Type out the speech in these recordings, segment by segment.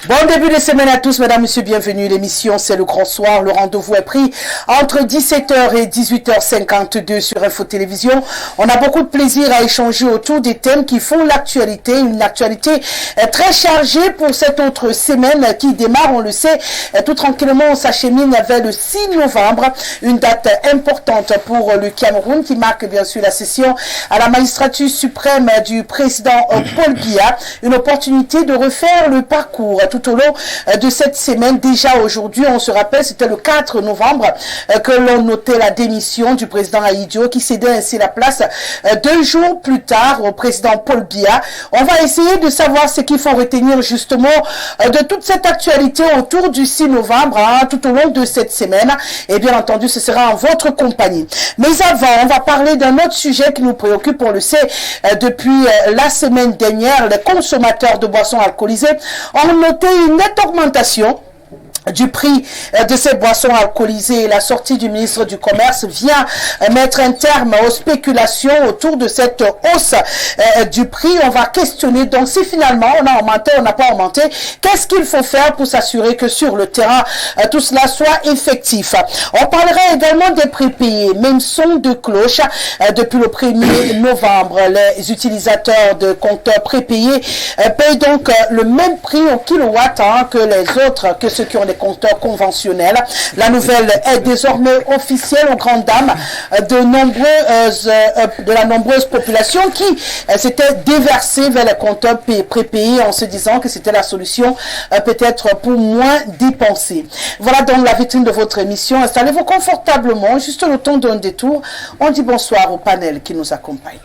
Bon début de semaine à tous, mesdames, messieurs, bienvenue. L'émission, c'est le grand soir. Le rendez-vous est pris entre 17h et 18h52 sur Info Télévision. On a beaucoup de plaisir à échanger autour des thèmes qui font l'actualité. Une actualité très chargée pour cette autre semaine qui démarre, on le sait, tout tranquillement, on s'achemine vers le 6 novembre. Une date importante pour le Cameroun qui marque bien sûr la session à la magistrature suprême du président Paul Biya. Une opportunité de refaire le parcours tout au long de cette semaine. Déjà aujourd'hui, on se rappelle, c'était le 4 novembre que l'on notait la démission du président Ahidjo qui cédait ainsi la place 2 jours plus tard au président Paul Biya. On va essayer de savoir ce qu'il faut retenir justement de toute cette actualité autour du 6 novembre, tout au long de cette semaine. Et bien entendu, ce sera en votre compagnie. Mais avant, on va parler d'un autre sujet qui nous préoccupe, on le sait, depuis la semaine dernière. Les consommateurs de boissons alcoolisées ont noté une nette augmentation du prix de ces boissons alcoolisées. La sortie du ministre du Commerce vient mettre un terme aux spéculations autour de cette hausse du prix. On va questionner donc si finalement on a augmenté, on n'a pas augmenté. Qu'est-ce qu'il faut faire pour s'assurer que sur le terrain, tout cela soit effectif. On parlera également des prépayés. Même son de cloche. Depuis le 1er novembre, les utilisateurs de compteurs prépayés payent donc le même prix au kilowatt que les autres, que ceux qui ont des compteurs conventionnels. La nouvelle est désormais officielle aux grandes dames de la nombreuse population qui s'était déversée vers les compteurs prépayés en se disant que c'était la solution peut-être pour moins dépenser. Voilà donc la vitrine de votre émission. Installez-vous confortablement, juste le temps d'un détour. On dit bonsoir au panel qui nous accompagne.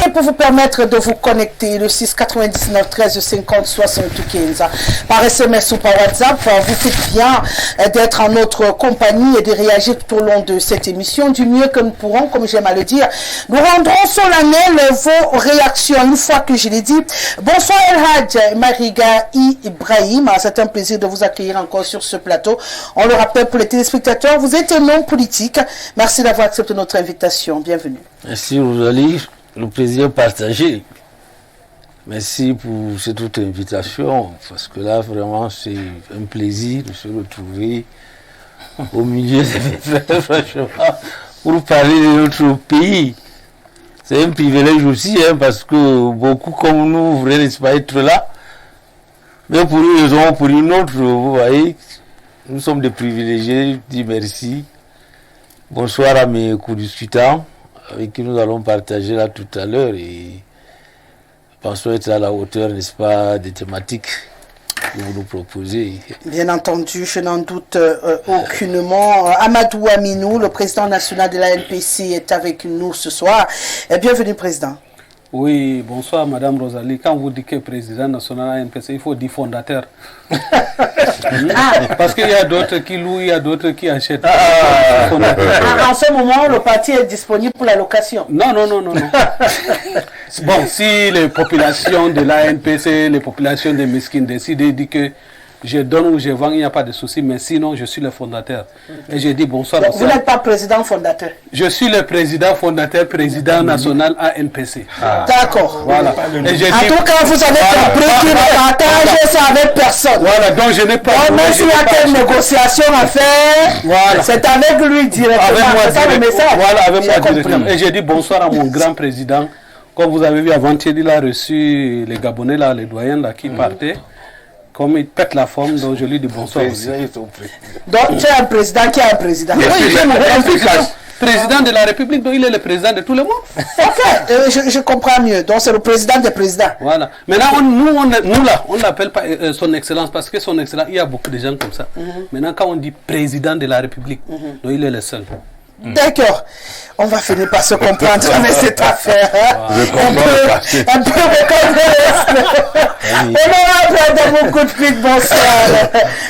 Et pour vous permettre de vous connecter, le 6 99 13 50 75 par SMS ou par WhatsApp, vous faites bien d'être en notre compagnie et de réagir tout au long de cette émission du mieux que nous pourrons, comme j'aime à le dire. Nous rendrons solennel vos réactions une fois que je l'ai dit. Bonsoir El Hadj Mariga Ibrahim, c'est un plaisir de vous accueillir encore sur ce plateau. On le rappelle pour les téléspectateurs, vous êtes un homme politique. Merci d'avoir accepté notre invitation. Bienvenue. Merci Rosalie. Le plaisir partagé. Merci pour cette autre invitation, parce que là, vraiment, c'est un plaisir de se retrouver au milieu des franchement, pour parler de notre pays. C'est un privilège aussi, parce que beaucoup comme nous voudraient n'est-ce pas être là. Mais pour une raison ou pour une autre, vous voyez, nous sommes des privilégiés. Je dis merci. Bonsoir à mes co-discutants, avec qui nous allons partager là tout à l'heure, et pensons être à la hauteur, n'est-ce pas, des thématiques que vous nous proposez. Bien entendu, je n'en doute aucunement. Amadou Aminou, le président national de la NPC, est avec nous ce soir. Bienvenue, président. Oui, bonsoir Madame Rosalie. Quand vous dites que président national de la NPC, il faut dire fondateur. Parce qu'il y a d'autres qui louent, il y a d'autres qui achètent. En ce moment, le parti est disponible pour la location. Non. Bon, si les populations de la NPC, les populations des Mesquines décident de dire que je donne ou je vends, il n'y a pas de souci, mais sinon, je suis le fondateur. Et je dis bonsoir. Donc, vous n'êtes pas président fondateur? Je suis le président fondateur, président national ANPC. D'accord. Voilà. Et je dis, en tout cas, vous avez compris qu'il ne partage ça avec personne. Voilà, donc je n'ai pas... Même s'il y a quelle négociation à faire, voilà, c'est avec lui directement. Avec moi c'est ça le message. Voilà, avec moi directement. Et je dis bonsoir à mon grand président. Comme vous avez vu avant-hier, il a reçu les Gabonais, là, les doyens là, qui partaient. Comme il pète la forme, donc je lui dis bonsoir aussi. Donc tu es un président qui a un président. Oui, président de la République, donc il est le président de tout le monde. Ok, je comprends mieux. Donc c'est le président des présidents. Voilà. Maintenant, nous on ne l'appelle pas son excellence, parce que son excellence, il y a beaucoup de gens comme ça. Maintenant, quand on dit président de la République, donc il est le seul. D'accord. On va finir par se comprendre avec cette affaire. Un peu de beaucoup de fil. Bonsoir.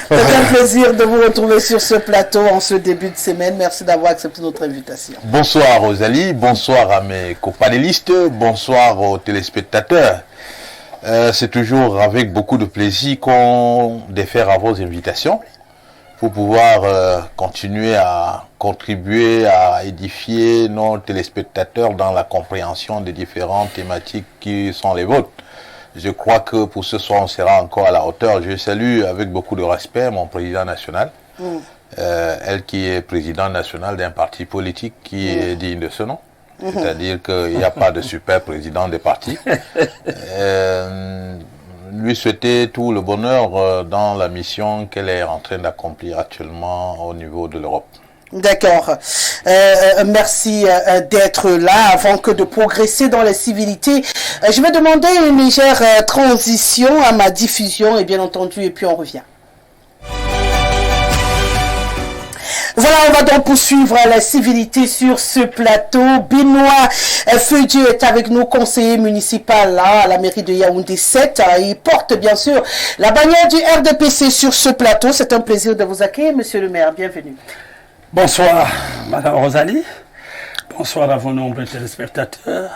C'est un plaisir de vous retrouver sur ce plateau en ce début de semaine. Merci d'avoir accepté notre invitation. Bonsoir Rosalie, bonsoir à mes copanélistes, bonsoir aux téléspectateurs. C'est toujours avec beaucoup de plaisir qu'on défère à vos invitations pour pouvoir continuer à contribuer à édifier nos téléspectateurs dans la compréhension des différentes thématiques qui sont les vôtres. Je crois que pour ce soir, on sera encore à la hauteur. Je salue avec beaucoup de respect mon président national, elle qui est président national d'un parti politique qui est digne de ce nom. C'est-à-dire qu'il n'y a pas de super président des partis. Lui souhaiter tout le bonheur dans la mission qu'elle est en train d'accomplir actuellement au niveau de l'Europe. D'accord. Merci d'être là. Avant que de progresser dans les civilités, je vais demander une légère transition à ma diffusion et bien entendu, et puis on revient. Voilà, on va donc poursuivre la civilité sur ce plateau. Benoît Feu-Dieu est avec nous, conseiller municipal là, à la mairie de Yaoundé 7. Il porte bien sûr la bannière du RDPC sur ce plateau. C'est un plaisir de vous accueillir, monsieur le maire. Bienvenue. Bonsoir, madame Rosalie. Bonsoir à vos nombreux téléspectateurs.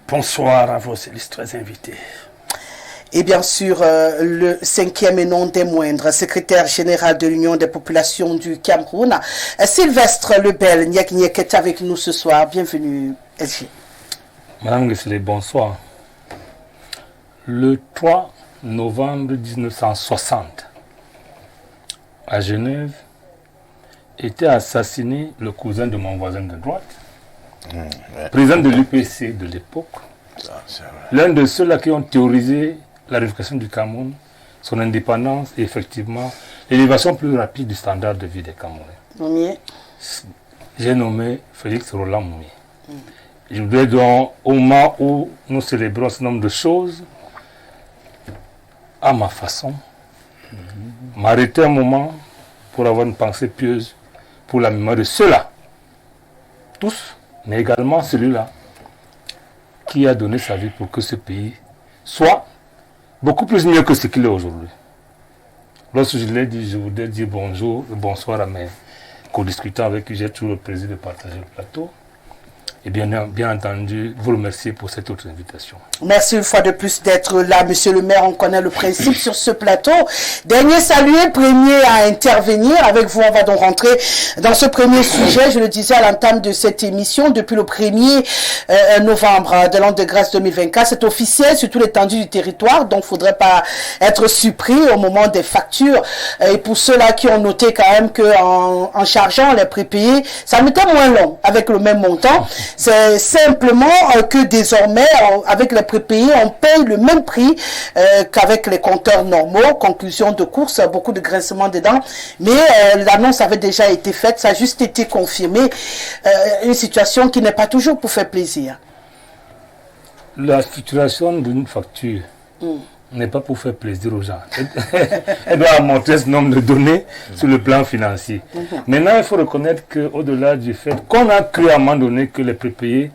Bonsoir à vos illustres invités. Et bien sûr, le cinquième et non des moindres, secrétaire général de l'Union des populations du Cameroun, Sylvestre Lebel Niak est avec nous ce soir. Bienvenue, SG. Madame Guessele, bonsoir. Le 3 novembre 1960, à Genève, était assassiné le cousin de mon voisin de droite, président de l'UPC de l'époque, l'un de ceux-là qui ont théorisé la réunification du Cameroun, son indépendance et effectivement l'élévation plus rapide du standard de vie des Camerounais. J'ai nommé Félix Roland Moumié. Je voudrais donc, au moment où nous célébrons ce nombre de choses, à ma façon, m'arrêter un moment pour avoir une pensée pieuse pour la mémoire de ceux-là, tous, mais également celui-là, qui a donné sa vie pour que ce pays soit beaucoup plus mieux que ce qu'il est aujourd'hui. Lorsque je l'ai dit, je voudrais dire bonjour et bonsoir à mes co-discutants avec qui j'ai toujours le plaisir de partager le plateau. Et bien entendu, vous remercier pour cette autre invitation. Merci une fois de plus d'être là, monsieur le maire. On connaît le principe sur ce plateau. Dernier salué, premier à intervenir. Avec vous, on va donc rentrer dans ce premier sujet. Je le disais à l'entame de cette émission, depuis le 1er novembre de l'an de grâce 2024, c'est officiel sur toute l'étendue du territoire, donc il ne faudrait pas être surpris au moment des factures. Et pour ceux-là qui ont noté quand même qu'en chargeant les prépayés, ça mettait moins long avec le même montant. C'est simplement que désormais, avec les prépayés, on paye le même prix qu'avec les compteurs normaux. Conclusion de course, beaucoup de grincements dedans. Mais l'annonce avait déjà été faite, ça a juste été confirmé. Une situation qui n'est pas toujours pour faire plaisir. La structuration d'une facture n'est pas pour faire plaisir aux gens. Elle doit montrer ce nombre de données sur le plan financier. Maintenant, il faut reconnaître qu'au-delà du fait qu'on a cru à un moment donné que les prépayés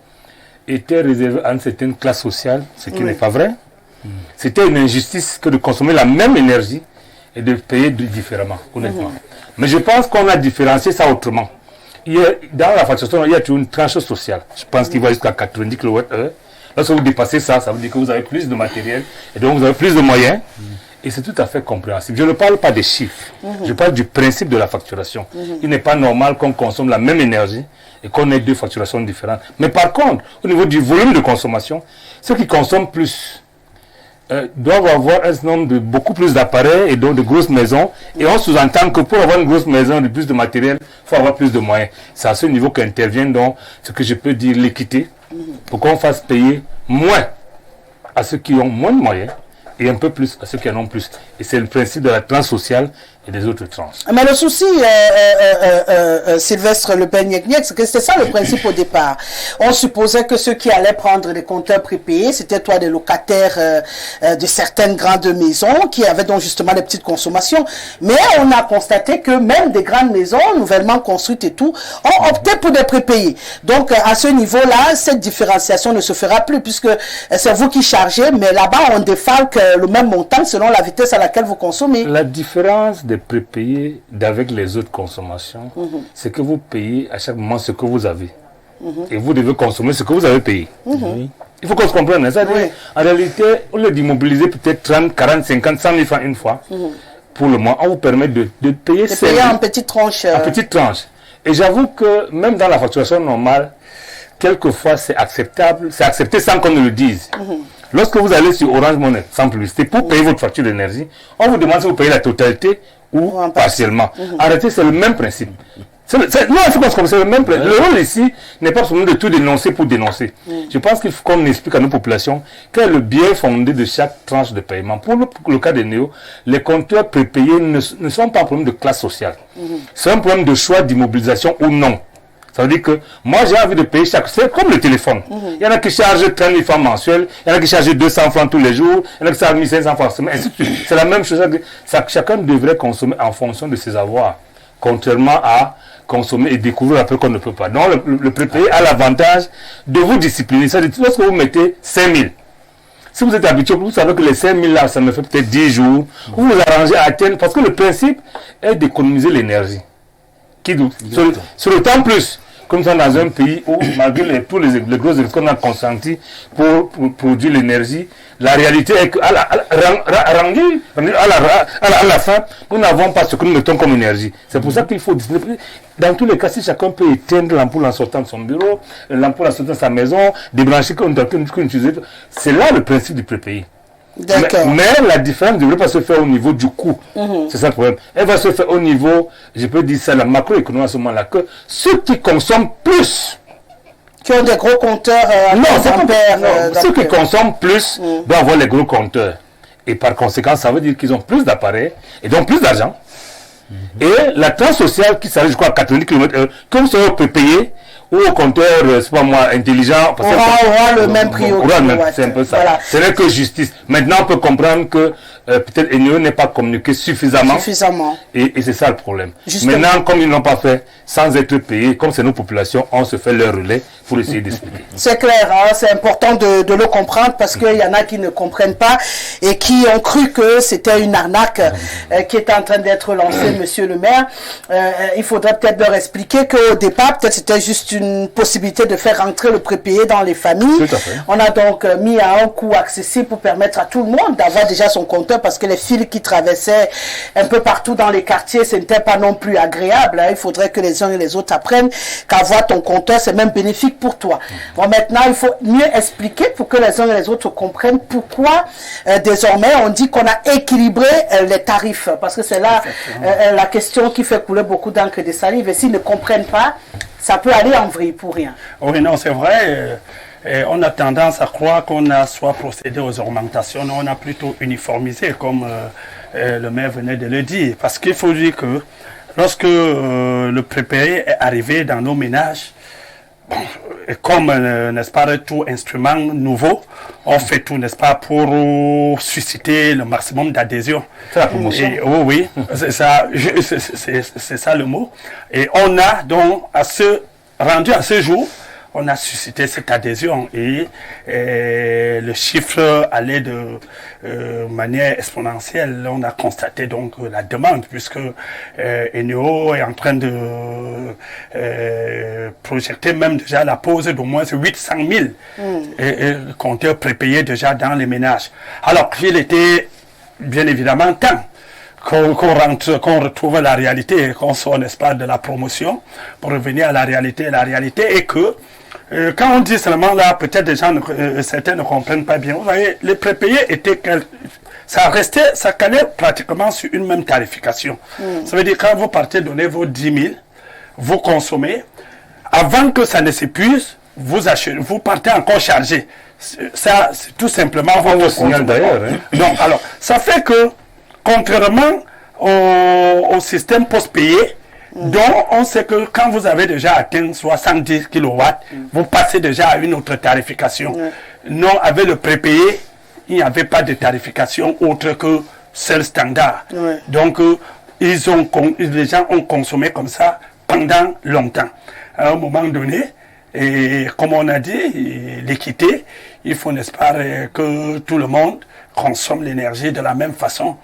étaient réservés à une certaine classe sociale, ce qui n'est pas vrai. C'était une injustice que de consommer la même énergie et de payer différemment, honnêtement. Mais je pense qu'on a différencié ça autrement. Dans la facturation, il y a toujours une tranche sociale. Je pense qu'il va jusqu'à 90 kWh. Lorsque vous dépassez ça, ça veut dire que vous avez plus de matériel et donc vous avez plus de moyens. Et c'est tout à fait compréhensible. Je ne parle pas des chiffres. Je parle du principe de la facturation. Il n'est pas normal qu'on consomme la même énergie et qu'on ait deux facturations différentes. Mais par contre, au niveau du volume de consommation, ceux qui consomment plus doivent avoir un nombre de beaucoup plus d'appareils et donc de grosses maisons. Et on sous-entend que pour avoir une grosse maison et plus de matériel, il faut avoir plus de moyens. C'est à ce niveau qu'intervient donc ce que je peux dire l'équité, pour qu'on fasse payer moins à ceux qui ont moins de moyens et un peu plus à ceux qui en ont plus. Et c'est le principe de la tranche sociale et des autres tranches. Mais le souci, Sylvestre Lebel Niak, c'est que c'était ça le principe au départ. On supposait que ceux qui allaient prendre des compteurs prépayés, c'était toi des locataires de certaines grandes maisons qui avaient donc justement des petites consommations. Mais on a constaté que même des grandes maisons, nouvellement construites et tout, ont opté pour des prépayés. Donc à ce niveau-là, cette différenciation ne se fera plus puisque c'est vous qui chargez, mais là-bas on défalque le même montant selon la vitesse à laquelle vous consommez. La différence des prépayés d'avec les autres consommations, c'est que vous payez à chaque moment ce que vous avez. Et vous devez consommer ce que vous avez payé. Il faut qu'on se comprenne. Ça, en réalité, au lieu d'immobiliser peut-être 30, 40, 50, 100 000 francs une fois, pour le mois, on vous permet de payer en petites tranches. En petites tranches. Et j'avoue que même dans la facturation normale, quelquefois c'est acceptable, c'est accepté sans qu'on ne le dise. Lorsque vous allez sur Orange Money, sans publicité, pour payer votre facture d'énergie, on vous demande si vous payez la totalité ou partiellement. Arrêtez, c'est le même principe. Non, il faut qu'on se le même principe. Le rôle ici n'est pas seulement de tout dénoncer pour dénoncer. Je pense qu'il faut qu'on explique à nos populations quel est le bien fondé de chaque tranche de paiement. Pour le cas des néo, les compteurs prépayés ne sont pas un problème de classe sociale. C'est un problème de choix d'immobilisation ou non. Ça veut dire que moi j'ai envie de payer chaque... C'est comme le téléphone. Il y en a qui chargent 30 000 francs mensuels, il y en a qui chargent 200 francs tous les jours, il y en a qui chargent 1500 francs semaine, ainsi de suite. C'est la même chose. Chacun devrait consommer en fonction de ses avoirs, contrairement à consommer et découvrir après qu'on ne peut pas. Donc le prépayé a l'avantage de vous discipliner. C'est-à-dire lorsque vous mettez 5 000, si vous êtes habitué, vous savez que les 5 000 là, ça me fait peut-être 10 jours, vous vous arrangez à atteindre, parce que le principe est d'économiser l'énergie. Sur le temps plus, comme ça dans un pays où, malgré tous les gros efforts qu'on a consentis pour produire l'énergie, la réalité est qu'à la fin, nous n'avons pas ce que nous mettons comme énergie. C'est pour ça qu'il faut discipliner. Dans tous les cas, si chacun peut éteindre l'ampoule en sortant de son bureau, l'ampoule en sortant de sa maison, débrancher qu'on utilise, c'est là le principe du prépayé. Mais la différence ne devrait pas se faire au niveau du coût. C'est ça le problème. Elle va se faire au niveau, je peux dire ça, la macroéconomie à ce moment-là, que ceux qui consomment plus, qui ont des gros compteurs ceux qui consomment plus doivent avoir les gros compteurs. Et par conséquent, ça veut dire qu'ils ont plus d'appareils et donc plus d'argent. Et la tranche sociale qui s'arrête, je crois, à 90 km/h, comme ça, on peut payer, ou au compteur, c'est pas moi, intelligent. Aura le même prix. C'est un peu ça. Voilà. Ce n'est que justice. Maintenant, on peut comprendre que peut-être Eneo n'est pas communiqué suffisamment. Et c'est ça le problème. Justement. Maintenant, comme ils n'ont pas fait, sans être payés, comme c'est nos populations, on se fait leur relais pour essayer d'expliquer. C'est clair, hein, c'est important de le comprendre parce qu'il y en a qui ne comprennent pas et qui ont cru que c'était une arnaque qui était en train d'être lancée, monsieur le maire. Il faudrait peut-être leur expliquer qu'au départ, peut-être c'était juste une possibilité de faire rentrer le prépayé dans les familles. Tout à fait. On a donc mis à un coût accessible pour permettre à tout le monde d'avoir déjà son compteur parce que les fils qui traversaient un peu partout dans les quartiers, ce n'était pas non plus agréable. Hein. Il faudrait que les uns et les autres apprennent qu'avoir ton compteur, c'est même bénéfique pour toi. Bon, maintenant, il faut mieux expliquer pour que les uns et les autres comprennent pourquoi désormais on dit qu'on a équilibré les tarifs. Parce que c'est là la question qui fait couler beaucoup d'encre et de salive. Et s'ils ne comprennent pas, ça peut aller en vrille pour rien. Oui, non, c'est vrai. On a tendance à croire qu'on a soit procédé aux augmentations, on a plutôt uniformisé, comme le maire venait de le dire. Parce qu'il faut dire que lorsque le prépayé est arrivé dans nos ménages, et comme, n'est-ce pas, tout instrument nouveau, on fait tout, n'est-ce pas, pour susciter le maximum d'adhésion. C'est la promotion. Oui, c'est ça, c'est ça le mot. Et on a donc, rendu à ce jour, on a suscité cette adhésion et le chiffre allait de manière exponentielle. On a constaté donc la demande puisque Eneo est en train de projeter même déjà la pose d'au moins 800 000 compteurs prépayés déjà dans les ménages. Alors qu'il était bien évidemment temps qu'on retrouve la réalité, qu'on sort, n'est-ce pas, de la promotion pour revenir à la réalité. La réalité est que quand on dit seulement là, peut-être des gens, certains ne comprennent pas bien. Vous voyez, les prépayés étaient, ça calait pratiquement sur une même tarification. Ça veut dire quand vous partez donner vos 10 000, vous consommez, avant que ça ne s'épuise, vous partez encore chargé. Ça, c'est tout simplement votre signal d'ailleurs. Donc, alors, ça fait que, contrairement au système post-payé, donc, on sait que quand vous avez déjà atteint 70 kW, vous passez déjà à une autre tarification. Non, avec le prépayé, il n'y avait pas de tarification autre que seul standard. Donc, les gens ont consommé comme ça pendant longtemps. À un moment donné, et comme on a dit, l'équité, il faut, n'est-ce pas, que tout le monde consomme l'énergie de la même façon.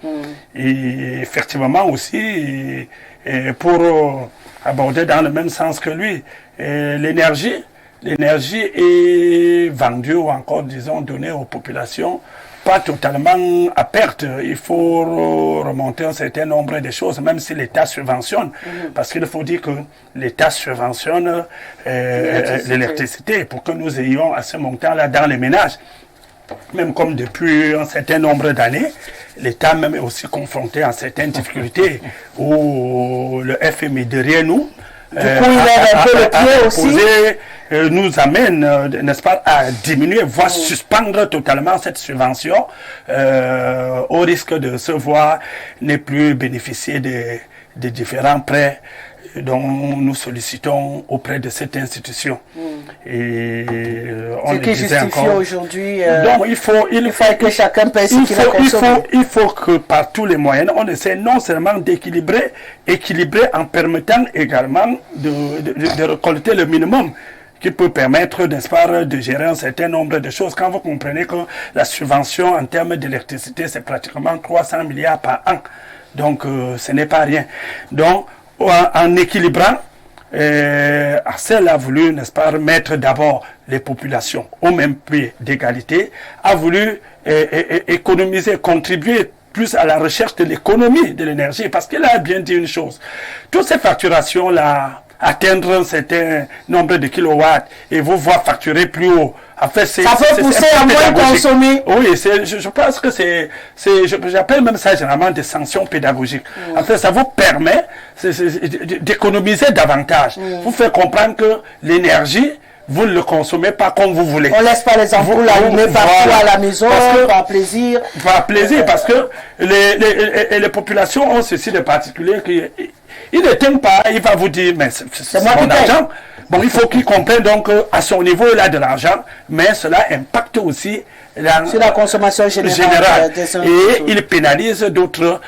Et effectivement aussi, et pour aborder dans le même sens que lui, l'énergie est vendue ou encore, disons, donnée aux populations, pas totalement à perte. Il faut remonter un certain nombre de choses, même si l'État subventionne. Parce qu'il faut dire que l'État subventionne l'électricité pour que nous ayons à ce montant-là dans les ménages. même comme depuis un certain nombre d'années, l'État même est aussi confronté à certaines difficultés où le FMI derrière nous du coup, il lève un peu le pied aussi. Nous amène, n'est-ce pas, à diminuer, voire suspendre totalement cette subvention au risque de se voir ne plus bénéficier des différents prêts dont nous sollicitons auprès de cette institution. Et on ce qui justifie aujourd'hui il faut que chacun paye ce qu'il a consommé. Il faut que par tous les moyens, on essaie non seulement d'équilibrer en permettant également de récolter le minimum qui peut permettre, n'est-ce pas, de gérer un certain nombre de choses. Quand vous comprenez que la subvention en termes d'électricité, c'est pratiquement 300 milliards par an. Donc, ce n'est pas rien. Donc, en équilibrant, Arcel a voulu, n'est-ce pas, mettre d'abord les populations au même pied d'égalité, a voulu économiser, contribuer plus à la recherche de l'économie de l'énergie, parce qu'il a bien dit une chose. Toutes ces facturations-là, atteindre un certain nombre de kilowatts et vous voir facturer plus haut. En fait, ça peut pousser à moins consommer. Oui, je pense que j'appelle même ça généralement des sanctions pédagogiques. En fait, ça vous permet d'économiser davantage. Vous fait comprendre que l'énergie, vous ne le consommez pas comme vous voulez. On ne laisse pas les ampoules allumées partout à la maison, par plaisir. Par plaisir, parce que les populations ont ceci de particulier qu'il ne t'aime pas, il va vous dire, mais c'est mon argent. Bon, il faut qu'il comprenne donc à son niveau, il a de l'argent, mais cela impacte aussi sur la consommation générale. Et il pénalise d'autres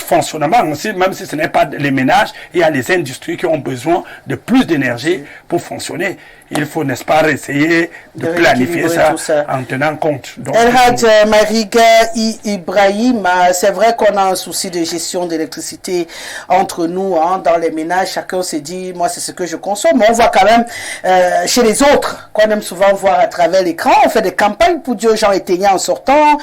fonctionnements aussi, même si ce n'est pas les ménages, il y a les industries qui ont besoin de plus d'énergie pour fonctionner. Il faut, n'est-ce pas, essayer de planifier ça en tenant compte. Elhadj Mariga Ibrahim, c'est vrai qu'on a un souci de gestion d'électricité entre nous, dans les ménages. Chacun se dit, moi c'est ce que je consomme. Mais on voit quand même chez les autres, qu'on aime souvent voir à travers l'écran, on fait des campagnes pour dire aux gens éteignez en sortant,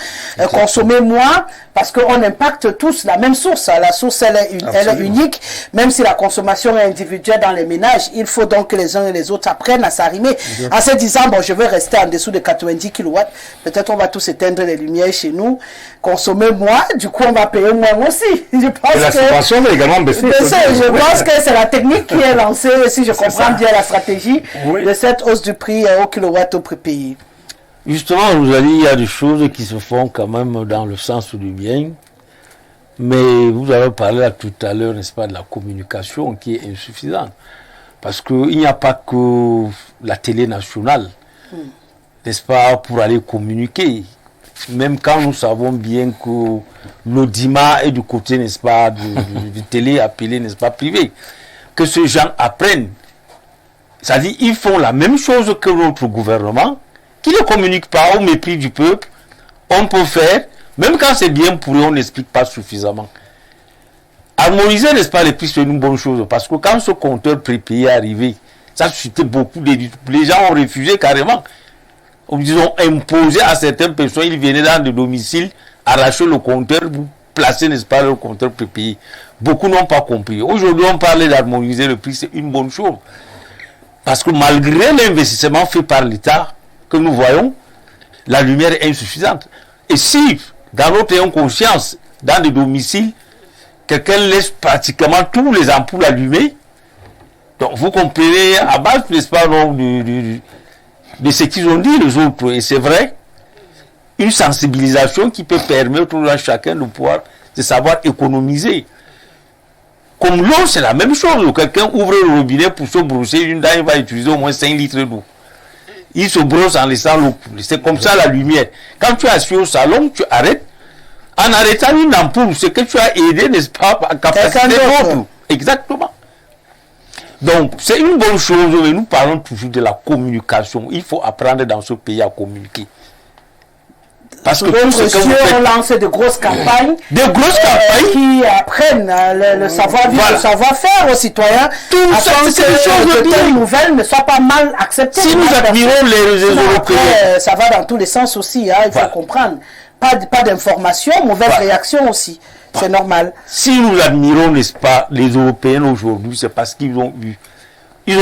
consommez moins, parce qu'on impacte tous la même source. La source, elle est unique, même si la consommation est individuelle dans les ménages. Il faut donc que les uns et les autres apprennent à s'arrimer en se disant, bon, je veux rester en dessous de 90 kW. Peut-être on va tous éteindre les lumières chez nous, consommer moins, du coup on va payer moins aussi. Je pense et la subvention va également baisser. Je pense que c'est la technique qui est lancée, si je comprends bien la stratégie de cette hausse du prix au kilowatt au prépayé. Justement, vous avez dit, il y a des choses qui se font quand même dans le sens du bien. Mais vous avez parlé tout à l'heure, n'est-ce pas, de la communication qui est insuffisante. Parce qu'il n'y a pas que la télé nationale, n'est-ce pas, pour aller communiquer. Même quand nous savons bien que l'audimat est du côté, n'est-ce pas, du télé appelé, n'est-ce pas, privé. Que ces gens apprennent. C'est-à-dire, ils font la même chose que notre gouvernement, qui ne communique pas au mépris du peuple. On peut faire, même quand c'est bien pour eux, on n'explique pas suffisamment. Harmoniser, n'est-ce pas, les prix, c'est une bonne chose. Parce que quand ce compteur prépayé est arrivé, ça a suscité beaucoup de... Les gens ont refusé carrément. Ils ont imposé à certaines personnes, ils venaient dans des domiciles, arracher le compteur, placer, n'est-ce pas, le compteur prépayé. Beaucoup n'ont pas compris. Aujourd'hui, on parle d'harmoniser le prix, c'est une bonne chose. Parce que malgré l'investissement fait par l'État, que nous voyons, la lumière est insuffisante. Et si, dans notre inconscience, dans des domiciles, quelqu'un laisse pratiquement tous les ampoules allumées, donc vous comprenez à base, n'est-ce pas, de ce qu'ils ont dit les autres. Et c'est vrai, une sensibilisation qui peut permettre à chacun de savoir économiser. Comme l'eau, c'est la même chose. Quelqu'un ouvre le robinet pour se brosser une dent, il va utiliser au moins 5 litres d'eau. Il se brosse en laissant l'eau couler. C'est comme ça la lumière. Quand tu es assis au salon, tu arrêtes. En arrêtant une ampoule, c'est que tu as aidé, n'est-ce pas, à capacité d'autres. Exactement. Donc, c'est une bonne chose, mais nous parlons toujours de la communication. Il faut apprendre dans ce pays à communiquer. Parce que tout ce que vous faites, on lance de grosses campagnes. Qui apprennent le savoir-vivre, le savoir-faire aux citoyens. Tout ça, c'est des choses que telles nouvelles ne soient pas mal acceptées. Si nous admirons les Européens, ça va dans tous les sens aussi, il faut comprendre. Pas d'information, mauvaise réaction aussi. C'est normal. Si nous admirons, n'est-ce pas, les Européens aujourd'hui, c'est parce qu'ils ont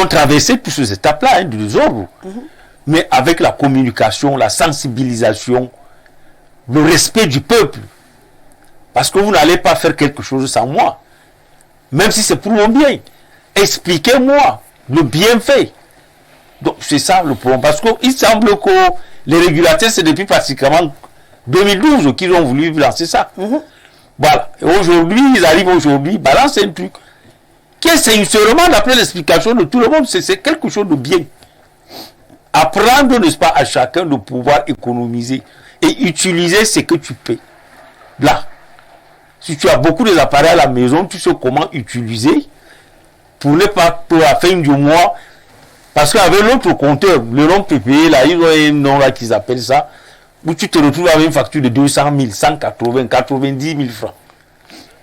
traversé toutes ces étapes-là, du désordre. mais avec la communication, la sensibilisation, le respect du peuple. Parce que vous n'allez pas faire quelque chose sans moi. Même si c'est pour mon bien. Expliquez-moi le bienfait. Donc c'est ça le problème. Parce qu'il semble que les régulateurs, c'est depuis pratiquement 2012 qu'ils ont voulu lancer ça. Voilà. Et aujourd'hui, ils arrivent aujourd'hui, balancent un truc. Qui est sincèrement, d'après l'explication de tout le monde, c'est quelque chose de bien. Apprendre, n'est-ce pas, à chacun de pouvoir économiser et utiliser ce que tu paies. Là. Si tu as beaucoup d'appareils à la maison, tu sais comment utiliser pour ne pas, pour la fin du mois. Parce qu'avec l'autre compteur, le nom PPE, là, ils ont un nom là qu'ils appellent ça, où tu te retrouves avec une facture de 200 000, 180, 90 000 francs.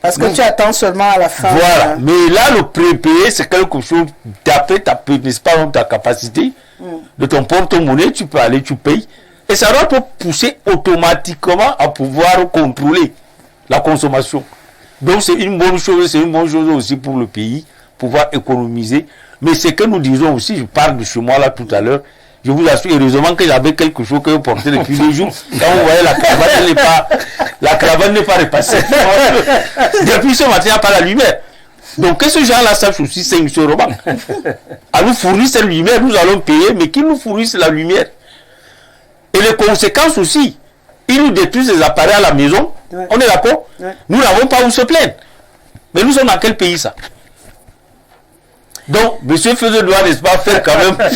Parce que tu attends seulement à la fin. Voilà. Mais là, le prépayé, c'est quelque chose, d'après n'est-ce pas, ta capacité, de ton porte-monnaie, tu peux aller, tu payes. Et ça doit te pousser automatiquement à pouvoir contrôler la consommation. Donc c'est une bonne chose aussi pour le pays, pouvoir économiser. Mais ce que nous disons aussi, je parle de chez moi là tout à l'heure, je vous assure, heureusement que j'avais quelque chose que je portais depuis 2 jours. Quand vous voyez la cravate n'est pas repassée. Depuis ce matin, il n'y a pas la lumière. Donc que ce genre-là sache aussi, c'est une sincèrement. À nous fournir cette lumière, nous allons payer, mais qu'ils nous fournissent la lumière. Et les conséquences aussi, ils nous détruisent les appareils à la maison. Ouais. On est d'accord? Ouais. Nous n'avons pas où se plaindre. Mais nous sommes dans quel pays ça? Donc, monsieur Feu doit, n'est-ce pas, faire quand même. Hein?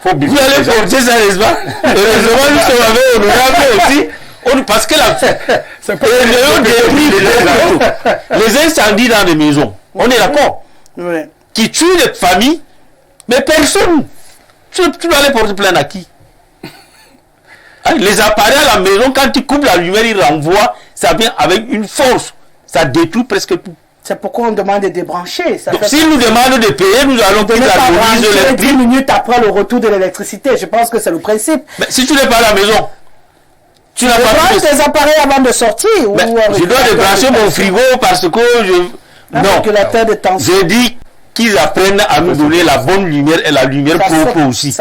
Vous allez porter ça, n'est-ce pas? Heureusement, nous sommes avec honorable aussi. Parce que les incendies dans les maisons, on est d'accord? Ouais. Qui tuent les familles, mais personne. Tu dois aller porter plainte à qui? Les appareils à la maison, quand tu coupes la lumière, ils renvoient, ça vient avec une force. Ça détruit presque tout. C'est pourquoi on demande de débrancher. Donc, s'ils nous demandent de payer, nous allons payer la 10 minutes après le retour de l'électricité. Je pense que c'est le principe. Mais si tu n'es pas à la maison, tu n'as pas tes appareils avant de sortir. Je dois débrancher mon frigo parce que non. De tension. Je dis qu'ils apprennent à nous donner la bonne lumière et la lumière propre aussi.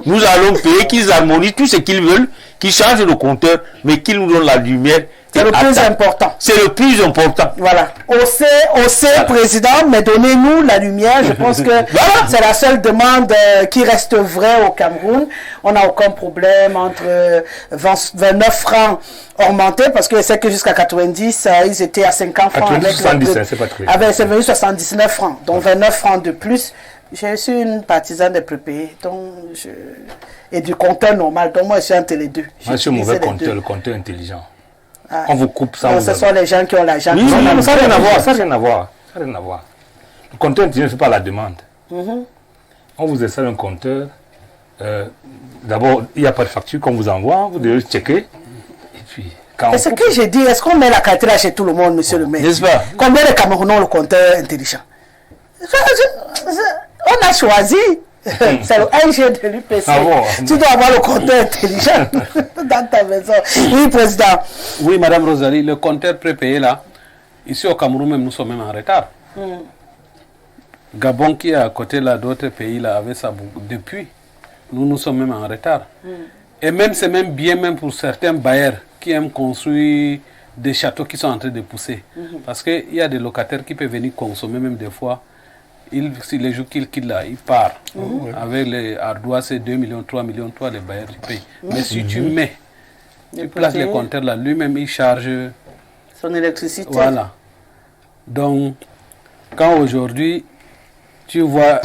Nous allons payer, qu'ils harmonisent tout ce qu'ils veulent, qu'ils changent le compteur, mais qu'ils nous donnent la lumière. C'est le plus important. C'est le plus important. Voilà. On sait, président, mais donnez-nous la lumière. Je pense que c'est la seule demande qui reste vraie au Cameroun. On n'a aucun problème entre 29 francs augmentés, parce que c'est que jusqu'à 90, ils étaient à 50 francs. 77, c'est pas très. C'est venu 79 francs, donc 29 francs de plus. Je suis une partisane des prépayés, et du compteur normal. Donc moi, je suis entre les deux. Moi, je suis mauvais compteur, le compteur intelligent. Ah. On vous coupe ça. Ce sont les gens qui ont l'argent. Oui, non, ça n'a rien à voir. Ça n'a rien à voir. Ça n'a rien à voir. Le compteur intelligent ne fait pas la demande. On vous installe un compteur. D'abord, il n'y a pas de facture qu'on vous envoie. Vous devez checker. Et puis, c'est ce que j'ai dit. Est-ce qu'on met la qualité là chez tout le monde, monsieur le maire? N'est-ce pas? Combien de Camerounais ont le compteur intelligent? On a choisi. C'est le NG de l'UPC. Ah bon? Tu dois avoir le compteur intelligent dans ta maison. Oui, président. Oui, madame Rosalie, le compteur prépayé là, ici au Cameroun même, nous sommes même en retard. Gabon qui est à côté là, d'autres pays là, avait ça depuis. Nous sommes même en retard. Et même, c'est même bien même pour certains bailleurs qui aiment construire des châteaux qui sont en train de pousser. Parce qu'il y a des locataires qui peuvent venir consommer même des fois. Si les jours qu'il quitte là, il part. Avec les ardoises, c'est 2 millions, 3 millions, toi, les bailleurs, tu payes. Mais si tu mets, tu places les compteurs là, lui-même, il charge son électricité. Voilà. Donc, quand aujourd'hui, tu vois,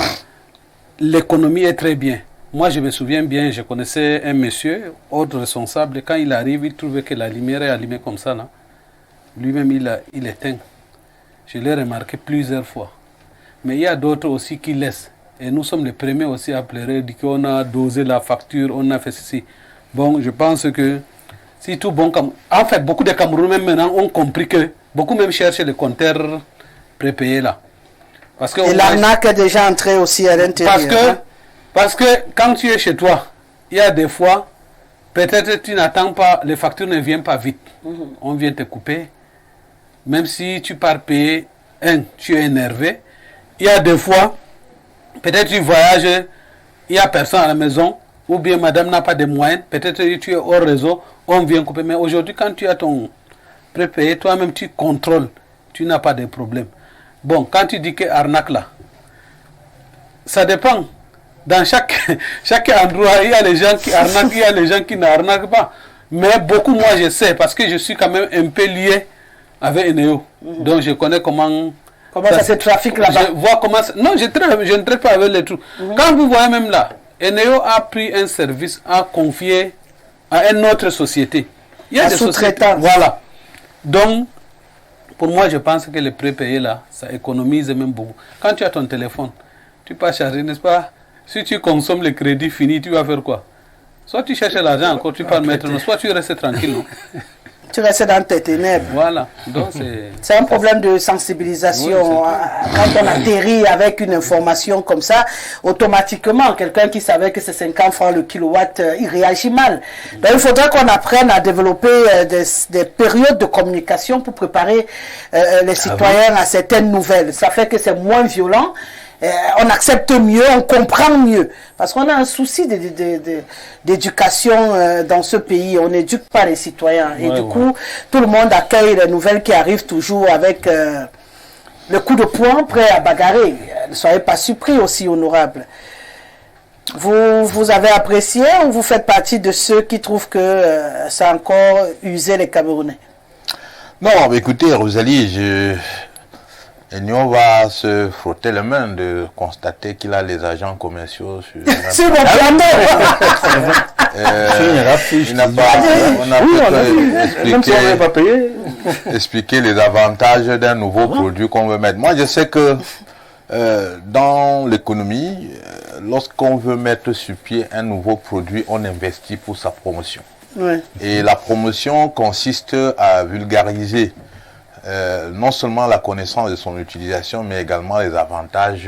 l'économie est très bien. Moi, je me souviens bien, je connaissais un monsieur, autre responsable, quand il arrive, il trouvait que la lumière est allumée comme ça, là. Lui-même, il éteint. Je l'ai remarqué plusieurs fois. Mais il y a d'autres aussi qui laissent. Et nous sommes les premiers aussi à pleurer, dire qu'on a dosé la facture, on a fait ceci. Bon, je pense que si tout bon... En fait, beaucoup de Camerounais maintenant ont compris que beaucoup même cherchent les compteurs prépayés là. Parce que et l'arnaque est déjà entrée aussi à l'intérieur. Parce que quand tu es chez toi, il y a des fois, peut-être tu n'attends pas, les factures ne viennent pas vite. On vient te couper. Même si tu pars payer, tu es énervé. Il y a des fois, peut-être tu voyages, il n'y a personne à la maison, ou bien madame n'a pas de moyens, peut-être tu es hors réseau, on vient couper. Mais aujourd'hui, quand tu as ton prépayé, toi-même tu contrôles, tu n'as pas de problème. Bon, quand tu dis que arnaque là, ça dépend. Dans chaque endroit, il y a les gens qui arnaquent, il y a les gens qui n'arnaquent pas. Mais beaucoup, moi, je sais, parce que je suis quand même un peu lié avec Eneo. Donc, je connais comment ça se trafique là-bas. Je vois comment non, je ne traite pas avec les trucs. Quand vous voyez même là, Eneo a pris un service, a confié à une autre société. Il y a des sociétés. Voilà. Donc, pour moi, je pense que les prépayés là, ça économise même beaucoup. Quand tu as ton téléphone, tu peux charger, n'est-ce pas? Si tu consommes le crédit fini, tu vas faire quoi? Soit tu cherches l'argent encore, tu peux le mettre, soit tu restes tranquille. Non? Tu restes dans tes ténèbres. Voilà. C'est un problème de sensibilisation. Oui, quand on atterrit avec une information comme ça, automatiquement, quelqu'un qui savait que c'est 50 francs le kilowatt, il réagit mal. Donc, il faudrait qu'on apprenne à développer des périodes de communication pour préparer les citoyens à certaines nouvelles. Ça fait que c'est moins violent. On accepte mieux, on comprend mieux. Parce qu'on a un souci d'éducation dans ce pays. On n'éduque pas les citoyens. Et du coup, tout le monde accueille les nouvelles qui arrivent toujours avec le coup de poing prêt à bagarrer. Ne soyez pas surpris aussi, honorable. Vous avez apprécié ou vous faites partie de ceux qui trouvent que ça a encore usé les Camerounais? Non, écoutez, Rosalie, Eneo va se frotter les mains de constater qu'il a les agents commerciaux sur mon plateau. Il n'a pas expliqué les avantages d'un nouveau produit qu'on veut mettre. Moi, je sais que dans l'économie, lorsqu'on veut mettre sur pied un nouveau produit, on investit pour sa promotion. Ouais. Et la promotion consiste à vulgariser non seulement la connaissance de son utilisation, mais également les avantages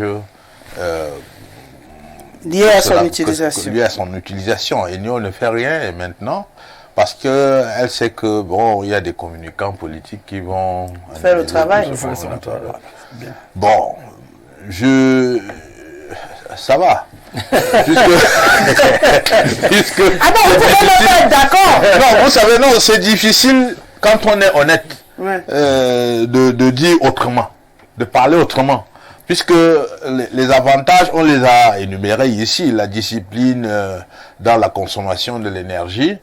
liés à son utilisation. Liés à son utilisation. Eneo ne fait rien et maintenant, parce qu'elle sait que bon, il y a des communicants politiques qui vont faire le travail. Bon, ça va. puisque ah bon, vous pouvez le d'accord. Non, vous savez, non, c'est difficile quand on est honnête. Ouais. De dire autrement, de parler autrement, puisque les avantages, on les a énumérés ici, la discipline dans la consommation de l'énergie,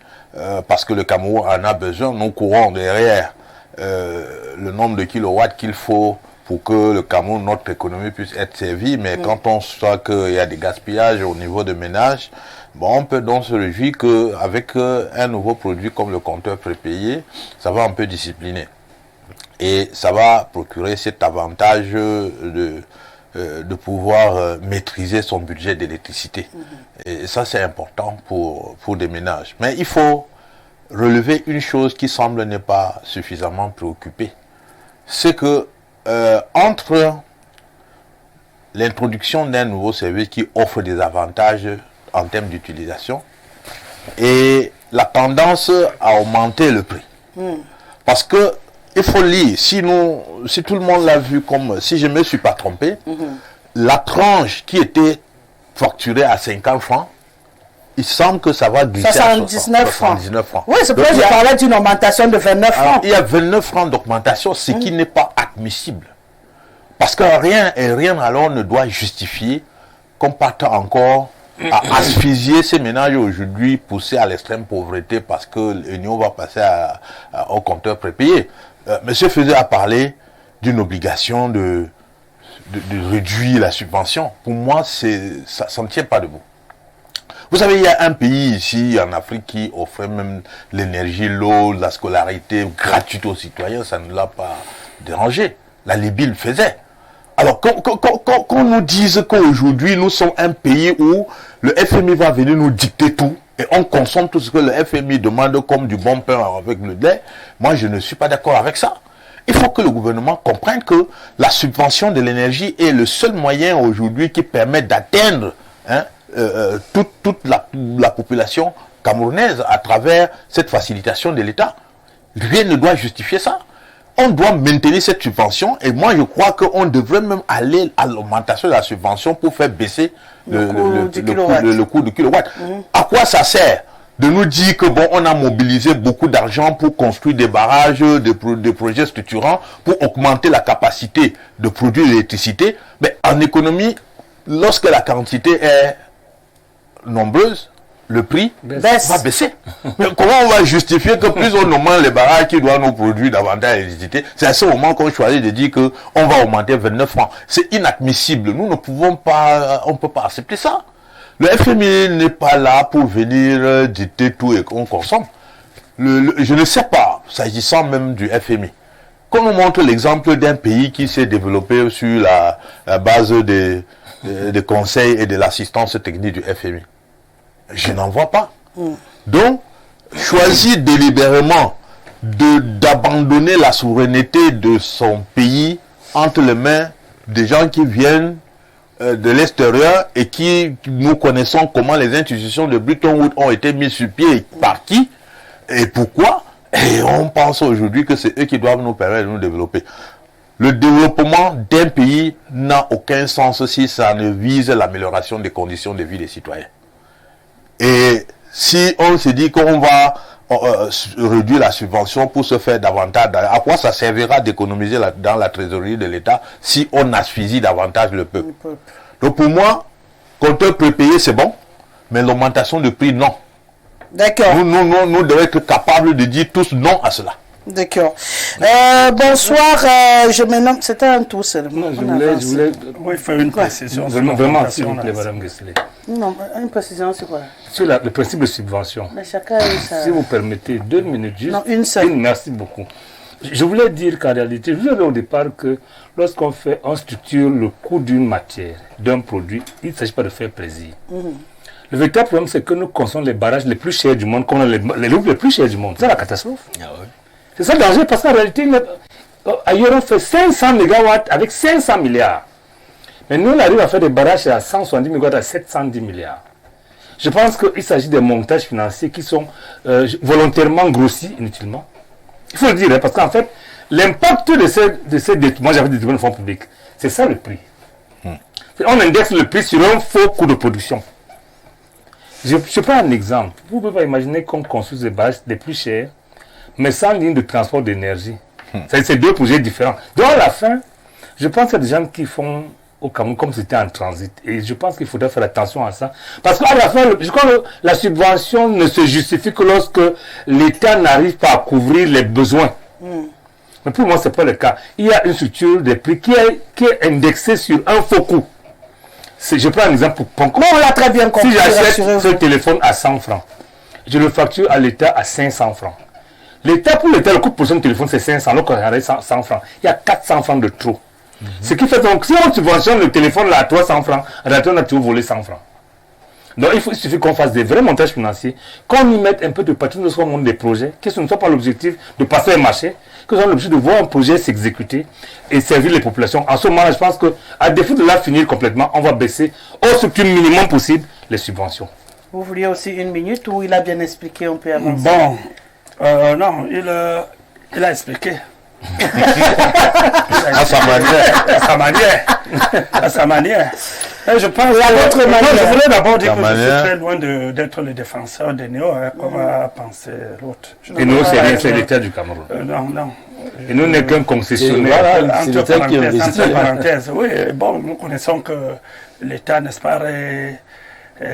parce que le Cameroun en a besoin, nous courons derrière le nombre de kilowatts qu'il faut pour que le Cameroun, notre économie puisse être servie, mais quand on sait qu'il y a des gaspillages au niveau de ménage, bon, on peut donc se réjouir qu'avec un nouveau produit comme le compteur prépayé, ça va un peu discipliner. Et ça va procurer cet avantage de pouvoir maîtriser son budget d'électricité. Et ça, c'est important pour des ménages. Mais il faut relever une chose qui semble ne pas suffisamment préoccupée. C'est que entre l'introduction d'un nouveau service qui offre des avantages en termes d'utilisation et la tendance à augmenter le prix. Parce que il faut lire, si tout le monde l'a vu comme, si je ne me suis pas trompé, la tranche qui était facturée à 50 francs, il semble que ça va glisser à 79 francs. Oui, c'est pour ça que je parlais d'une augmentation de 29 francs. Alors, il y a 29 francs d'augmentation, ce qui n'est pas admissible. Parce que rien alors ne doit justifier qu'on parte encore à asphyxier ces ménages aujourd'hui poussés à l'extrême pauvreté parce que l'Union va passer au compteur prépayé. Monsieur Faisait a parlé d'une obligation de réduire la subvention. Pour moi, ça ne tient pas debout. Vous savez, il y a un pays ici en Afrique qui offrait même l'énergie, l'eau, la scolarité gratuite aux citoyens, ça ne l'a pas dérangé. La Libye le faisait. Alors, qu'on nous dise qu'aujourd'hui, nous sommes un pays où le FMI va venir nous dicter tout, et on consomme tout ce que le FMI demande comme du bon pain avec le lait, moi, je ne suis pas d'accord avec ça. Il faut que le gouvernement comprenne que la subvention de l'énergie est le seul moyen aujourd'hui qui permet d'atteindre toute la population camerounaise à travers cette facilitation de l'État. Rien ne doit justifier ça. on doit maintenir cette subvention et moi je crois qu'on devrait même aller à l'augmentation de la subvention pour faire baisser le coût du kilowatt. À quoi ça sert de nous dire que bon, on a mobilisé beaucoup d'argent pour construire des barrages, des projets structurants pour augmenter la capacité de produire l'électricité, mais en économie, lorsque la quantité est nombreuse, le prix va baisser. Mais comment on va justifier que plus on augmente les barrages qui doivent nous produire davantage d'électricité, c'est à ce moment qu'on choisit de dire qu'on va augmenter 29 francs. C'est inadmissible. Nous ne pouvons pas, on ne peut pas accepter ça. Le FMI n'est pas là pour venir dicter tout et qu'on consomme. Je ne sais pas, s'agissant même du FMI. Qu'on nous montre l'exemple d'un pays qui s'est développé sur la base des conseils et de l'assistance technique du FMI. Je n'en vois pas. Donc, choisir délibérément d'abandonner la souveraineté de son pays entre les mains des gens qui viennent de l'extérieur et qui nous connaissons comment les institutions de Bretton Woods ont été mises sur pied par qui et pourquoi. Et on pense aujourd'hui que c'est eux qui doivent nous permettre de nous développer. Le développement d'un pays n'a aucun sens si ça ne vise l'amélioration des conditions de vie des citoyens. Et si on se dit qu'on va réduire la subvention pour se faire davantage, à quoi ça servira d'économiser dans la trésorerie de l'État si on asphyxie davantage le peuple? Donc pour moi, compteur prépayé c'est bon, mais l'augmentation de prix non. D'accord. Nous devons être capables de dire tous non à cela. D'accord. Bonsoir, je me nomme. C'était un tout seulement. Je voulais Oui, faire une précision. Vraiment, s'il vous plaît, Madame Guesselet. Non, une précision, c'est quoi? Sur le principe de subvention. Mais chacun a ça. Si vous permettez 2 minutes juste. Non, une seule. Merci beaucoup. Je voulais dire qu'en réalité, je vous avais au départ que lorsqu'on structure le coût d'une matière, d'un produit, il ne s'agit pas de faire plaisir. Le véritable problème, c'est que nous consommons les barrages les plus chers du monde, qu'on a les plus chers du monde. C'est la catastrophe. Ah ouais. C'est ça le danger, parce qu'en réalité, ailleurs on fait 500 mégawatts avec 500 milliards. Mais nous, on arrive à faire des barrages à 170 mégawatts à 710 milliards. Je pense qu'il s'agit des montages financiers qui sont volontairement grossis inutilement. Il faut le dire, hein, parce qu'en fait, l'impact de ces détournements, j'avais des détournements de fonds publics, c'est ça le prix. On indexe le prix sur un faux coût de production. Je prends un exemple. Vous ne pouvez pas imaginer qu'on construise des barrages les plus chers, mais sans ligne de transport d'énergie. C'est deux projets différents. Donc à la fin, je pense qu'il y a des gens qui font au Cameroun comme si c'était en transit. Et je pense qu'il faudrait faire attention à ça. Parce qu'à la fin, je crois que la subvention ne se justifie que lorsque l'État n'arrive pas à couvrir les besoins. Mais pour moi, ce n'est pas le cas. Il y a une structure des prix qui est indexée sur un faux coût. Je prends un exemple pour comment on l'a très bien compris. Si j'achète ce téléphone à 100 francs, je le facture à l'État à 500 francs. L'État, pour l'État, le coût pour son téléphone, c'est 500, alors qu'on a 100 francs. Il y a 400 francs de trop. Ce qui fait donc, si on subventionne le téléphone là, à 300 francs, en réalité, on a toujours volé 100 francs. Donc, il suffit qu'on fasse des vrais montages financiers, qu'on y mette un peu de patrimoine sur le monde des projets, que ce ne soit pas l'objectif de passer un marché, que ce soit l'objectif de voir un projet s'exécuter et servir les populations. En ce moment-là, je pense qu'à défaut de la finir complètement, on va baisser au structure minimum possible les subventions. Vous vouliez aussi une minute ou il a bien expliqué, on peut avancer? Bon. Non, il a expliqué. À sa manière. À sa manière. Et je pense je voulais d'abord dire que je suis très loin d'être le défenseur des néo, hein, comme a pensé l'autre. Et nous, c'est l'État du Cameroun. Non. Et nous n'est qu'un concessionnaire. Voilà, entre parenthèses, oui, bon, nous connaissons que l'État, n'est-ce pas,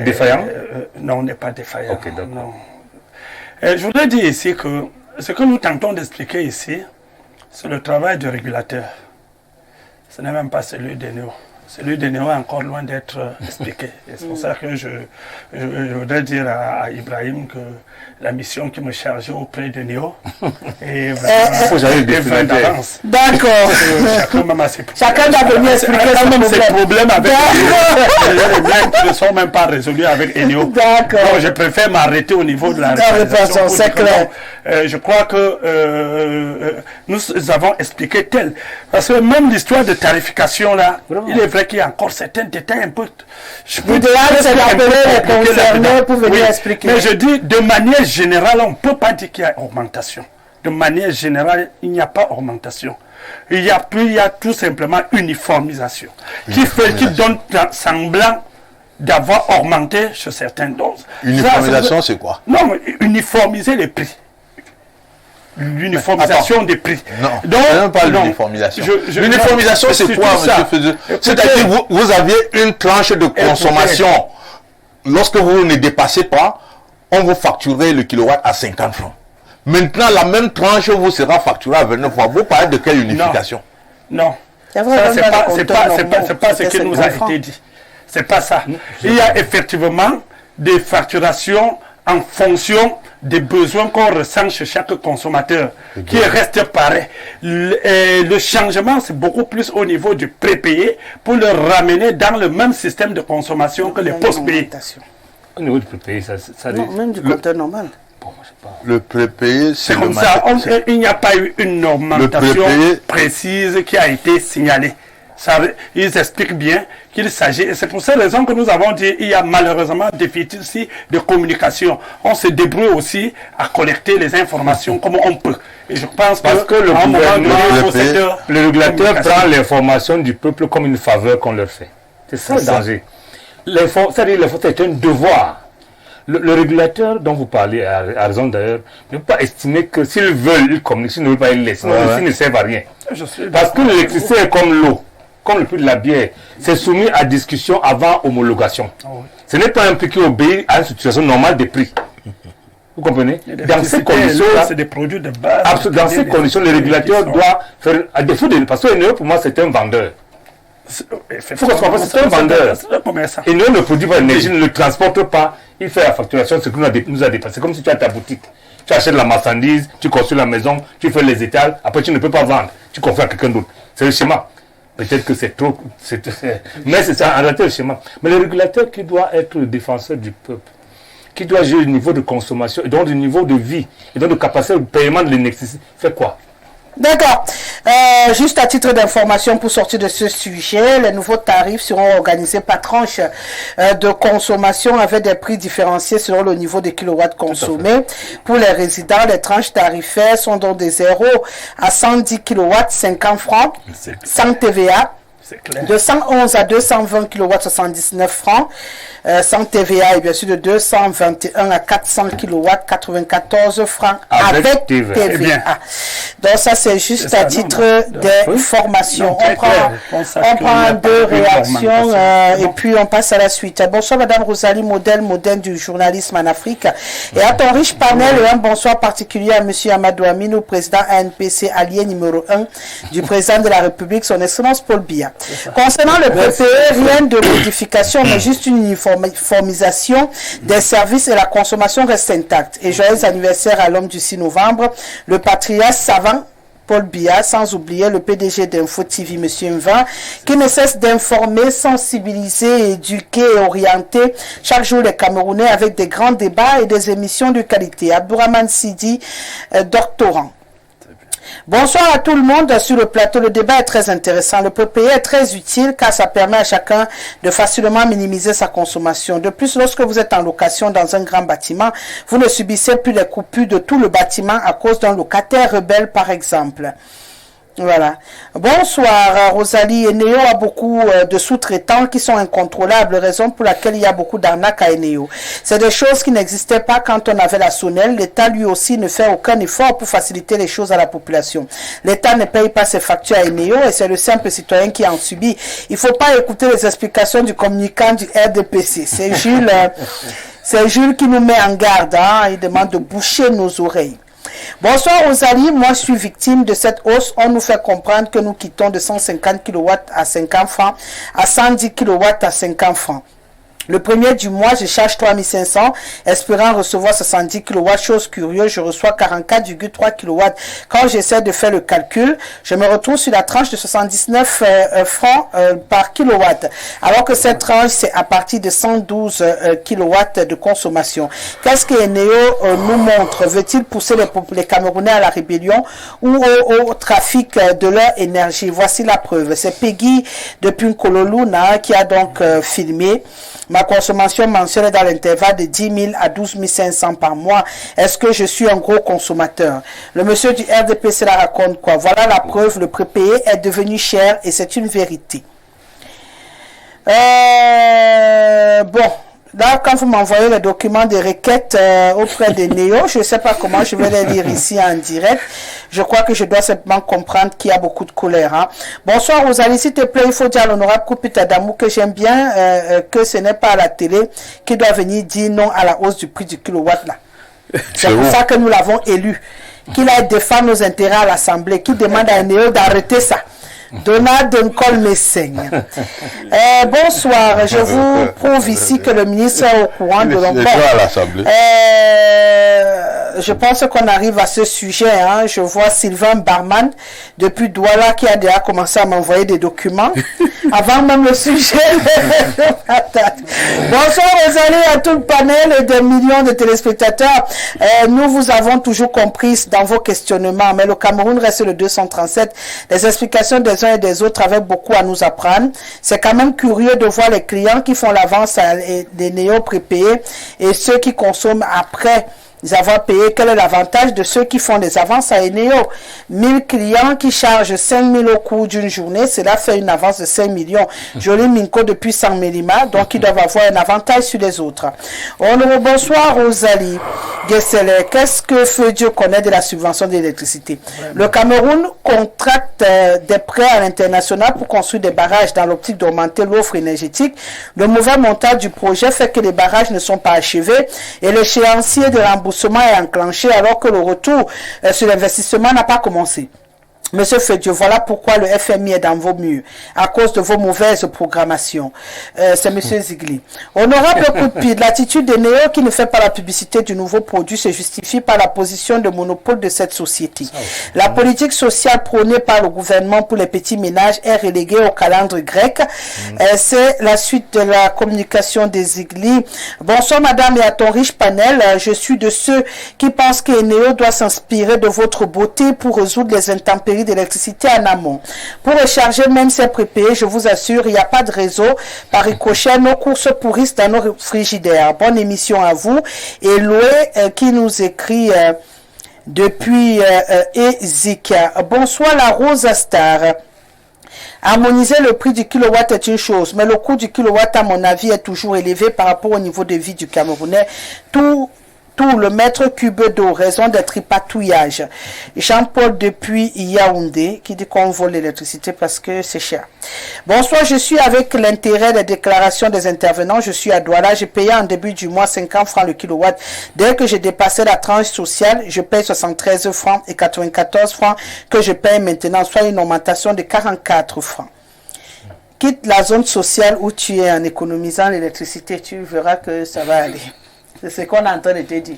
défaillant? Non, n'est pas défaillant. Ok, d'accord. Non. Et je voudrais dire ici que ce que nous tentons d'expliquer ici, c'est le travail du régulateur. Ce n'est même pas celui des néo. Celui des néo est encore loin d'être expliqué. Et c'est pour ça que je voudrais dire à Ibrahim que la mission qui me chargeait auprès de néo est vraiment d'avance. D'accord. Chacun doit venir expliquer ses problèmes avec les mêmes qui ne sont même pas résolus avec Eneo. D'accord. Donc je préfère m'arrêter au niveau de la réalisation. C'est clair. Je crois que nous avons expliqué tel. Parce que même l'histoire de tarification là, il est vrai qu'il y a encore certains détails un peu. C'est d'appeler les concernés pour venir expliquer. Mais je dis de manière générale, on ne peut pas dire qu'il y a augmentation. de manière générale, il n'y a pas augmentation. Il y a tout simplement uniformisation. Qui donne semblant d'avoir augmenté sur certaines doses. Uniformisation, c'est quoi? Non, mais uniformiser les prix. L'uniformisation des prix. Non, je ne parle d'uniformisation. L'uniformisation, c'est quoi, monsieur Fezeux? C'est-à-dire que vous aviez une tranche de consommation. Lorsque vous ne dépassez pas, on vous facturait le kilowatt à 50 francs. Maintenant, la même tranche vous sera facturée à 29 francs. Vous parlez de quelle unification? Non. C'est pas ce qui nous a été dit. C'est pas ça. Il y a effectivement des facturations en fonction des besoins qu'on ressent chez chaque consommateur, qui reste pareil. Le changement, c'est beaucoup plus au niveau du prépayé pour le ramener dans le même système de consommation que les post-payés. Au niveau du prépayé, ça non, même du compteur normal. Bon, moi, je sais pas. Le prépayé, c'est comme ça. Il n'y a pas eu une augmentation précise qui a été signalée. Ça, ils expliquent bien qu'il s'agit, et c'est pour cette raison que nous avons dit qu'il y a malheureusement des déficit de communication. On se débrouille aussi à collecter les informations comme on peut. Et je pense que le régulateur prend l'information du peuple comme une faveur qu'on leur fait. C'est ça le danger. C'est un devoir. Le régulateur dont vous parlez, à raison d'ailleurs, ne peut pas estimer que s'ils veulent, ils communiquent, s'ils ne veulent pas, ils laissent. Sinon, ils ne servent à rien. Parce que l'électricité est comme l'eau. Comme le prix de la bière, c'est soumis à discussion avant homologation. Ce n'est pas un prix qui obéit à une situation normale des prix. Vous comprenez? Dans ces conditions, c'est des produits de base. Dans ces conditions, le régulateur doit faire, à défaut de... Parce que NEO, pour moi, c'est un vendeur. Il faut qu'on se comprenne, c'est un vendeur. Et NEO ne produit pas l'énergie, ne le transporte pas. Il fait la facturation, ce qui nous a dépassé. C'est comme si tu as ta boutique. Tu achètes la marchandise, tu construis la maison, tu fais les étals, après tu ne peux pas vendre. Tu confies à quelqu'un d'autre. C'est le schéma. Peut-être que c'est trop... Mais c'est ça, en réalité, le schéma. Mais le régulateur qui doit être le défenseur du peuple, qui doit gérer le niveau de consommation, et donc le niveau de vie, et donc de capacité de paiement de l'électricité, fait quoi? D'accord. Juste à titre d'information pour sortir de ce sujet, les nouveaux tarifs seront organisés par tranche de consommation avec des prix différenciés selon le niveau de kilowatts consommés. Pour les résidents, les tranches tarifaires sont donc de 0 à 110 kilowatts, 50 francs, sans TVA. De 111 à 220 kW, 79 francs, sans TVA, et bien sûr de 221 à 400 kW, 94 francs avec TVA. Donc ça c'est juste à titre d'information. On prend deux réactions et puis on passe à la suite. Bonsoir Madame Rosalie, modèle du journalisme en Afrique. Et à ton riche panel, et un bonsoir particulier à Monsieur Amadou Aminou, président ANPC allié numéro 1 du président de la République, son Excellence Paul Biya. Concernant le PPE, rien de modification, mais juste une uniformisation des services et la consommation reste intacte. Et joyeux anniversaire à l'homme du 6 novembre, le patriarche savant Paul Biya, sans oublier le PDG d'Info TV, M. Mva, qui ne cesse d'informer, sensibiliser, éduquer et orienter chaque jour les Camerounais avec des grands débats et des émissions de qualité. Abdourahmane Sidi, doctorant. Bonsoir à tout le monde sur le plateau. Le débat est très intéressant. Le PPE est très utile car ça permet à chacun de facilement minimiser sa consommation. De plus, lorsque vous êtes en location dans un grand bâtiment, vous ne subissez plus les coupures de tout le bâtiment à cause d'un locataire rebelle, par exemple. Voilà. Bonsoir Rosalie. Eneo a beaucoup de sous-traitants qui sont incontrôlables, raison pour laquelle il y a beaucoup d'arnaques à Eneo. C'est des choses qui n'existaient pas quand on avait la Sonel. L'État lui aussi ne fait aucun effort pour faciliter les choses à la population. L'État ne paye pas ses factures à Eneo et c'est le simple citoyen qui en subit. Il ne faut pas écouter les explications du communicant du RDPC. C'est Jules qui nous met en garde. Hein. Il demande de boucher nos oreilles. Bonsoir Rosalie, moi je suis victime de cette hausse. On nous fait comprendre que nous quittons de 150 kW à 50 francs à 110 kW à 50 francs. Le premier du mois, je charge 3500, espérant recevoir 70 kW. Chose curieuse, je reçois 44,3 kW. Quand j'essaie de faire le calcul, je me retrouve sur la tranche de 79 francs par kilowatt. Alors que cette tranche, c'est à partir de 112 kW de consommation. Qu'est-ce que Eneo nous montre? Veut-il pousser les Camerounais à la rébellion ou au trafic de leur énergie? Voici la preuve. C'est Peggy de Punkololuna qui a donc filmé. Ma consommation mensuelle est dans l'intervalle de 10 000 à 12 500 par mois. Est-ce que je suis un gros consommateur? Le monsieur du RDPC la raconte quoi? Voilà la preuve, le prépayé est devenu cher et c'est une vérité. Bon, là, quand vous m'envoyez les documents de requête auprès de Néo, je ne sais pas comment je vais les lire ici en direct. Je crois que je dois simplement comprendre qu'il y a beaucoup de colère. Hein. Bonsoir Rosalie, s'il te plaît, il faut dire à l'honorable Koupita Damou que j'aime bien que ce n'est pas à la télé qui doit venir dire non à la hausse du prix du kilowatt là. C'est pour ça que nous l'avons élu. Qu'il aille défendre nos intérêts à l'Assemblée, qui demande à Néo d'arrêter ça. Donald Nkol Messeigne. Bonsoir, je vous prouve ici que le ministre est au courant de l'emploi. Je pense qu'on arrive à ce sujet. Hein. Je vois Sylvain Barman depuis Douala qui a déjà commencé à m'envoyer des documents avant même le sujet. Bonsoir Rosalie, à tout le panel et des millions de téléspectateurs. Nous vous avons toujours compris dans vos questionnements, mais le Cameroun reste le 237. Les explications des uns et des autres avaient beaucoup à nous apprendre. C'est quand même curieux de voir les clients qui font l'avance des néo prépayés et ceux qui consomment après avoir payé. Quel est l'avantage de ceux qui font des avances à Eneo? 1000 clients qui chargent 5 000 au cours d'une journée, cela fait une avance de 5 millions. Jolie Minko depuis 100 Mélima, donc ils doivent avoir un avantage sur les autres. Bonsoir Rosalie Gessele. Qu'est-ce que Feu Dieu connaît de la subvention d'électricité? Le Cameroun contracte des prêts à l'international pour construire des barrages dans l'optique d'augmenter l'offre énergétique. Le mauvais montage du projet fait que les barrages ne sont pas achevés et l'échéancier de remboursement est enclenché alors que le retour sur l'investissement n'a pas commencé. Monsieur Fedieu, voilà pourquoi le FMI est dans vos murs, à cause de vos mauvaises programmations. C'est Monsieur Zigli. Honorable coup de pied, l'attitude de Néo qui ne fait pas la publicité du nouveau produit se justifie par la position de monopole de cette société. La politique sociale prônée par le gouvernement pour les petits ménages est reléguée au calendrier grec. C'est la suite de la communication des Zigli. Bonsoir madame et à ton riche panel. Je suis de ceux qui pensent que Néo doit s'inspirer de votre beauté pour résoudre les intempéries d'électricité en amont. Pour recharger même ces prépayés, je vous assure, il n'y a pas de réseau. Par ricochet, nos courses pourrissent dans nos frigidaires. Bonne émission à vous. Et Loué qui nous écrit depuis Ezika. Bonsoir la Rose Star. Harmoniser le prix du kilowatt est une chose, mais le coût du kilowatt, à mon avis, est toujours élevé par rapport au niveau de vie du Camerounais. Tout le mètre cube d'eau, raison des tripatouillages. Jean-Paul depuis Yaoundé qui dit qu'on vole l'électricité parce que c'est cher. Bonsoir, je suis avec l'intérêt des déclarations des intervenants. Je suis à Douala. J'ai payé en début du mois 50 francs le kilowatt. Dès que j'ai dépassé la tranche sociale, je paye 73 francs et 94 francs que je paye maintenant, soit une augmentation de 44 francs. Quitte la zone sociale où tu es en économisant l'électricité, tu verras que ça va aller. C'est ce qu'on est en train de te dire.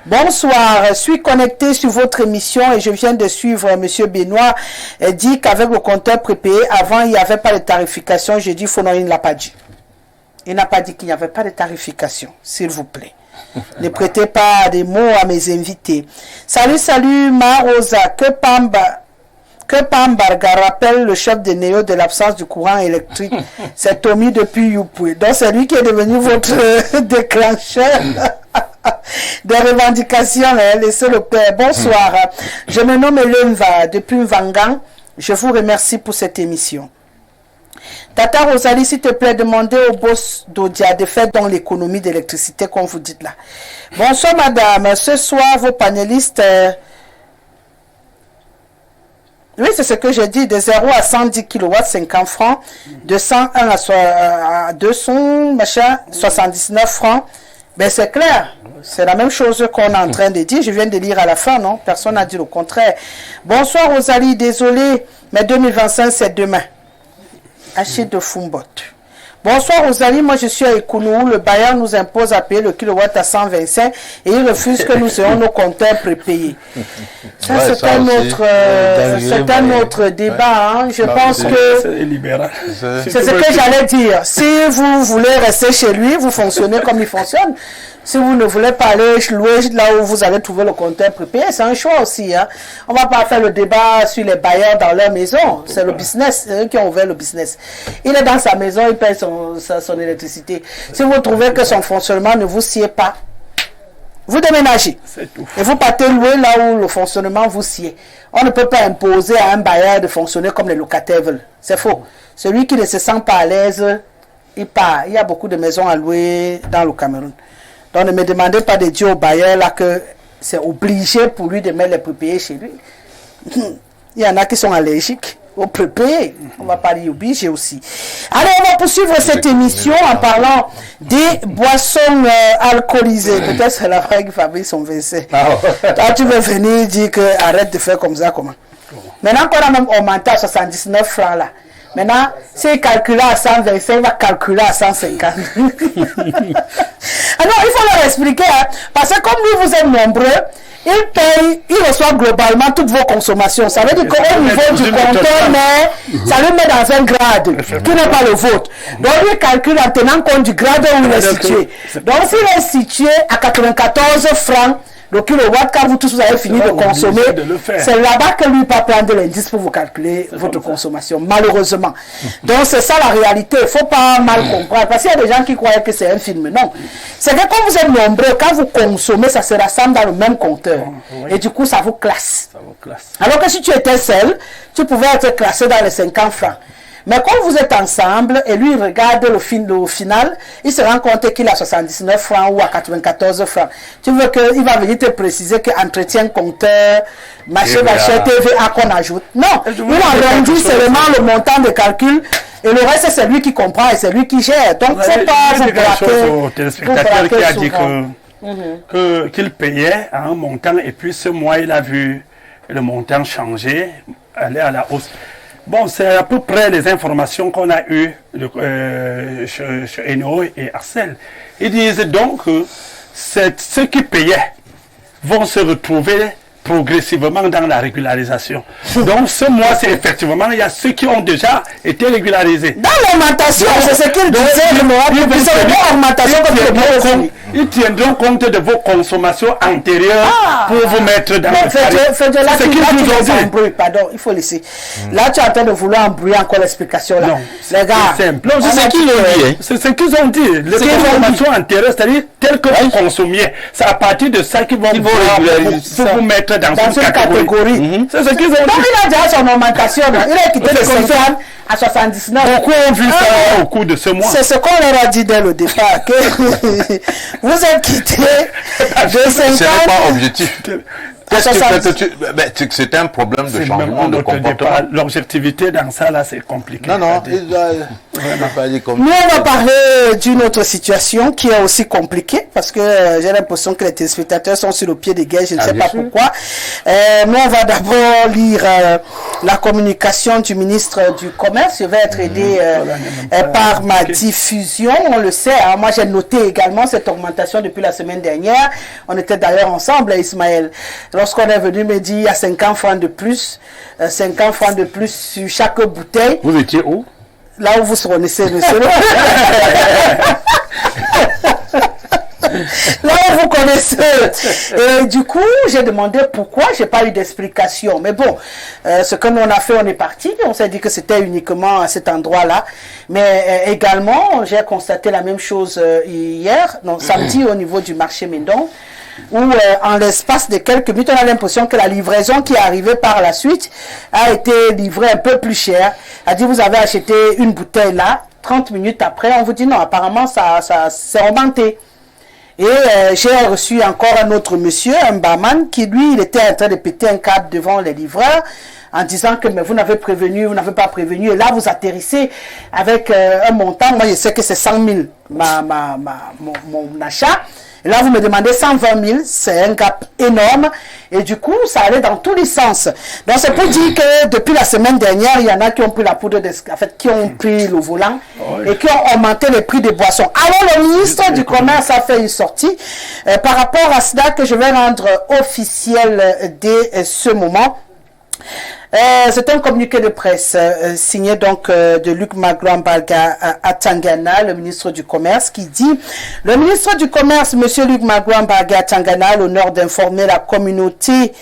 Bonsoir, je suis connecté sur votre émission et je viens de suivre M. Benoît. Il dit qu'avec le compteur prépayé, avant il n'y avait pas de tarification. J'ai dit, non, il ne l'a pas dit. Il n'a pas dit qu'il n'y avait pas de tarification, s'il vous plaît. Ne prêtez pas des mots à mes invités. Salut, Marosa, que Pambarga rappelle le chef de Néo de l'absence du courant électrique. C'est Tommy depuis Youpoué. Donc c'est lui qui est devenu votre déclencheur des revendications. Laissez le père. Bonsoir. Je me nomme Lemva depuis Vangan. Je vous remercie pour cette émission. Tata Rosalie, s'il te plaît, demandez au boss d'Odia de faire dans l'économie d'électricité, comme vous dites là. Bonsoir madame. Ce soir, vos panélistes... Oui, c'est ce que j'ai dit, de 0 à 110 kW, 50 francs, de 101 à 200, machin, 79 francs. Ben c'est clair, c'est la même chose qu'on est en train de dire, je viens de lire à la fin, non? Personne n'a dit le contraire. Bonsoir Rosalie, désolé, mais 2025 c'est demain. Achille de Fumbot. Bonsoir Rosalie, moi je suis à Ekounou, le bailleur nous impose à payer le kilowatt à 125 et il refuse que nous ayons nos compteurs prépayés. Ça ouais, c'est un autre débat. Hein. Je pense que c'est ce que j'allais dire. Si vous voulez rester chez lui, vous fonctionnez comme il fonctionne. Si vous ne voulez pas aller louer là où vous allez trouver le compteur prépayé, c'est un choix aussi. Hein. On ne va pas faire le débat sur les bailleurs dans leur maison. C'est le business, c'est eux qui ont ouvert le business. Il est dans sa maison, il paye son son électricité. Si vous trouvez que son fonctionnement ne vous sied pas, vous déménagez. Et vous partez louer là où le fonctionnement vous sied. On ne peut pas imposer à un bailleur de fonctionner comme les locataires veulent. C'est faux. Celui qui ne se sent pas à l'aise, il part. Il y a beaucoup de maisons à louer dans le Cameroun. Donc ne me demandez pas de dire au bailleur là que c'est obligé pour lui de mettre les prépayés chez lui. Il y en a qui sont allergiques au prépayé. On ne va pas y obliger aussi. Allez, on va poursuivre cette émission en parlant des boissons alcoolisées. Peut-être c'est la vraie qui fabrique son WC. Toi, tu veux venir dire que arrête de faire comme ça, comment? Maintenant qu'on a même augmenté à 79 francs là. Maintenant, s'il calcule à 125, il va calculer à 150. Ah non, il faut leur expliquer, hein, parce que comme lui, vous êtes nombreux, il paye, il reçoit globalement toutes vos consommations. Ça veut dire qu'au niveau du compteur, ça le met dans un grade qui n'est pas le vôtre. Donc, il calcule en tenant compte du grade où il est situé. Donc, s'il est situé à 94 francs, le kilowatt, quand vous tous vous avez fini de consommer, c'est là-bas que lui va prendre l'indice pour vous calculer votre consommation, malheureusement. Donc c'est ça la réalité, il ne faut pas mal comprendre, parce qu'il y a des gens qui croient que c'est un film. Non, c'est que quand vous êtes nombreux, quand vous consommez, ça se rassemble dans le même compteur. Et du coup, ça vous classe. Alors que si tu étais seul, tu pouvais être classé dans les 50 francs. Mais quand vous êtes ensemble et lui il regarde le final, il se rend compte qu'il a 79 francs ou à 94 francs. Tu veux qu'il va venir te préciser qu'entretien compteur, machin, TVA qu'on ajoute. Non, il arrondit seulement le montant de calcul et le reste c'est lui qui comprend et c'est lui qui gère. Donc c'est pas vous braquer au téléspectateur qui a dit qu'il payait à un montant et puis ce mois il a vu le montant changer, aller à la hausse. Bon, c'est à peu près les informations qu'on a eues chez Eno et Arcel. Ils disent donc que ceux qui payaient vont se retrouver progressivement dans la régularisation. Donc ce mois, c'est effectivement, il y a ceux qui ont déjà été régularisés. Dans l'augmentation, c'est ce qu'il disait, ils tiendront compte de vos consommations antérieures pour vous mettre dans le tarif. C'est ce qu'ils nous ont dit. Pardon, il faut laisser. Là, tu es en train de vouloir embrouiller encore l'explication. Non, les gars, non, c'est ce qu'ils ont dit. C'est ce qu'ils ont dit. Les consommations antérieures, c'est-à-dire telles que vous consommiez. C'est à partir de ça qu'ils vont vous mettre dans une catégorie. C'est ce qu'ils ont dit. Donc, il a déjà son augmentation. Il a quitté le 50 à 79. Pourquoi on vit ça au cours de ce mois? C'est ce qu'on leur a dit dès le départ. Que vous êtes quitté de 50. Ce n'est pas objectif. C'est un problème de changement de comportement. L'objectivité dans ça, là, c'est compliqué. Non, non. Nous, on va parler d'une autre situation qui est aussi compliquée parce que j'ai l'impression que les téléspectateurs sont sur le pied des guerres. Je ne sais pas pourquoi. Nous, on va d'abord lire la communication du ministre du Commerce. Je vais être aidé par ma diffusion. On le sait. Hein, moi, j'ai noté également cette augmentation depuis la semaine dernière. On était d'ailleurs ensemble, Ismaël. Lorsqu'on est venu me dire il y a 50 francs de plus, 50 francs de plus sur chaque bouteille. Vous étiez où? Là où vous se connaissez, monsieur. Là où vous connaissez. Et du coup, j'ai demandé pourquoi, j'ai pas eu d'explication. Mais bon, ce que nous on a fait, on est parti. On s'est dit que c'était uniquement à cet endroit-là. Mais également, j'ai constaté la même chose hier, non, samedi, au niveau du marché Mendon, où en l'espace de quelques minutes, on a l'impression que la livraison qui est arrivée par la suite a été livrée un peu plus cher. A dit, vous avez acheté une bouteille là, 30 minutes après, on vous dit non, apparemment ça s'est augmenté. Et j'ai reçu encore un autre monsieur, un barman, qui lui, il était en train de péter un câble devant les livreurs en disant que mais vous n'avez pas prévenu, et là vous atterrissez avec un montant, moi je sais que c'est 100 000 mon achat. Et là, vous me demandez 120 000, c'est un gap énorme. Et du coup, ça allait dans tous les sens. Donc, c'est pour dire que depuis la semaine dernière, il y en a qui ont pris la poudre qui ont pris le volant et qui ont augmenté les prix des boissons. Alors, le ministre du Commerce a fait une sortie par rapport à cela que je vais rendre officiel dès ce moment. C'est un communiqué de presse signé donc de Luc Magloire-Mbarga à Tangana, le ministre du Commerce, qui dit: le ministre du Commerce, M. Luc Magloire-Mbarga à Tangana, a l'honneur d'informer la communauté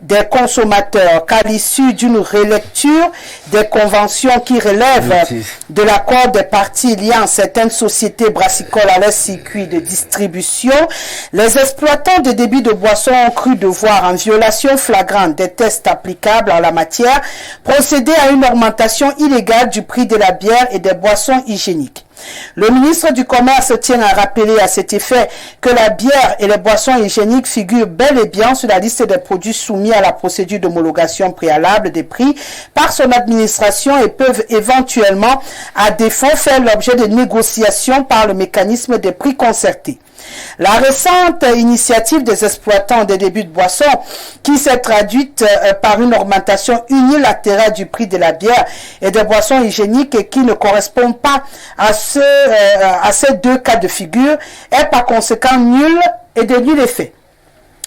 des consommateurs qu'à l'issue d'une relecture des conventions qui relèvent de l'accord des parties liant certaines sociétés brassicoles à leur circuit de distribution, les exploitants de débits de boissons ont cru devoir, en violation flagrante des tests applicables en la matière, procéder à une augmentation illégale du prix de la bière et des boissons hygiéniques. Le ministre du Commerce tient à rappeler à cet effet que la bière et les boissons hygiéniques figurent bel et bien sur la liste des produits soumis à la procédure d'homologation préalable des prix par son administration et peuvent éventuellement, à défaut, faire l'objet de négociations par le mécanisme des prix concertés. La récente initiative des exploitants des débits de boissons, qui s'est traduite par une augmentation unilatérale du prix de la bière et des boissons hygiéniques et qui ne correspond pas à ces deux cas de figure, est par conséquent nulle et de nul effet.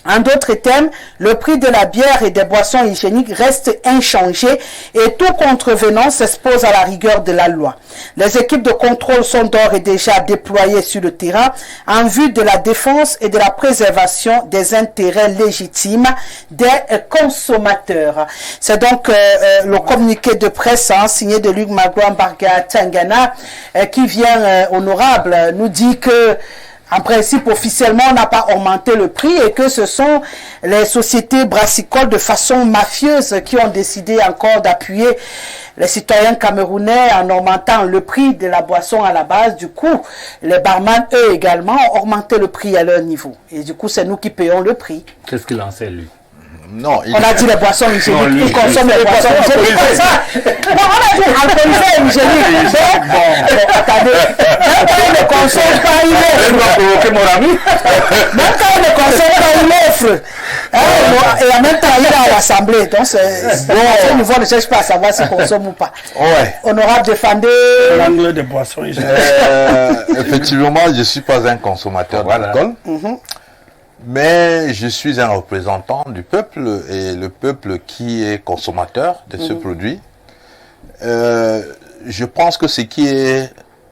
En d'autres termes, le prix de la bière et des boissons hygiéniques reste inchangé et tout contrevenant s'expose à la rigueur de la loi. Les équipes de contrôle sont d'ores et déjà déployées sur le terrain en vue de la défense et de la préservation des intérêts légitimes des consommateurs. C'est donc le communiqué de presse signé de Luc Magloire Barga Tangana qui vient, honorable, nous dit que en principe, officiellement, on n'a pas augmenté le prix et que ce sont les sociétés brassicoles de façon mafieuse qui ont décidé encore d'appuyer les citoyens camerounais en augmentant le prix de la boisson à la base. Du coup, les barman, eux également, ont augmenté le prix à leur niveau. Et du coup, c'est nous qui payons le prix. Qu'est-ce qu'il en sait, lui? Non, on a dit les boissons hygiéniques, ils consomment les boissons hygiéniques comme ça. Non, on a dit alcoolisé hygiénique. Bon, attendez, même quand ils ne consomment pas, ils l'offrent. Même quand ils ne consomment pas, ils l'offrent. Et en même temps, il est à l'Assemblée. Donc, bon, au niveau, on ne cherche pas à savoir s'ils consomment ou pas. Ouais. Honorable, défendez l'angle des boissons hygiéniques. Effectivement, je ne suis pas un consommateur d'alcool. Mais je suis un représentant du peuple et le peuple qui est consommateur de ce produit. Je pense que ce qui est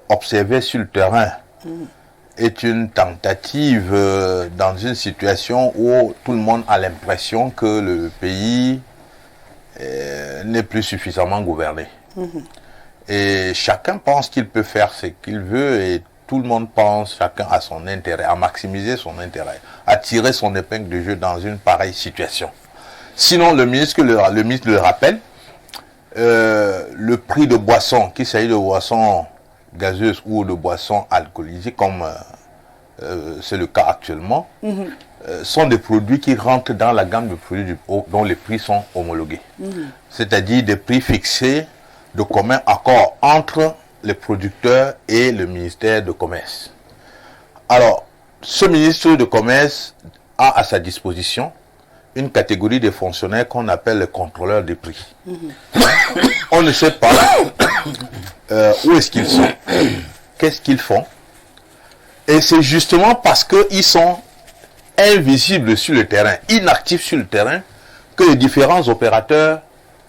observé sur le terrain est une tentative dans une situation où tout le monde a l'impression que le pays n'est plus suffisamment gouverné. Et chacun pense qu'il peut faire ce qu'il veut et tout le monde pense, chacun a son intérêt, à maximiser son intérêt, à tirer son épingle de jeu dans une pareille situation. Sinon, le ministre le rappelle, le prix de boisson, qu'il s'agisse de boissons gazeuses ou de boissons alcoolisées, comme c'est le cas actuellement, sont des produits qui rentrent dans la gamme de produits dont les prix sont homologués. C'est-à-dire des prix fixés de commun accord entre les producteurs et le ministère de Commerce. Alors, ce ministre de Commerce a à sa disposition une catégorie de fonctionnaires qu'on appelle les contrôleurs des prix. On ne sait pas où est-ce qu'ils sont, qu'est-ce qu'ils font. Et c'est justement parce qu'ils sont invisibles sur le terrain, inactifs sur le terrain, que les différents opérateurs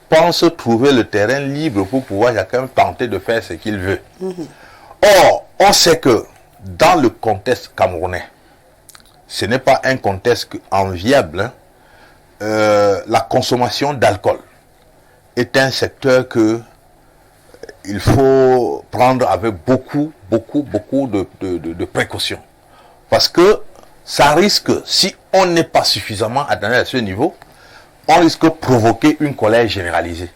pense trouver le terrain libre pour pouvoir chacun tenter de faire ce qu'il veut. Or, on sait que dans le contexte camerounais, ce n'est pas un contexte enviable. La consommation d'alcool est un secteur que il faut prendre avec beaucoup de précautions. Parce que ça risque, si on n'est pas suffisamment atteint à ce niveau, on risque de provoquer une colère généralisée.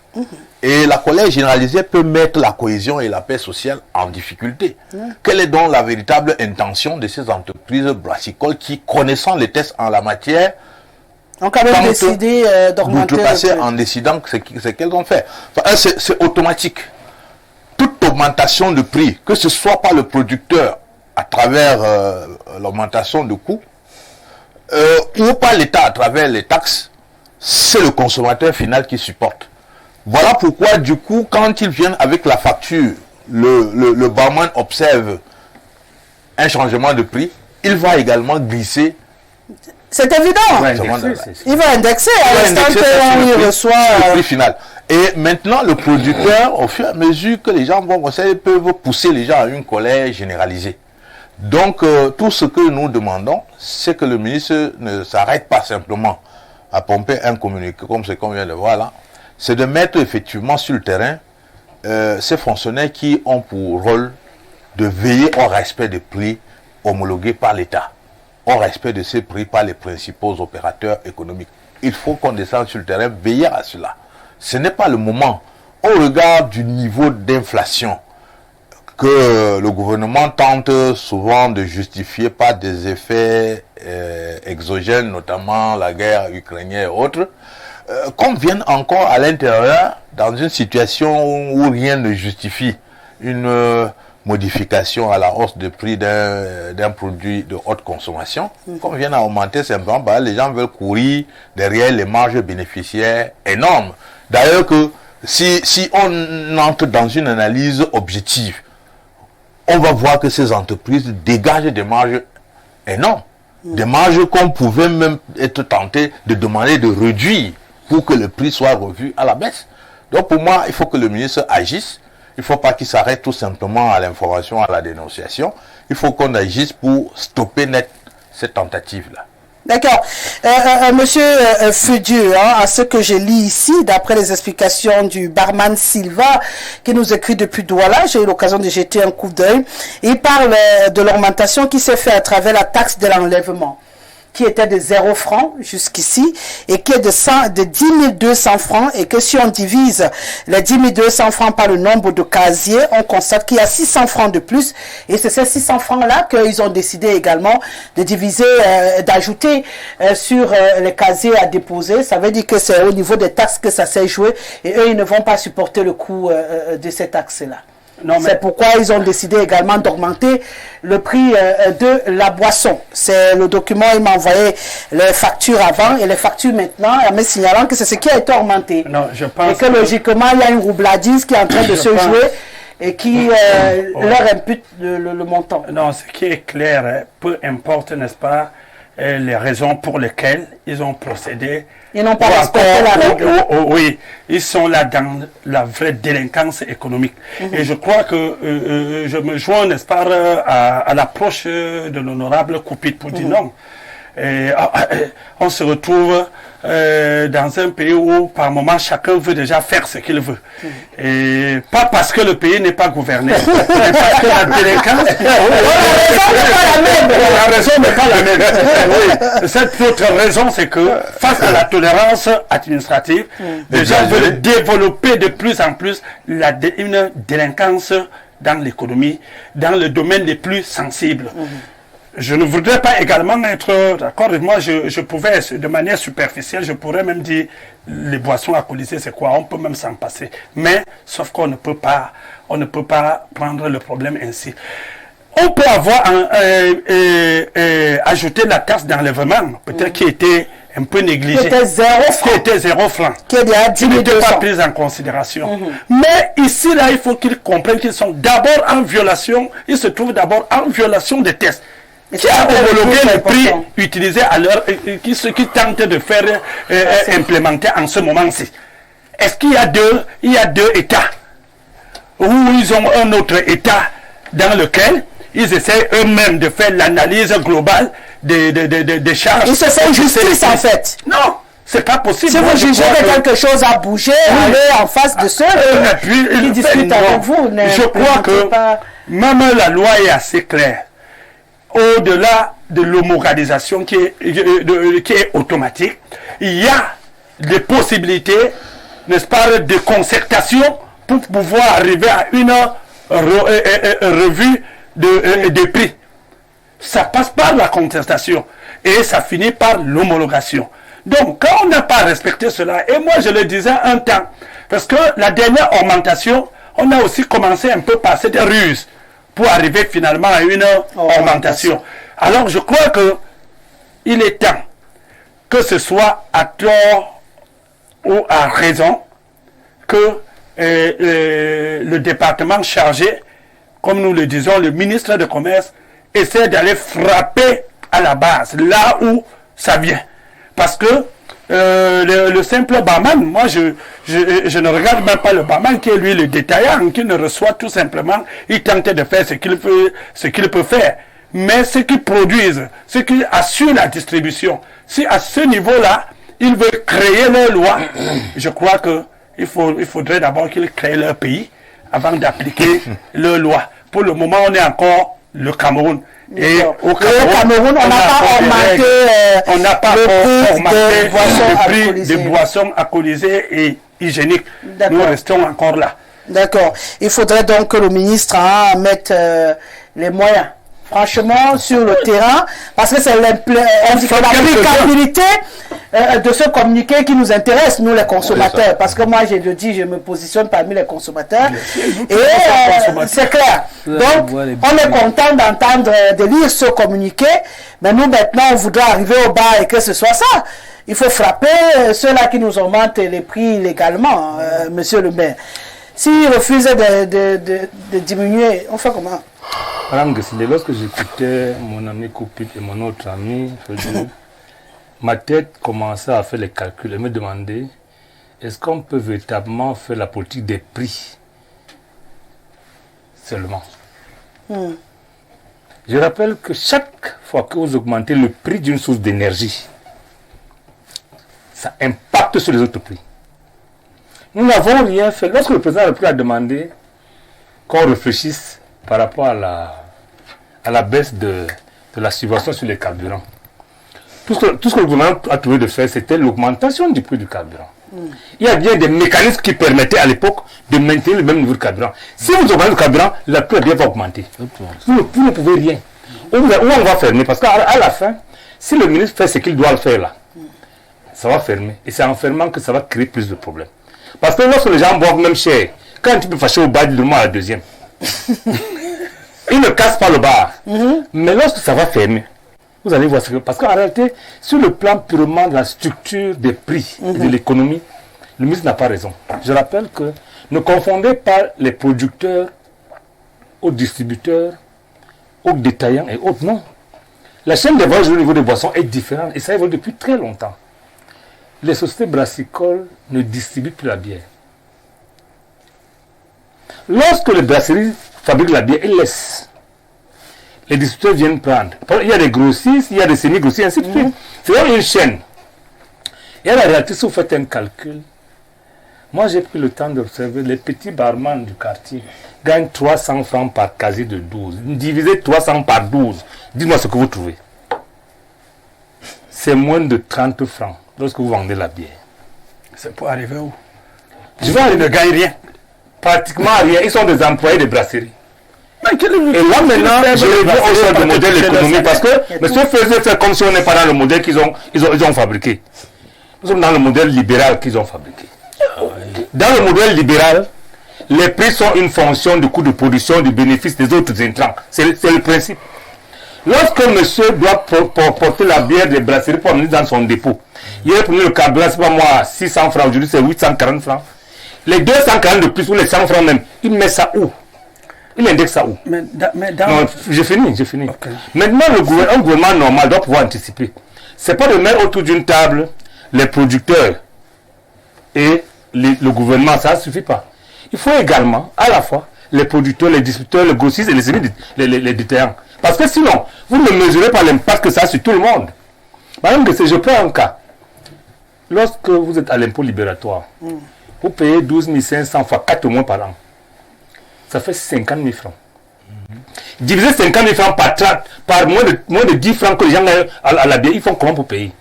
Et la colère généralisée peut mettre la cohésion et la paix sociale en difficulté. Quelle est donc la véritable intention de ces entreprises brassicoles qui, connaissant les tests en la matière, ont quand même décidé d'augmenter le prix en décidant ce qu'elles ont fait. Enfin, c'est automatique. Toute augmentation de prix, que ce soit par le producteur à travers l'augmentation de coûts, ou par l'État à travers les taxes, c'est le consommateur final qui supporte. Voilà pourquoi, du coup, quand ils viennent avec la facture, le barman observe un changement de prix, il va également glisser. C'est évident. Il va indexer à l'instant où il reçoit le prix final. Et maintenant, le producteur, au fur et à mesure que les gens vont ils peuvent pousser les gens à une colère généralisée. Donc, tout ce que nous demandons, c'est que le ministre ne s'arrête pas simplement à pomper un communiqué comme ce qu'on vient de voir là, c'est de mettre effectivement sur le terrain ces fonctionnaires qui ont pour rôle de veiller au respect des prix homologués par l'État, au respect de ces prix par les principaux opérateurs économiques. Il faut qu'on descende sur le terrain, veiller à cela. Ce n'est pas le moment, au regard du niveau d'inflation que le gouvernement tente souvent de justifier par des effets exogènes, notamment la guerre ukrainienne et autres, qu'on vienne encore à l'intérieur dans une situation où rien ne justifie une modification à la hausse de prix d'un produit de haute consommation, qu'on vienne à augmenter simplement, les gens veulent courir derrière les marges bénéficiaires énormes. D'ailleurs que si on entre dans une analyse objective, on va voir que ces entreprises dégagent des marges énormes, des marges qu'on pouvait même être tenté de demander de réduire pour que le prix soit revu à la baisse. Donc pour moi, il faut que le ministre agisse. Il ne faut pas qu'il s'arrête tout simplement à l'information, à la dénonciation. Il faut qu'on agisse pour stopper net cette tentative-là. D'accord. Monsieur Feu-Dieu, à ce que je lis ici, d'après les explications du barman Silva, qui nous écrit depuis Douala, j'ai eu l'occasion de jeter un coup d'œil, il parle de l'augmentation qui s'est faite à travers la taxe de l'enlèvement, qui était de 0 francs jusqu'ici, et qui est de 10 200 francs, et que si on divise les 10 200 francs par le nombre de casiers, on constate qu'il y a 600 francs de plus, et c'est ces 600 francs-là qu'ils ont décidé également de diviser, d'ajouter sur les casiers à déposer. Ça veut dire que c'est au niveau des taxes que ça s'est joué, et eux, ils ne vont pas supporter le coût de ces taxes-là. C'est pourquoi ils ont décidé également d'augmenter le prix de la boisson. C'est le document, il m'a envoyé les factures avant et les factures maintenant, en me signalant que c'est ce qui a été augmenté. Non, je pense et que logiquement, il y a une roubladise qui est en train de se jouer et qui leur impute le montant. Non, ce qui est clair, peu importe, n'est-ce pas, les raisons pour lesquelles ils ont procédé. Ils n'ont pas respecté la règle. Oui, ils sont là dans la vraie délinquance économique. Et je crois que je me joins, n'est-ce pas, à l'approche de l'honorable Koupit pour dire non. On se retrouve dans un pays où par moment chacun veut déjà faire ce qu'il veut. Et pas parce que le pays n'est pas gouverné, mais parce que la délinquance... La raison n'est pas la même. Oui. Cette autre raison, c'est que face à la tolérance administrative, les gens veulent développer de plus en plus une délinquance dans l'économie, dans le domaine les plus sensibles. Je ne voudrais pas également être d'accord. Moi, je pouvais, de manière superficielle, je pourrais même dire les boissons alcoolisées, c'est quoi? On peut même s'en passer. Mais, sauf qu'on ne peut pas prendre le problème ainsi. On peut avoir ajouté la taxe d'enlèvement, peut-être qui était un peu négligée. Qui était 0 francs. Qui était 0 francs. Qui n'était pas prise en considération. Mais ici, là, il faut qu'ils comprennent qu'ils sont d'abord en violation, ils se trouvent d'abord en violation des tests. Qui a homologué le prix utilisé à l'heure, qui tente de faire implémenter en ce moment-ci. Est-ce qu'il y a deux États où ils ont un autre État dans lequel ils essaient eux-mêmes de faire l'analyse globale des charges? Ils se font justice en fait. Non, c'est pas possible. Si vous jugez que quelque chose a bougé, allez en face de ceux qui discutent avec vous. Je crois que même la loi est assez claire. Au-delà de l'homologation qui est automatique, il y a des possibilités, n'est-ce pas, de concertation pour pouvoir arriver à une revue de prix. Ça passe par la concertation et ça finit par l'homologation. Donc, quand on n'a pas respecté cela, et moi je le disais un temps, parce que la dernière augmentation, on a aussi commencé un peu par cette ruse pour arriver finalement à une augmentation. Alors je crois que il est temps que ce soit à tort ou à raison que le département chargé, comme nous le disons, le ministre de Commerce, essaie d'aller frapper à la base, là où ça vient. Parce que le simple barman, moi je ne regarde même pas le barman qui est lui le détaillant, qui ne reçoit tout simplement, il tente de faire ce qu'il peut faire. Mais ceux qui produisent, ceux qui assurent la distribution, si à ce niveau-là, ils veulent créer leur loi. Je crois qu'il faudrait d'abord qu'ils créent leur pays avant d'appliquer leur loi. Pour le moment, on est encore le Cameroun. Et au Cameroun, on n'a pas augmenté le prix des boissons alcoolisées et hygiéniques. Nous restons encore là. D'accord. Il faudrait donc que le ministre mette les moyens, franchement, sur le terrain, parce que c'est l'applicabilité de ce communiqué qui nous intéresse, nous les consommateurs. Parce que moi, je le dis, je me positionne parmi les consommateurs. Et c'est clair. Donc, on est content d'entendre, de lire ce communiqué, mais nous, maintenant, on voudrait arriver au bas et que ce soit ça. Il faut frapper ceux-là qui nous augmentent les prix illégalement, monsieur le maire. S'ils refusent de diminuer, on fait comment? Madame Gessile, lorsque j'écoutais mon ami Koupit et mon autre ami, ma tête commençait à faire les calculs et me demander est-ce qu'on peut véritablement faire la politique des prix seulement. Je rappelle que chaque fois que vous augmentez le prix d'une source d'énergie, ça impacte sur les autres prix. Nous n'avons rien fait. Lorsque le président de la République a demandé qu'on réfléchisse par rapport à la baisse de la subvention sur les carburants, tout ce que le gouvernement a trouvé de faire, c'était l'augmentation du prix du carburant. Il y a bien des mécanismes qui permettaient à l'époque de maintenir le même niveau de carburant. Si vous augmentez le carburant, la prix va augmenter. Vous ne pouvez rien. Où on va fermer? Parce qu'à la fin, si le ministre fait ce qu'il doit le faire là, ça va fermer. Et c'est en fermant que ça va créer plus de problèmes. Parce que lorsque les gens boivent même cher, quand tu peux fâcher au bar, du moment à la deuxième. Ils ne cassent pas le bar. Mais lorsque ça va fermer, vous allez voir ce que... Parce qu'en réalité, sur le plan purement de la structure des prix et de l'économie, le ministre n'a pas raison. Je rappelle que ne confondez pas les producteurs aux distributeurs, aux détaillants et autres. Non. La chaîne des ventes au niveau des boissons est différente et ça évolue depuis très longtemps. Les sociétés brassicoles ne distribuent plus la bière. Lorsque les brasseries fabriquent la bière, ils laissent. Les distributeurs viennent prendre. Il y a des grossistes, il y a des semi-grossistes, ainsi de suite. C'est comme une chaîne. Et à la réalité, si vous faites un calcul, moi j'ai pris le temps d'observer les petits barman du quartier gagnent 300 francs par casier de 12. Divisez 300 par 12. Dites-moi ce que vous trouvez. C'est moins de 30 francs lorsque vous vendez la bière. C'est pour arriver où? Ils ne gagnent rien. Pratiquement rien. Ils sont des employés de brasserie. Et là maintenant, je reviens au sein du modèle économique parce que M. Faisait faire comme si on n'est pas dans le modèle qu'ils ont fabriqué. Nous sommes dans le modèle libéral qu'ils ont fabriqué. Dans le modèle libéral, les prix sont une fonction du coût de production, du bénéfice des autres intrants. C'est le principe. Lorsque monsieur doit porter la bière des brasseries pour amener dans son dépôt, il a pris le carburant, c'est pas moi, 600 francs, aujourd'hui c'est 840 francs. Les 240 de plus ou les 100 francs même, il met ça où? Il indexe ça où? Non, j'ai fini. Okay. Maintenant, un gouvernement normal doit pouvoir anticiper. C'est pas de mettre autour d'une table les producteurs et le gouvernement, ça ne suffit pas. Il faut également, à la fois, les producteurs, les distributeurs, les grossistes et les détaillants. Parce que sinon, vous ne mesurez pas l'impact que ça a sur tout le monde. Madame Gessé, je prends un cas. Lorsque vous êtes à l'impôt libératoire, vous payez 12 500 fois 4 mois par an. Ça fait 50 000 francs. Diviser 50 000 francs par moins de 10 francs que les gens gagnent à la bière, ils font comment pour payer?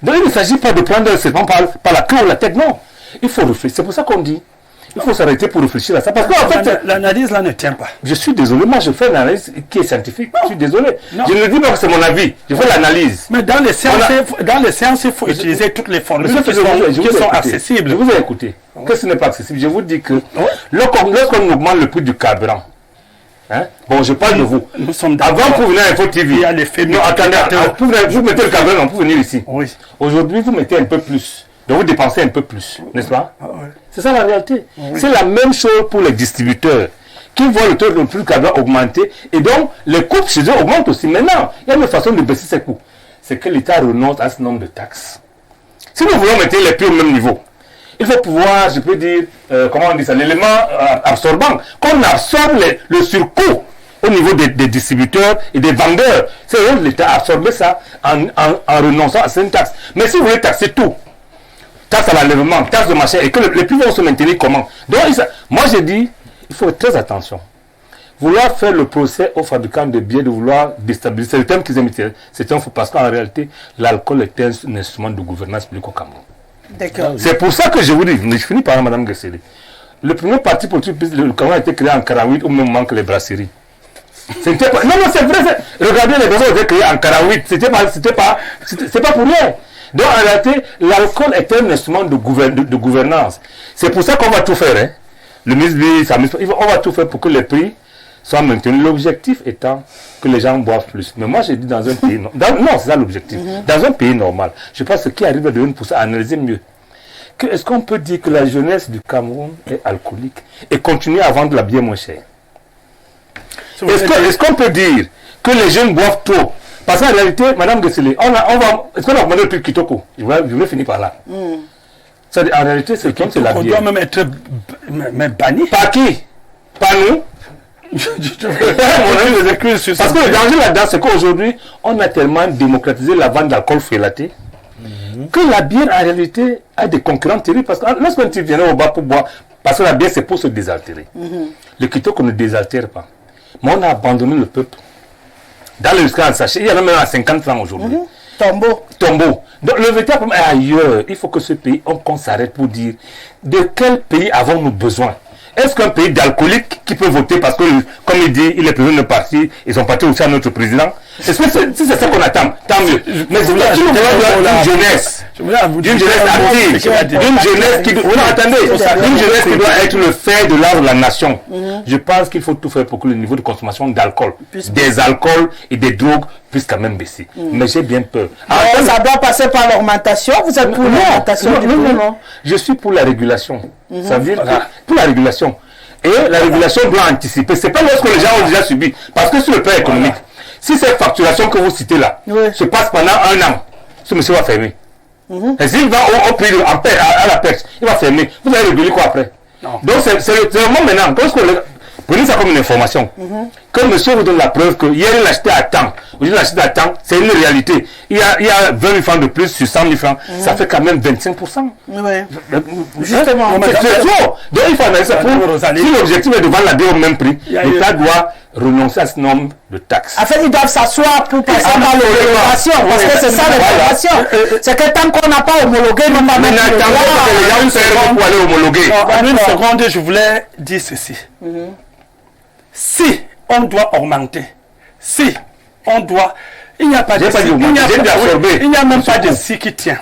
Donc il ne s'agit pas de prendre seulement par la queue ou la tête, non. Il faut réfléchir. C'est pour ça qu'on dit, il faut s'arrêter pour réfléchir à ça. Parce qu'en fait, l'analyse là ne tient pas. Je suis désolé, moi je fais une analyse qui est scientifique. Je suis désolé. Non. Je ne dis pas que c'est mon avis, je fais l'analyse. Mais dans les séances, il faut utiliser toutes les formules qui sont accessibles. Je vous ai écouté. Que ce n'est pas accessible. Je vous dis que lorsqu'on augmente le prix du carburant, hein, bon, je parle de vous. Avant, pour venir à Info TV, il y a les faits. Non, attendez, vous mettez le carburant pour venir ici. Oui. Aujourd'hui, vous mettez un peu plus. Donc vous dépensez un peu plus, n'est-ce pas? C'est ça la réalité. Oui. C'est la même chose pour les distributeurs qui voient le taux de prix du carburant augmenter et donc les coûts chez eux augmentent aussi. Maintenant, il y a une façon de baisser ces coûts. C'est que l'État renonce à ce nombre de taxes. Si nous voulons mettre les prix au même niveau, il faut pouvoir, je peux dire, comment on dit ça, l'élément absorbant, qu'on absorbe le surcoût au niveau des distributeurs et des vendeurs. C'est eux, l'État a absorbé ça en renonçant à certaines taxes. Mais si vous voulez taxer tout, taxe à l'enlèvement, taxe de machin, et que les prix vont se maintenir comment? Donc, moi j'ai dit, il faut faire très attention. Vouloir faire le procès aux fabricants de billets, de vouloir déstabiliser, c'est le terme qu'ils aiment utiliser, c'est un faux, parce qu'en réalité, l'alcool est un instrument de gouvernance publique au Cameroun. D'accord. C'est pour ça que je vous dis, mais je finis par là, Mme Guesseli. Le premier parti politique, le Cameroun a été créé en 48, au même moment que les brasseries. Non, c'est vrai. Regardez, les brasseries ont été créées en 48. C'est pas pour rien. Donc, en réalité, l'alcool est un instrument de gouvernance. C'est pour ça qu'on va tout faire. Hein. Le ministre dit, on va tout faire pour que les prix soient maintenus. L'objectif étant que les gens boivent plus. Mais moi, j'ai dit dans un pays... non, c'est ça l'objectif. Dans un pays normal, je pense que ce qui arrive à devenir pour ça, analyser mieux. Est-ce qu'on peut dire que la jeunesse du Cameroun est alcoolique et continue à vendre la bière moins chère? Est-ce qu'on peut dire que les jeunes boivent trop? Parce qu'en réalité, Mme Guesseli, est-ce qu'on a augmenté le prix de Kitoko? Je vais finir par là. En réalité, c'est comme c'est la bière. On doit même être banni. Par qui? Par nous? Parce que le danger là-dedans, c'est qu'aujourd'hui, on a tellement démocratisé la vente d'alcool frélaté que la bière, en réalité, a des concurrents terribles. Parce que lorsqu'on vient au bar pour boire, parce que la bière, c'est pour se désaltérer. Le Kitoko ne désaltère pas. Mais on a abandonné le peuple. Dans le whisky en sachet, il y en a même à 50 francs aujourd'hui. Tombeau. Donc le véritable problème est ailleurs. Il faut que ce pays, qu'on s'arrête pour dire de quel pays avons-nous besoin? Est-ce qu'un pays d'alcooliques qui peut voter parce que, comme il dit, il est président de parti, ils sont partis aussi à notre président? Est-ce que si c'est ça qu'on attend, tant mieux. Mais c'est une jeunesse. D'une jeunesse active, d'une jeunesse qui doit être le fer de l'art de la nation. Je pense qu'il faut tout faire pour que le niveau de consommation d'alcool, des alcools et des drogues puisse quand même baisser. Mais j'ai bien peur. Ça doit passer par l'augmentation. Vous êtes pour l'augmentation? Non. Je suis pour la régulation. Ça veut dire pour la régulation. Et la régulation doit anticiper. C'est pas lorsque les gens ont déjà subi. Parce que sur le plan économique, si cette facturation que vous citez là se passe pendant 1 an, ce monsieur va fermer. Et s'il va au prix à la perte, il va fermer. Vous allez réguler quoi après? Donc c'est le moment maintenant. Prenez ça comme une information. Que monsieur vous donne la preuve que hier il achetait à temps. Aujourd'hui il achetait à temps, c'est une réalité. Il y a 20 000 francs de plus sur 100 000 francs. Ça fait quand même 25%. Justement. C'est trop. Donc il faut analyser ça. Si l'objectif est de vendre la bière au même prix, l'État doit renoncer à ce nombre de taxes. En fait, ils doivent s'asseoir pour passer par l'homologation. Parce que c'est ça l'information. C'est que tant qu'on n'a pas homologué, on va mettre les gens pour aller homologuer. En une seconde, je voulais dire ceci. Si on doit augmenter, si on doit... Il n'y a pas de si. Il n'y a même pas de si qui tient.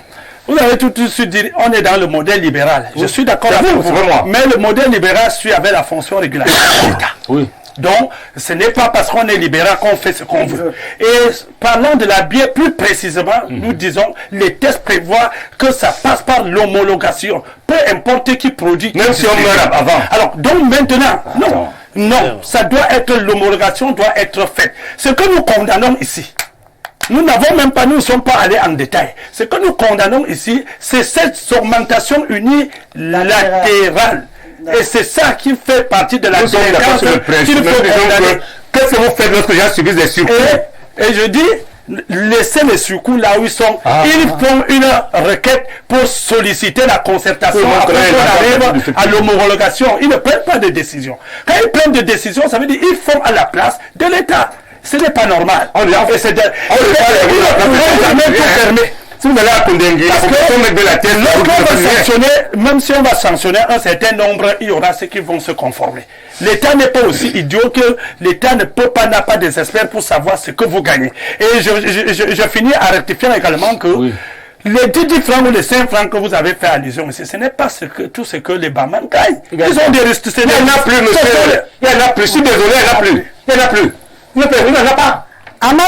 Vous avez tout de suite dit, on est dans le modèle libéral. Je suis d'accord avec vous. Mais le modèle libéral suit avec la fonction régulatrice de l'État. Oui. Donc, ce n'est pas parce qu'on est libéral qu'on fait ce qu'on veut. Et parlant de la bière plus précisément, nous disons, les tests prévoient que ça passe par l'homologation. Peu importe qui produit. Même si on meurt avant. Alors, donc maintenant, non, ça doit être, l'homologation doit être faite. Ce que nous condamnons ici, nous n'avons même pas, nous ne sommes pas allés en détail. Ce que nous condamnons ici, c'est cette augmentation unilatérale. Et c'est ça qui fait partie de la délinquance qu'il faut condamner. Qu'est-ce que vous faites lorsque les gens subissent des surcoûts? Et je dis, laissez les surcoûts là où ils sont. Ils font une requête pour solliciter la concertation après qu'on arrive à l'homologation. Ils ne prennent pas de décision. Quand ils prennent des décisions, ça veut dire qu'ils font à la place de l'État. Ce n'est pas normal. Ils ne pourront jamais tout fermer. Si vous allez à Kondengui, parce que lorsqu'on va sanctionner, même si on va sanctionner un certain nombre, il y aura ceux qui vont se conformer. L'État n'est pas aussi idiot que l'État n'a pas des experts pour savoir ce que vous gagnez. Et je finis à rectifier également que les 10 francs ou les 5 francs que vous avez fait allusion, monsieur, ce n'est pas tout ce que les barman gagnent. Ils ont des restes. Il n'y en a plus, monsieur. Il n'y en a plus. Je suis désolé, il n'y en a plus. Il n'y en a plus. Il n'y en a pas. Amadou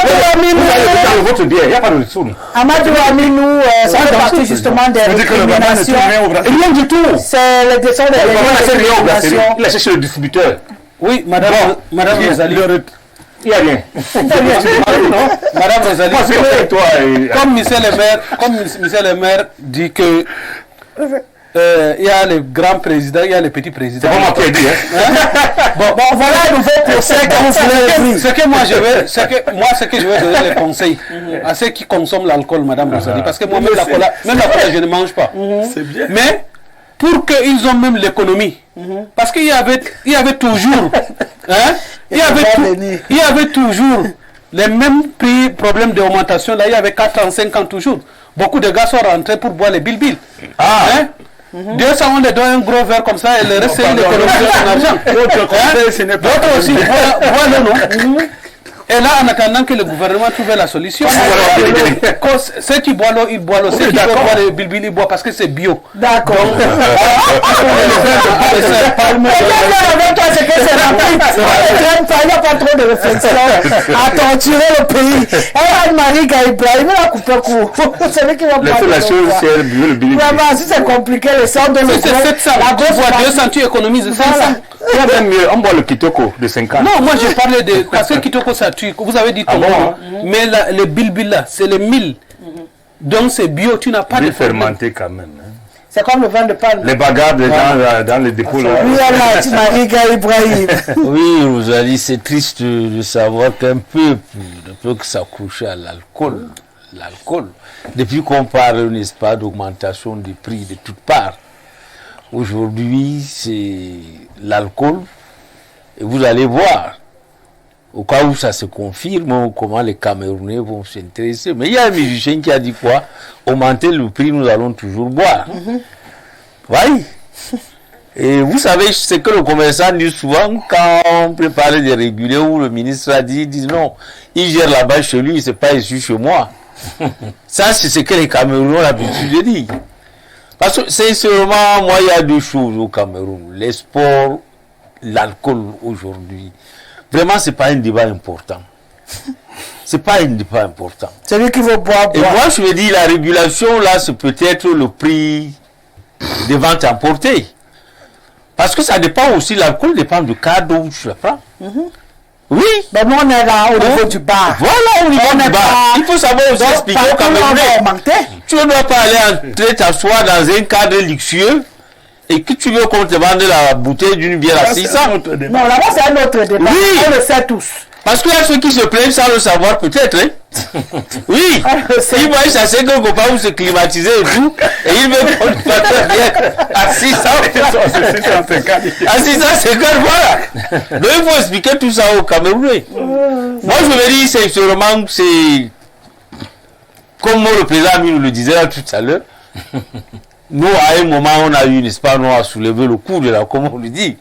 Aminou, ça fait partie justement des récriminations. Rien du tout. C'est le dessin des récriminations. Il a cherché le distributeur. Oui, madame Rosalie. Il n'y a rien. Madame Rosalie, comme Michel le maire dit que il y a le grand président, il y a le petit président. C'est pas moi qui ai dit. Bon, voilà un nouveau procès Ce que moi je veux, ce que je veux donner les conseils à ceux qui consomment l'alcool, Madame Rosalie, parce que moi même la cola, je ne mange pas. C'est bien. Mais pour qu'ils ont même l'économie, parce qu'il y avait toujours, hein, il y avait toujours les mêmes problèmes d'augmentation. Là, il y avait 4 ans, 5 ans toujours. Beaucoup de gars sont rentrés pour boire les billes. Hein? 200, on les donne un gros verre comme ça et le reste, c'est l'économie de son argent. D'autres aussi boivent le nom. Et là, en attendant que le gouvernement trouve la solution, ceux qui boivent l'eau, ils boivent l'eau. Ceux qui veulent boire les billes, ils boivent parce que c'est bio. D'accord. Il n'y a pas trop de réflexion à torturer le pays. Et Anne-Marie Gaïbrahim, il a coupé court. C'est lui qui va boire la chose, c'est le billet. Vraiment, si c'est compliqué, le sang de c'est 700. La gauche boit 200, tu économises 500. Il y a même mieux, on boit le Kitoko de 50. Non, moi je parlais de. Parce que Kitoko ça tue. Vous avez dit ton mais le bilbil là, c'est le 1000. Donc c'est bio, tu n'as pas de fermenté quand même. C'est comme le vin de palme. Les bagarres des gens dans les dépôts. Oui, alors, tu m'as rigolé, Ibrahim. Oui, Rosalie, c'est triste de savoir qu'un peuple ne peut que s'accrocher à l'alcool. L'alcool. Depuis qu'on parle, n'est-ce pas, d'augmentation des prix de toutes parts. Aujourd'hui, c'est l'alcool. Et vous allez voir, au cas où ça se confirme, comment les Camerounais vont s'intéresser. Mais il y a un musicien qui a dit quoi? Augmenter le prix, nous allons toujours boire. Oui. Et vous savez ce que le commerçant dit souvent quand on peut parler des régulés où le ministre a dit non, il gère là-bas chez lui, c'est pas ici chez moi. Ça, c'est ce que les Camerounais ont l'habitude de dire. Parce que sincèrement, moi, il y a deux choses au Cameroun. Les sports, l'alcool aujourd'hui. Vraiment, ce n'est pas un débat important. Ce n'est pas un débat important. Celui qui veut boire, boire. Et moi, je me dis, la régulation, là, c'est peut-être le prix des ventes importées. Parce que ça dépend aussi, l'alcool dépend du cadre où tu le prends. Oui. Mais nous, on est là au niveau du bar. Voilà, au niveau du bar. Il faut savoir aussi expliquer au Camerounais. Tu ne dois pas aller t'asseoir dans un cadre luxueux et que tu veux qu'on te vende la bouteille d'une bière à 600. Non, là-bas, c'est un autre débat. Oui. On le sait tous. Parce qu'il y a ceux qui se plaignent sans le savoir, peut-être. Hein? Oui. Ils voient chasser quelque part où se climatiser et tout. Et ils veulent qu'on te vende bien à 600. À 650, voilà. Donc il faut expliquer tout ça au Camerounais. Moi, je me dis, sincèrement, c'est. Comme le président nous le disait là tout à l'heure. Nous, à un moment, on a eu, n'est-ce pas, nous a soulevé le coup de la, comme on le dit.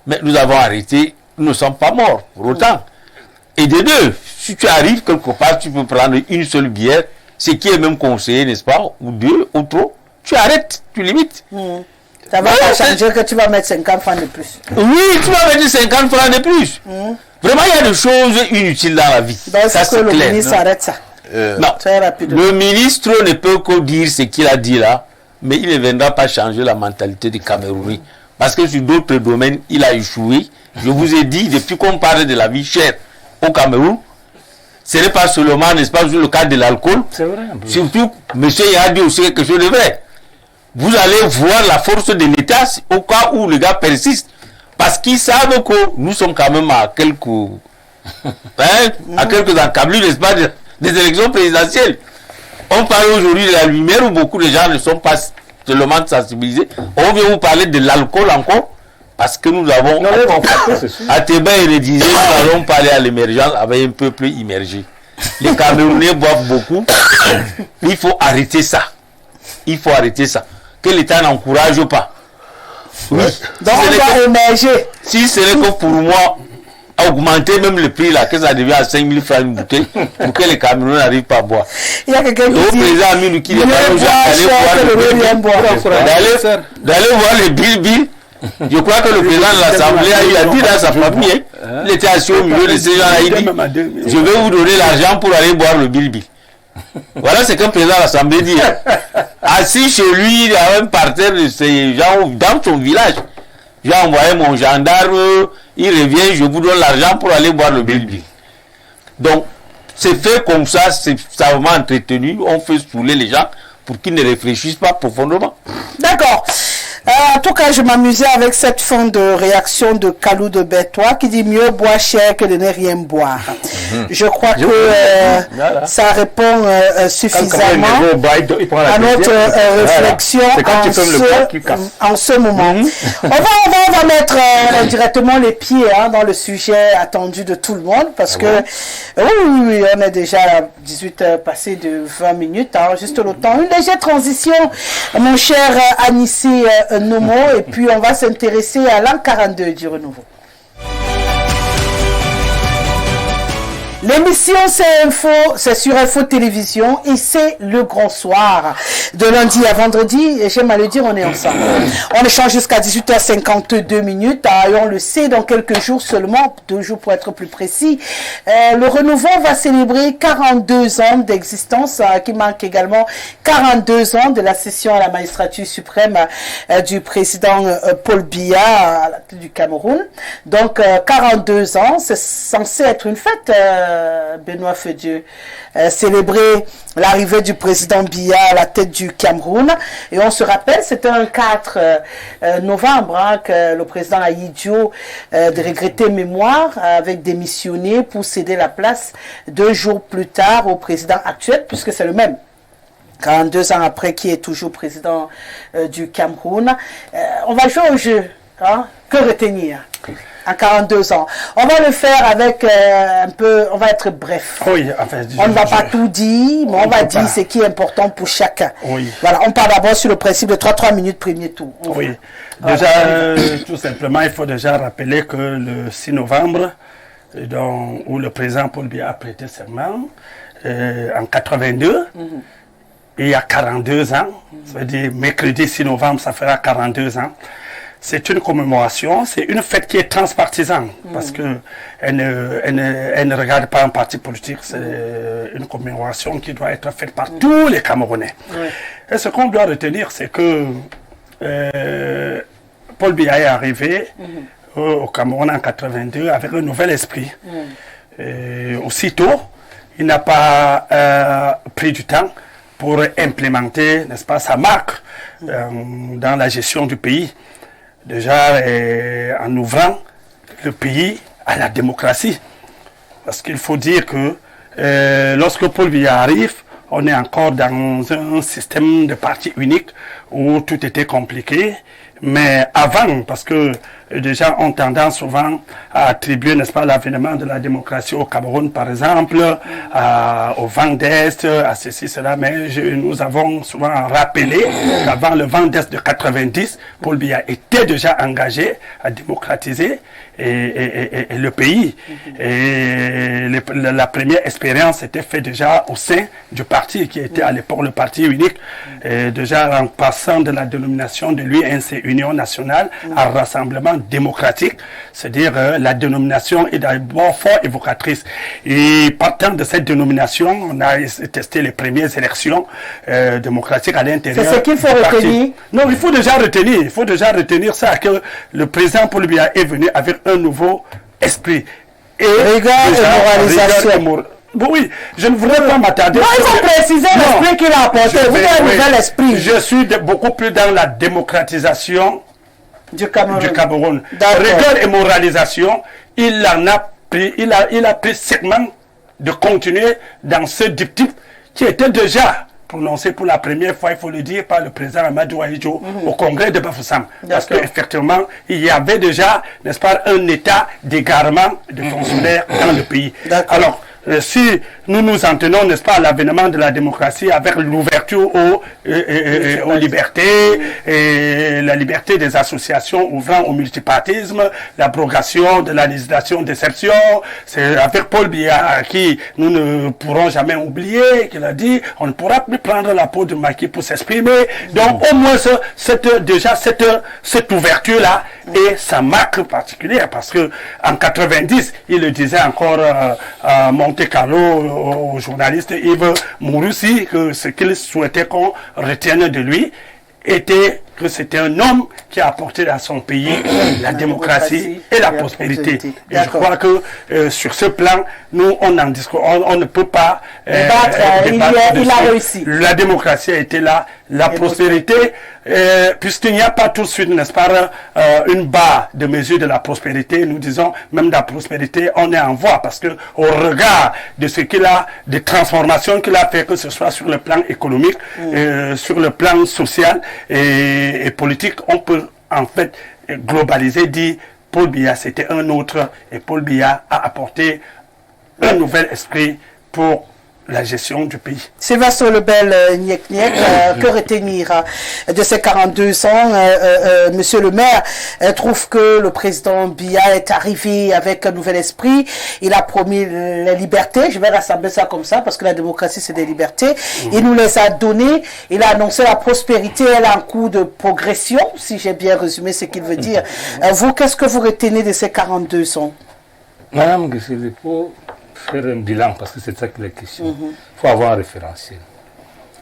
Mais nous avons arrêté, nous ne sommes pas morts, pour autant. Et de deux, si tu arrives quelque part, tu peux prendre une seule bière, ce qui est même conseillé, n'est-ce pas, ou deux, ou trop, tu arrêtes, tu limites. Ça va pas changer que tu vas mettre 50 francs de plus. Oui, tu vas mettre 50 francs de plus. Vraiment, il y a des choses inutiles dans la vie. Donc, ça, c'est clair. Le ministre arrête ça. Non, très rapidement. Le ministre ne peut que dire ce qu'il a dit là, mais il ne viendra pas changer la mentalité des Camerounais. Parce que sur d'autres domaines, il a échoué. Je vous ai dit, depuis qu'on parle de la vie chère au Cameroun, ce n'est pas seulement, n'est-ce pas, sur le cas de l'alcool. C'est vrai. Surtout, monsieur a dit aussi quelque chose de vrai. Vous allez voir la force de l'État au cas où le gars persiste. Parce qu'ils savent que nous sommes quand même à quelques encablures, n'est-ce pas, des élections présidentielles. On parle aujourd'hui de la lumière où beaucoup de gens ne sont pas seulement sensibilisés. On vient vous parler de l'alcool encore. Parce que nous avons, à Théba et le disait, nous allons parler à l'émergence avec un peuple immergé. Les Camerounais boivent beaucoup. Il faut arrêter ça. Il faut arrêter ça. Que l'État n'encourage pas. Oui. Donc on doit émerger. Si ce n'est que pour moi, augmenter même le prix là, que ça devient à 5 000 francs une bouteille, pour que les Camerounais n'arrivent pas à boire. Il y a quelqu'un qui dit, président Aminu qui n'est pas d'aller voir les billes. Je crois que le président de l'Assemblée a dit dans sa famille, il était assis au milieu de ces gens-là, il dit, je vais vous donner l'argent pour aller boire le bilbil. Voilà ce qu'un président de l'Assemblée dit. Assis chez lui, à un parterre de ces gens dans son village. J'ai envoyé mon gendarme, il revient, je vous donne l'argent pour aller boire le bilbil. Donc, c'est fait comme ça, c'est savamment entretenu, on fait saouler les gens pour qu'ils ne réfléchissent pas profondément. D'accord. En tout cas, je m'amusais avec cette fin de réaction de Kalou de Bertois qui dit mieux boire cher que de ne rien boire. Je crois que ça répond suffisamment à notre réflexion en ce moment. On va mettre directement les pieds dans le sujet attendu de tout le monde parce que oui, on est déjà à 18h passé de 20 minutes. Alors juste le temps. Une légère transition, mon cher Anissé Nomo, et puis on va s'intéresser à l'an 42 du renouveau. L'émission c'est Info, c'est sur Info Télévision et c'est le grand soir. De lundi à vendredi, et j'aime à le dire, on est ensemble. On échange jusqu'à 18h52 minutes. Et on le sait, dans quelques jours seulement, 2 jours pour être plus précis, le renouveau va célébrer 42 ans d'existence, qui marque également 42 ans de la session à la magistrature suprême du président Paul Biya à la tête du Cameroun. Donc 42 ans, c'est censé être une fête. Benoît Fedieu, célébrer l'arrivée du président Biya à la tête du Cameroun. Et on se rappelle, c'était un 4 novembre que le président a eu idiot de regretter mémoire avec démissionné pour céder la place 2 jours plus tard au président actuel, puisque c'est le même. 42 ans après, qui est toujours président du Cameroun. On va jouer au jeu. Que retenir à 42 ans. On va le faire avec un peu, on va être bref. Oui, enfin, on ne va pas tout dire, mais on va dire ce qui est important pour chacun. Oui. Voilà, on parle d'abord sur le principe de 3 minutes premier tour. Oui. Déjà, tout simplement, il faut déjà rappeler que le 6 novembre, où le président Paul Biya a prêté serment, en 82, il y a 42 ans, ça veut dire mercredi 6 novembre, ça fera 42 ans. C'est une commémoration, c'est une fête qui est transpartisane, parce qu'elle ne regarde pas un parti politique, c'est une commémoration qui doit être faite par tous les Camerounais. Et ce qu'on doit retenir, c'est que Paul Biya est arrivé au Cameroun en 82 avec un nouvel esprit. Aussitôt, il n'a pas pris du temps pour implémenter, n'est-ce pas, sa marque dans la gestion du pays. Déjà, en ouvrant le pays à la démocratie. Parce qu'il faut dire que lorsque Paul Biya arrive, on est encore dans un système de parti unique où tout était compliqué. Mais avant, parce que les gens ont tendance souvent à attribuer, n'est-ce pas, l'avènement de la démocratie au Cameroun, par exemple, au vent d'Est, à ceci, cela, mais nous avons souvent rappelé qu'avant le vent d'Est de 90, Paul Biya était déjà engagé à démocratiser le pays. Et la première expérience était faite déjà au sein du parti, qui était à l'époque le parti unique, et déjà en passant de la dénomination de l'UNC, Union nationale, à rassemblement démocratique, c'est-à-dire la dénomination est d'abord fort évocatrice. Et partant de cette dénomination, on a testé les premières élections démocratiques à l'intérieur. C'est ce qu'il faut retenir. Non, il faut déjà retenir ça, que le président Paul Biya est venu avec un nouveau esprit. Et rigueur et moralisation. Oui, je ne voudrais pas m'attarder. Non, il faut préciser l'esprit qu'il a apporté. Vous avez un nouvel esprit. Je suis beaucoup plus dans la démocratisation du Cameroun. Rigueur et moralisation, il a pris segment de continuer dans ce diptyque qui était déjà prononcé pour la première fois, il faut le dire, par le président Amadou Ahidjo au congrès de Bafoussam. Parce qu'effectivement, il y avait déjà, n'est-ce pas, un état d'égarement de fonctionnaires dans le pays. Alors, si nous nous en tenons, n'est-ce pas, à l'avènement de la démocratie avec l'ouverture aux libertés, et la liberté des associations ouvrant au multipartisme, l'abrogation de la législation d'exception, c'est avec Paul Biya qui nous ne pourrons jamais oublier, qu'il a dit, on ne pourra plus prendre la peau de maquis pour s'exprimer. Donc au moins cette ouverture-là est sa marque particulière, parce que en 90, il le disait encore à Monte-Carlo au journaliste Yves Mouroussi, que ce qu'il souhaitait qu'on retienne de lui était que c'était un homme qui a apporté à son pays la démocratie et la prospérité. Et je crois que sur ce plan, nous, on ne peut pas débattre. Il a réussi. La démocratie a été là, la prospérité, puisqu'il n'y a pas tout de suite, n'est-ce pas, une barre de mesure de la prospérité. Nous disons, même de la prospérité, on est en voie, parce que au regard de ce qu'il a, des transformations qu'il a fait, que ce soit sur le plan économique, sur le plan social et politique, on peut en fait globaliser, dire Paul Biya c'était un autre, et Paul Biya a apporté un nouvel esprit pour la gestion du pays. Sébastien Lebel, que retenir de ces 42 ans? Monsieur le maire trouve que le président Biya est arrivé avec un nouvel esprit. Il a promis la liberté. Je vais rassembler ça comme ça parce que la démocratie, c'est des libertés. Il nous les a données. Il a annoncé la prospérité. Elle a un coup de progression, si j'ai bien résumé ce qu'il veut dire. Vous, qu'est-ce que vous retenez de ces 42 ans? Madame Guessé-Lepo, faire un bilan, parce que c'est ça qui est la question. Il faut avoir un référentiel.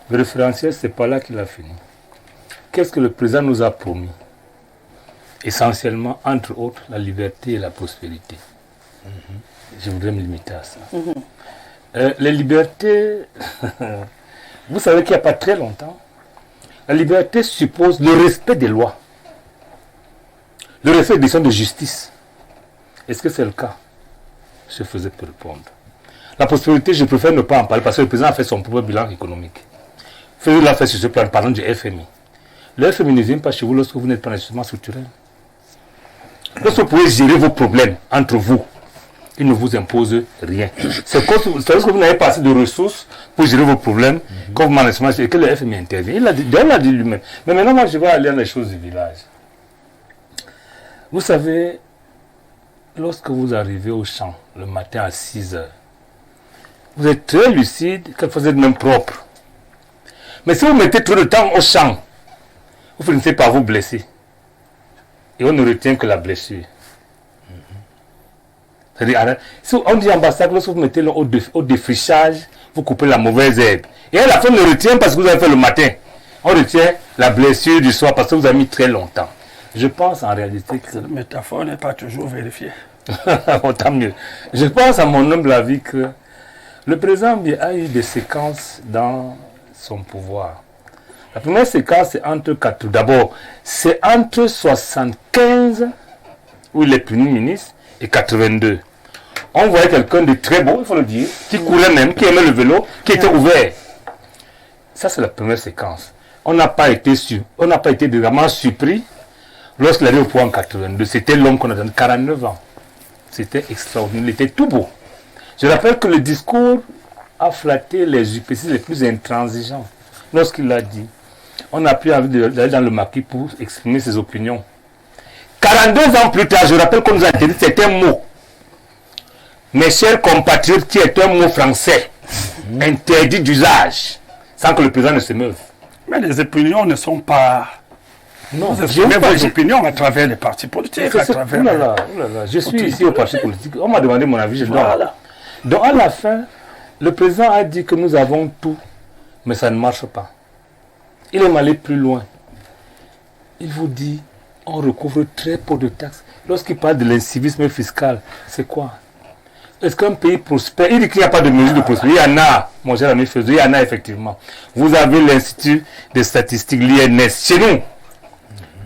Le référentiel, ce n'est pas là qu'il a fini. Qu'est-ce que le président nous a promis? Essentiellement, entre autres, la liberté et la prospérité. Je voudrais me limiter à ça. Les libertés, vous savez qu'il n'y a pas très longtemps, la liberté suppose le respect des lois, le respect des décisions de justice. Est-ce que c'est le cas? Je faisais pour répondre. La prospérité, je préfère ne pas en parler parce que le président a fait son propre bilan économique. Faisez l'a fait sur ce plan, parlant du FMI. Le FMI ne vient pas chez vous lorsque vous n'êtes pas nécessairement structurel. Lorsque vous pouvez gérer vos problèmes entre vous, il ne vous impose rien. C'est lorsque vous n'avez pas assez de ressources pour gérer vos problèmes, comme vous m'en et que le FMI intervient. Il l'a dit lui-même. Mais maintenant, moi, je vais aller dans les choses du village. Vous savez, lorsque vous arrivez au champ le matin à 6 heures, vous êtes très lucide, quelquefois vous êtes même propre. Mais si vous mettez trop de temps au champ, vous finissez par vous blesser. Et on ne retient que la blessure. C'est-à-dire, si on dit en Bassac, lorsque vous mettez au défrichage, vous coupez la mauvaise herbe. Et à la fin, on ne retient pas ce que vous avez fait le matin. On retient la blessure du soir parce que vous avez mis très longtemps. Je pense en réalité que... Cette métaphore n'est pas toujours vérifiée. Tant mieux. Je pense à mon humble avis que le président a eu des séquences dans son pouvoir. La première séquence, c'est entre 4. D'abord, c'est entre 75, où il est premier ministre, et 82. On voyait quelqu'un de très beau, il faut le dire, qui courait même, qui aimait le vélo, qui était ouvert. Ça, c'est la première séquence. On n'a pas été vraiment surpris lorsqu'il arrive au pouvoir en 82. C'était l'homme qu'on a donné 49 ans. C'était extraordinaire, il était tout beau. Je rappelle que le discours a flatté les UPC les plus intransigeants. Lorsqu'il l'a dit, on n'a plus envie d'aller dans le maquis pour exprimer ses opinions. 42 ans plus tard, je rappelle qu'on nous a dit c'est un mot. Mes chers compatriotes, qui est un mot français, interdit d'usage, sans que le président ne se meuve. Mais les opinions ne sont pas... Non, vous exprimez vos opinions à travers les partis politiques. Je suis ici au parti politique. On m'a demandé mon avis, je dois. Donc à la fin, le président a dit que nous avons tout, mais ça ne marche pas. Il aime aller plus loin. Il vous dit, on recouvre très peu de taxes. Lorsqu'il parle de l'incivisme fiscal, c'est quoi? Est-ce qu'un pays prospère? Il dit qu'il n'y a pas de mesure de prospérité. Il y en a, mon cher ami Fezou, il y en a effectivement. Vous avez l'Institut des statistiques, l'INS, chez nous,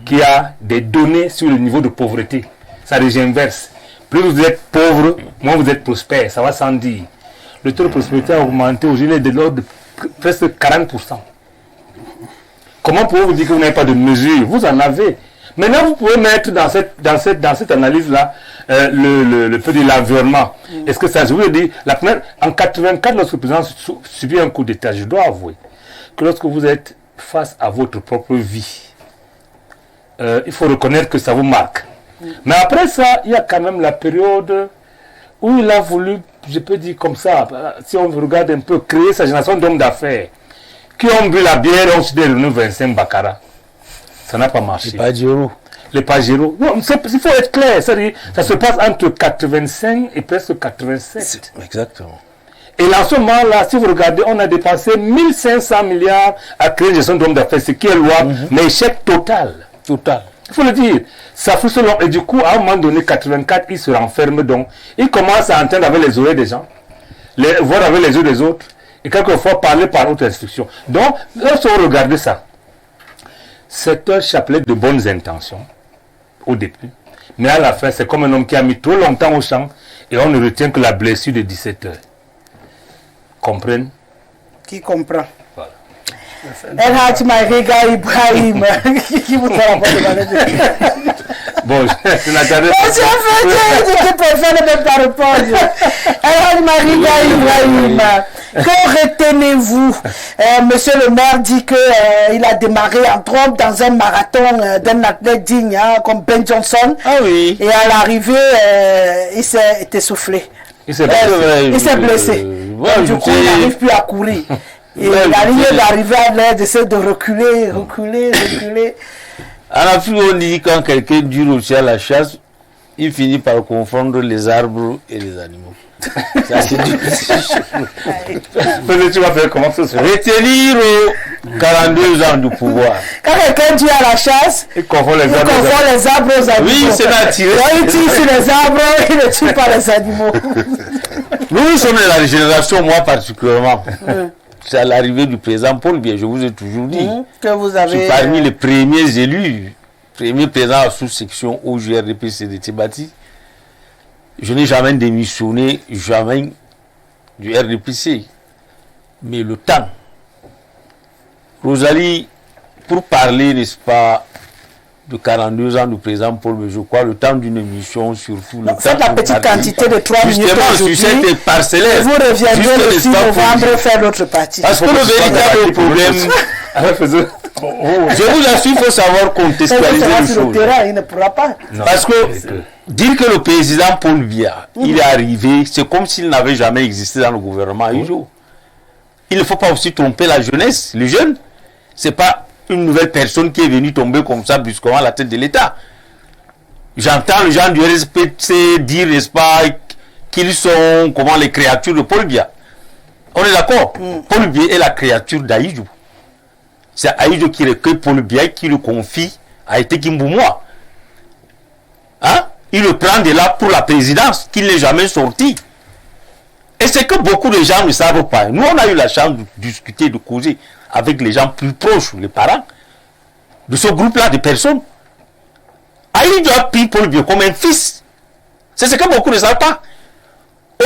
qui a des données sur le niveau de pauvreté. Ça inverse. Plus vous êtes pauvre, moins vous êtes prospère. Ça va sans dire. Le taux de prospérité a augmenté aujourd'hui de l'ordre de presque 40%. Comment pouvez-vous dire que vous n'avez pas de mesure? Vous en avez. Maintenant, vous pouvez mettre dans cette analyse-là le peu de l'environnement. Est-ce que ça, je vous le dis, en 84, lorsque le président subit un coup d'État, je dois avouer que lorsque vous êtes face à votre propre vie, il faut reconnaître que ça vous marque. Mais après ça, il y a quand même la période où il a voulu, je peux dire comme ça, si on regarde un peu, créer sa génération d'hommes d'affaires qui ont bu la bière et ont cité Renaud Vincent Bakara. Ça n'a pas marché. Les Pajero. Non, il faut être clair. Ça se passe entre 85 et presque 87. Exactement. Et là, en ce moment-là, si vous regardez, on a dépensé 1500 milliards à créer une gestion d'hommes d'affaires, ce qui est louable, mais échec total. Total. Il faut le dire. Ça fout ce long. Et du coup, à un moment donné, 84, il se renferme donc. Il commence à entendre avec les oreilles des gens, voir avec les yeux des autres, et quelquefois parler par autre instruction. Donc, lorsqu'on regarde ça, c'est un chapelet de bonnes intentions, au début. Mais à la fin, c'est comme un homme qui a mis trop longtemps au champ, et on ne retient que la blessure de 17 heures. Comprennent? Qui comprend? Voilà. El Hadj Maïga Ibrahim, qui vous a envoyé. Bon, je n'attendais Monsieur Fede, je préfère ne même pas répondre. El Hadj Maïga Ibrahim, que retenez-vous? Monsieur le maire dit qu'il a démarré entre autres dans un marathon d'un athlète digne comme Ben Johnson. Ah oui. Et à l'arrivée, il s'est essoufflé. Il s'est blessé. Ouais, Du coup, il n'arrive plus à courir. Et la ligne d'arrivée à l'air d'essayer de reculer. En Afrique, on dit quand quelqu'un dure aussi à la chasse, il finit par confondre les arbres et les animaux. Ça, c'est difficile. Tu vas faire comment ça se fait? Retenir aux 42 ans du pouvoir. Quand quelqu'un dit à la chasse, Il confond les il arbres. confond les arbres aux animaux. Oui, c'est naturel. Quand il tire sur les arbres, il ne tue pas les animaux. Nous sommes de la génération, moi particulièrement. C'est à l'arrivée du président Paul Biya, je vous ai toujours dit. Que vous Je avez. suis parmi les premiers élus, premier président à sous-section au JRDPC de Tibati. Je n'ai jamais démissionné, jamais du RDPC. Mais le temps. Rosalie, pour parler, n'est-ce pas, de 42 ans du président Paul Biya, je crois, le temps d'une émission, surtout. Faites la petite quantité de 3 minutes justement, aujourd'hui. sur cette parcellaire. Vous reviendrez le Juste 6 l'espace novembre faire l'autre partie. Parce que le véritable problème, je vous assure, il faut savoir contextualiser les sur le choses. terrain, il ne pourra pas. Parce que dire que le président Paul Biya, il est arrivé, c'est comme s'il n'avait jamais existé dans le gouvernement un jour. Il ne faut pas aussi tromper la jeunesse, les jeunes. C'est pas une nouvelle personne qui est venue tomber comme ça brusquement à la tête de l'État. J'entends les gens du RSPC dire, n'est-ce pas, qu'ils sont comment les créatures de Paul Biya. On est d'accord. Paul Biya est la créature d'Aïdjou. C'est Aïdjou qui recueille Paul Biya, qui le confie à Ete Kimboumoua. Hein? Il le prend de là pour la présidence, qu'il n'est jamais sorti. Et c'est que beaucoup de gens ne savent pas. Nous, on a eu la chance de discuter, de causer avec les gens plus proches, les parents, de ce groupe-là de personnes. Aïdjou a pris Paul Biya comme un fils. C'est ce que beaucoup ne savent pas.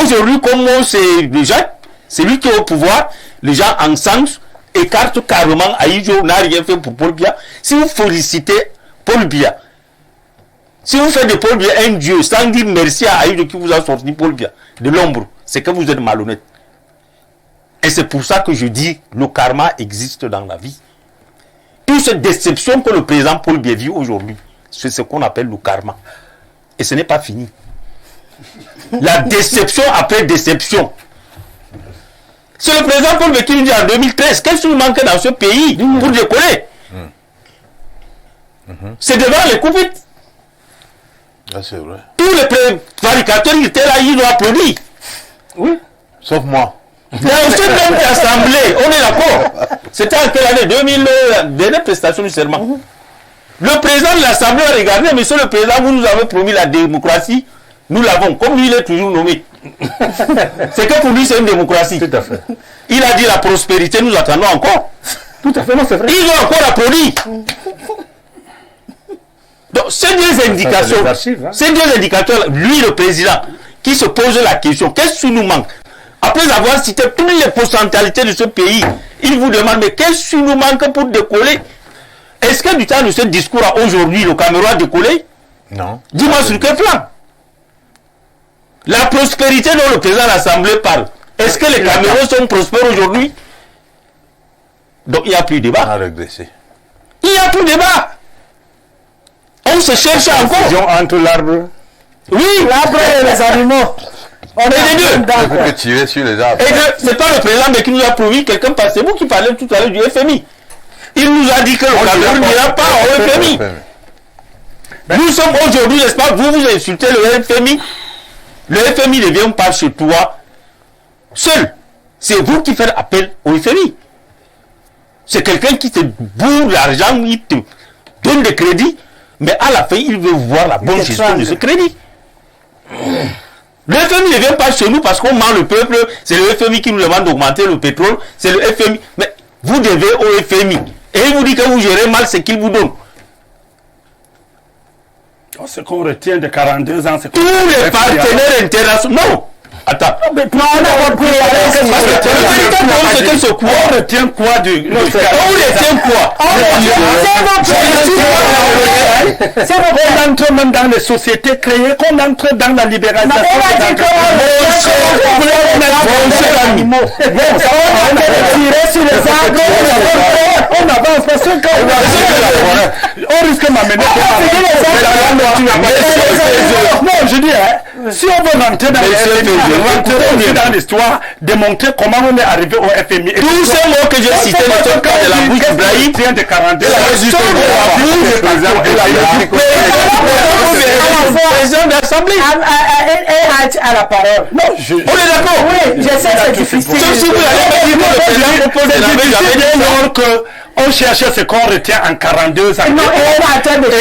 Aujourd'hui, comme c'est déjà, c'est lui qui est au pouvoir, les gens ensemble écartent carrément Aïdjou n'a rien fait pour Paul Biya. Si vous félicitez Paul Biya, si vous faites de Paul Biya un dieu sans dire merci à Aïdjou qui vous a sorti Paul Biya de l'ombre, c'est que vous êtes malhonnête. Et c'est pour ça que je dis le karma existe dans la vie. Toute cette déception que le président Paul Biya vit aujourd'hui, c'est ce qu'on appelle le karma. Et ce n'est pas fini. La déception après déception. C'est le président Paul Biya qui nous dit en 2013 qu'est-ce qui nous manque dans ce pays pour décoller. C'est devant les coupites. Ah, c'est vrai. Tous les prévaricateurs qui étaient là, ils ont applaudi. Oui. Sauf moi. Dans ce même assemblée, on est d'accord. C'était en quelle année 2000, dernière prestation du serment. Le président de l'Assemblée a regardé, monsieur le président, vous nous avez promis la démocratie. Nous l'avons, comme lui, il est toujours nommé. C'est que pour lui, c'est une démocratie. Tout à fait. Il a dit la prospérité, nous attendons encore. Tout à fait, non, c'est vrai. Ils ont encore applaudi. Donc, ces deux indications, archives, hein. ces deux indicateurs, lui, le président, qui se pose la question, qu'est-ce qui nous manque? Après avoir cité toutes les potentialités de ce pays, il vous demande, mais qu'est-ce qui nous manque pour décoller? Est-ce que du temps de ce discours à aujourd'hui, le Cameroun a décollé? Non. Dis-moi sur quel plan? La prospérité dont le président de l'Assemblée parle, est-ce que les Camerounais sont prospères aujourd'hui? Donc il n'y a plus de débat. On a régressé. Il n'y a plus de débat. On se cherche encore. Fusion entre l'arbre. Oui, L'arbre et les animaux. On est les deux. Il ne faut que tirer sur les arbres. Et c'est pas le président mais qui nous a promis, quelqu'un passe, c'est vous qui parlez tout à l'heure du FMI. Il nous a dit que le Cameroun n'ira pas au FMI. Nous sommes aujourd'hui, n'est-ce pas, vous insultez le FMI. Le FMI ne vient pas chez toi seul. c'est vous qui faites appel au FMI. C'est quelqu'un qui te bourre l'argent, il te donne des crédits, mais à la fin, il veut voir la bonne gestion de ce crédit. Le FMI ne vient pas chez nous parce qu'on ment le peuple, c'est le FMI qui nous demande d'augmenter le pétrole, c'est le FMI. Mais vous devez au FMI. Et il vous dit que vous gérez mal ce qu'il vous donne. Ce qu'on retient de 42 ans, c'est tous les partenaires internationaux. Non! Attends. On retient quoi du... On retient quoi? On entre même dans les sociétés créées, qu'on entre dans la libéralisation. On avance parce que on risque de m'amener. Non, je dis, si on veut rentrer dans l'histoire, démontrer comment on est arrivé au FMI. Tous ces mots que j'ai cités ne sont pas de la bouche d'Ibrahim. De 42 président d'Assemblée. À la parole. Non, on est d'accord. Oui, je sais que c'est difficile. Sauf si vous allez me dire que le président propose de la on cherchait ce qu'on retient en 42 ans. Non, on attend de pas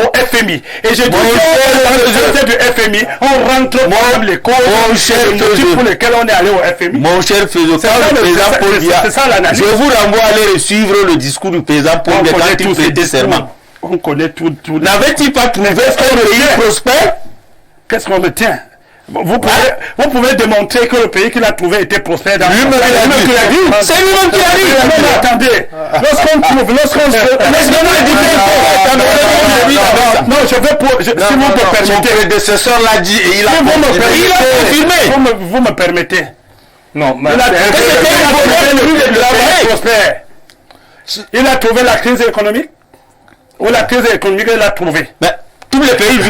au FMI. Et je dis que du FMI, on rentre dans les causes, les motifs pour lesquels on est allé au FMI. Mon cher Fézo, quand le président Paul Biya, je vous renvoie à aller suivre le discours du président Paul Biya quand il prêtait serment. On connaît tout. N'avait-il pas trouvé un pays prospère? Qu'est-ce qu'on retient? Vous pouvez démontrer que le pays qu'il a trouvé était prospère dans lui-même qui l'a dit. C'est lui-même qui l'a dit. Mais attendez, lorsqu'on trouve, non, je veux si vous me permettez. Son prédécesseur l'a dit et il a confirmé. Vous me permettez. Non, mais il a trouvé la crise économique. Ou la crise économique, il l'a trouvée. Tous les pays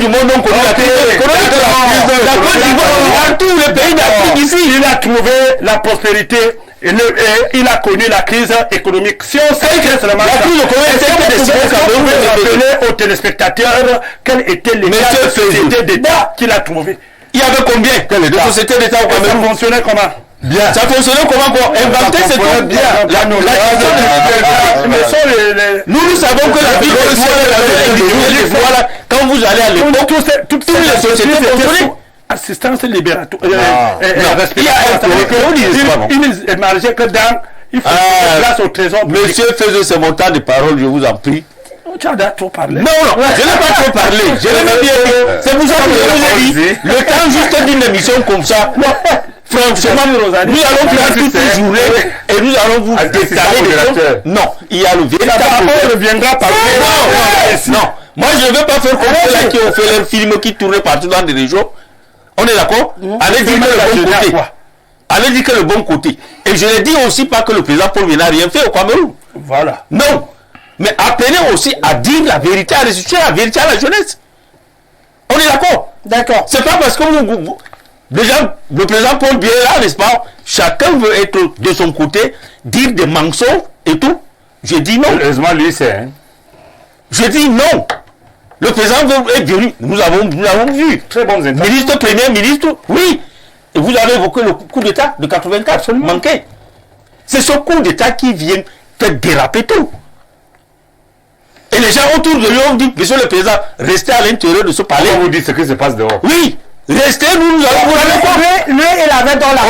du monde ont connu la crise économique. La Côte d'Ivoire, tous les pays d'Afrique ici. Il a trouvé la prospérité et il a connu la crise économique. Si on sait que seulement la crise économique, vous rappeler aux téléspectateurs quelle était l'état de société d'État qu'il a trouvé. Il y avait combien de sociétés d'État au Cameroun? Ça fonctionnait comment? Bien. Ça fonctionnait comment quoi? Inventer c'est tout bien. Nous savons que la vie de voilà, quand vous allez à l'époque, toutes les sociétés fonctionnaient. Assistance libératoire. Il émergeait que dans. Il faut place au trésor. Monsieur faisait ce montant de parole, je vous en prie. Tu as trop parlé. Non, je n'ai pas trop parlé. Je l'ai même bien dit. C'est pour ça que je vous ai dit, le temps juste d'une émission comme ça. Franchement, nous allons faire toute une journée et nous allons vous détailler des choses. Non, il y a le véritable. On reviendra par non, moi je ne veux pas faire comme ceux-là qui ont fait leurs films qui tournaient partout dans des régions. On est d'accord? Allez dire que le bon côté. Allez dire que le bon côté. Et je ne dis aussi pas que le président Paul Biya n'a rien fait au Cameroun. Voilà. Non. Mais appelez aussi à dire la vérité, à restituer la vérité à la jeunesse. On est d'accord? D'accord. C'est pas parce que déjà, le président Paul Biya là, n'est-ce pas? Chacun veut être de son côté, dire des mensonges et tout. Je dis non. Heureusement, lui, c'est. Je dis non. Le président est venu. Nous avons vu. Très bonnes intentions. Ministre, premier ministre, oui. Et vous avez évoqué le coup d'État de 84, manqué. C'est ce coup d'État qui vient faire déraper tout. Et les gens autour de lui ont dit, monsieur le président, restez à l'intérieur de ce palais. On vous dit ce qui se passe dehors. Oui. Restez, nous allons vous l'avez pas. Lui, il avait dans la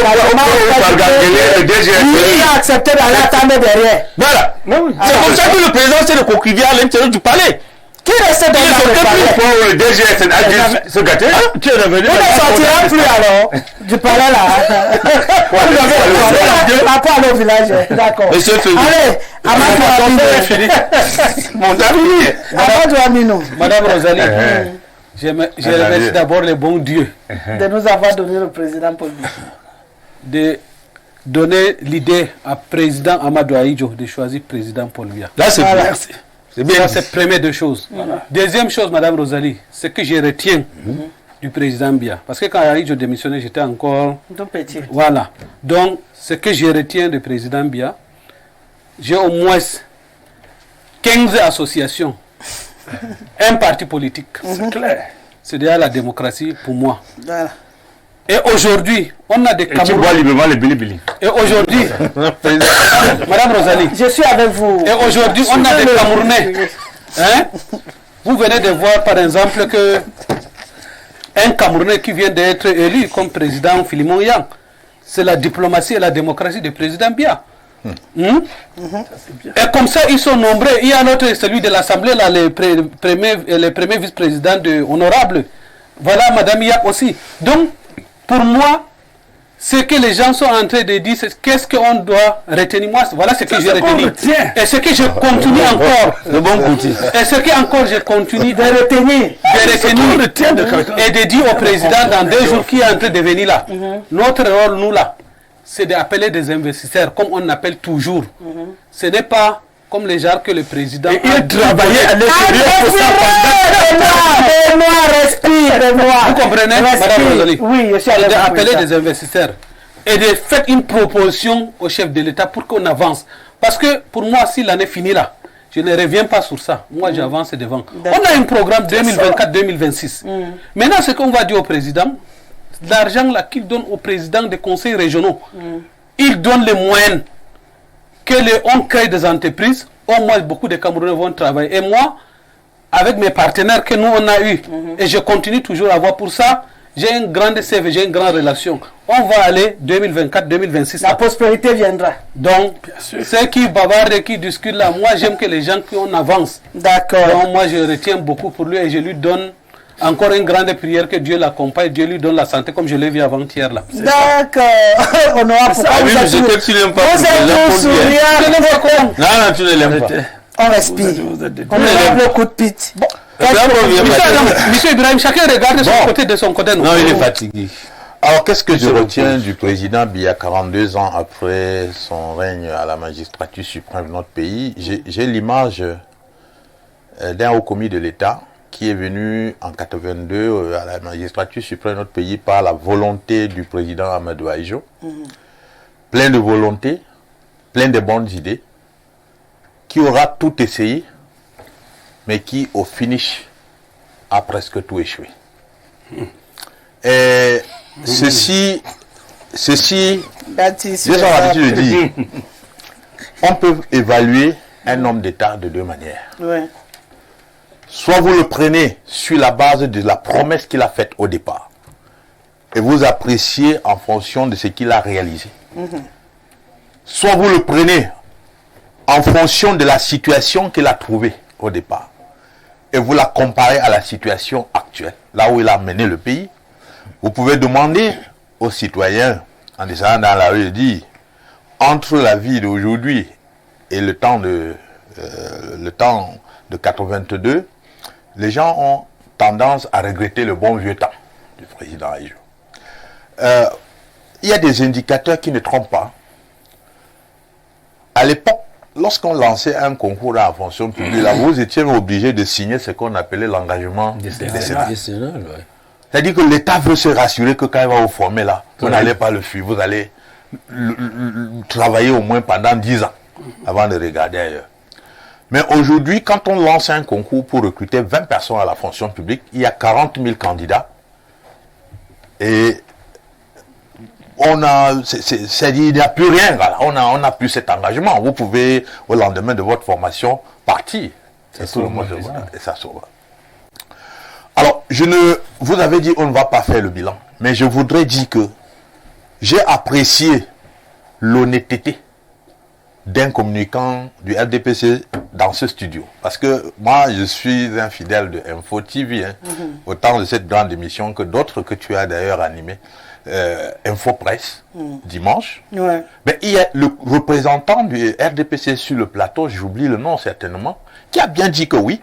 il a accepté d'aller attendre derrière. Voilà. C'est comme ça que le président s'est recoquillé à l'intérieur du palais. Qui restait dans le palais? Le DGSN a dit se gâter. Tu es revenu. On ne sortira plus alors du palais là. Après aller au village. D'accord. Monsieur Fédou. Allez, Amadou Aminou. Madame Rosalie, je remercie d'abord les bons dieux de nous avoir donné le président Paul Biya. De donner l'idée à président Amadou Ahidjo de choisir président Paul Biya. Là, c'est bien. Merci. C'est bien. C'est première deux choses. Deuxième chose, Madame Rosalie, ce que je retiens du président Biya. Parce que quand Ahidjo démissionnait, j'étais encore tout petit. Voilà. Donc, ce que je retiens du président Biya, j'ai au moins 15 associations, un parti politique. C'est clair. C'est déjà la démocratie pour moi. Voilà. Et aujourd'hui, on a des Et tu bois Camerounais. librement les bilibili. Et aujourd'hui, Madame Rosalie, Je suis avec vous. et aujourd'hui, on a des Camerounais. Hein? Vous venez de voir par exemple que un Camerounais qui vient d'être élu comme président Philemon Yang, c'est la diplomatie et la démocratie du président Biya. Et comme ça, ils sont nombreux. Il y a l'autre, celui de l'Assemblée, là, les premiers vice-présidents de Honorable. Voilà, Madame Yak aussi. Donc, pour moi, ce que les gens sont en train de dire, c'est qu'est-ce qu'on doit retenir. Moi, voilà ce que j'ai retenu. Et ce que je continue encore. Le bon côté. Et ce que encore je continue de retenir. Et de dire au président dans 2 jours qui est en train de venir là. Notre rôle, nous là, c'est d'appeler des investisseurs, comme on appelle toujours. Ce n'est pas comme les gens que le président a travaillé à l'extérieur pour ça. Vous comprenez, Madame Rosalie? Oui, je suis Et avec vous. d'appeler des investisseurs et de faire une proposition au chef de l'État pour qu'on avance. Parce que pour moi, si l'année finit là, je ne reviens pas sur ça. Moi, j'avance devant. On a un programme 2024-2026. Maintenant, ce qu'on va dire au président, l'argent là qu'il donne au président des conseils régionaux, il donne les moyens que on crée des entreprises. Au moins, beaucoup de Camerounais vont travailler. Et moi, avec mes partenaires que nous on a eu, et je continue toujours à avoir pour ça, j'ai une grande CV, j'ai une grande relation. On va aller 2024-2026. La prospérité viendra. Donc, ceux qui bavardent et qui discutent là, moi j'aime que les gens qui on avance. D'accord. Donc, moi je retiens beaucoup pour lui et je lui donne encore une grande prière que Dieu l'accompagne, Dieu lui donne la santé comme je l'ai vu avant-hier là. D'accord. Honorable, pourquoi oui, vous mais êtes c'est que tu n'aimes pas. Vous êtes pour tous les gens souriants. Je ne vois quoi. Non, non, tu ne l'aimes pas. On respire. On a beaucoup de pite. Bon. Monsieur Ibrahim, chacun regarde de son côté, de son côté. Non, il est fatigué. Alors, qu'est-ce que je retiens du président Biya 42 ans après son règne à la magistrature suprême de notre pays? J'ai l'image d'un haut commis de l'État qui est venu en 82 à la magistrature suprême de notre pays par la volonté du président Amadou Ahidjo, plein de volonté, plein de bonnes idées, qui aura tout essayé, mais qui au finish a presque tout échoué. Et ceci, Baptiste, j'ai l'habitude de dire, on peut évaluer un homme d'État de 2 manières. Ouais. Soit vous le prenez sur la base de la promesse qu'il a faite au départ, et vous appréciez en fonction de ce qu'il a réalisé. Soit vous le prenez en fonction de la situation qu'il a trouvée au départ, et vous la comparez à la situation actuelle, là où il a mené le pays. Vous pouvez demander aux citoyens, en descendant dans la rue, de dire, entre la vie d'aujourd'hui et le temps de 82, les gens ont tendance à regretter le bon vieux temps du président Ahidjo. Il y a des indicateurs qui ne trompent pas. À l'époque, lorsqu'on lançait un concours à la fonction publique, là, vous étiez obligé de signer ce qu'on appelait l'engagement décennal. Ouais. C'est-à-dire que l'État veut se rassurer que quand il va vous former là, vous n'allez pas le fuir, vous allez travailler au moins pendant 10 ans avant de regarder ailleurs. Mais aujourd'hui, quand on lance un concours pour recruter 20 personnes à la fonction publique, il y a 40 000 candidats. Et il n'y a plus rien, voilà. On n'a plus cet engagement. Vous pouvez, au lendemain de votre formation, partir. Et tout le monde se voit, et ça sauve. Alors, vous avez dit on ne va pas faire le bilan, mais je voudrais dire que j'ai apprécié l'honnêteté d'un communicant du RDPC dans ce studio. Parce que moi, je suis un fidèle de Info TV, autant de cette grande émission que d'autres que tu as d'ailleurs animées. Info Presse, dimanche. Ouais. Mais il y a le représentant du RDPC sur le plateau, j'oublie le nom certainement, qui a bien dit que oui,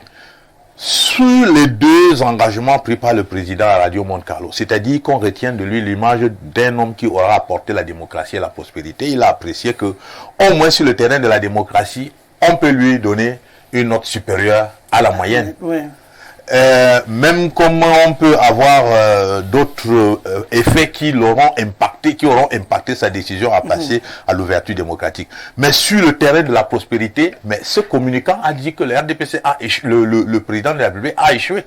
sur les 2 engagements pris par le président à Radio Monte Carlo, c'est-à-dire qu'on retient de lui l'image d'un homme qui aura apporté la démocratie et la prospérité, il a apprécié que, au moins sur le terrain de la démocratie, on peut lui donner une note supérieure à la moyenne. Ouais. Même comment on peut avoir d'autres effets qui l'auront impacté, qui auront impacté sa décision à passer à l'ouverture démocratique. Mais sur le terrain de la prospérité, mais ce communicant a dit que le RDPC a échoué, le président de la République a échoué.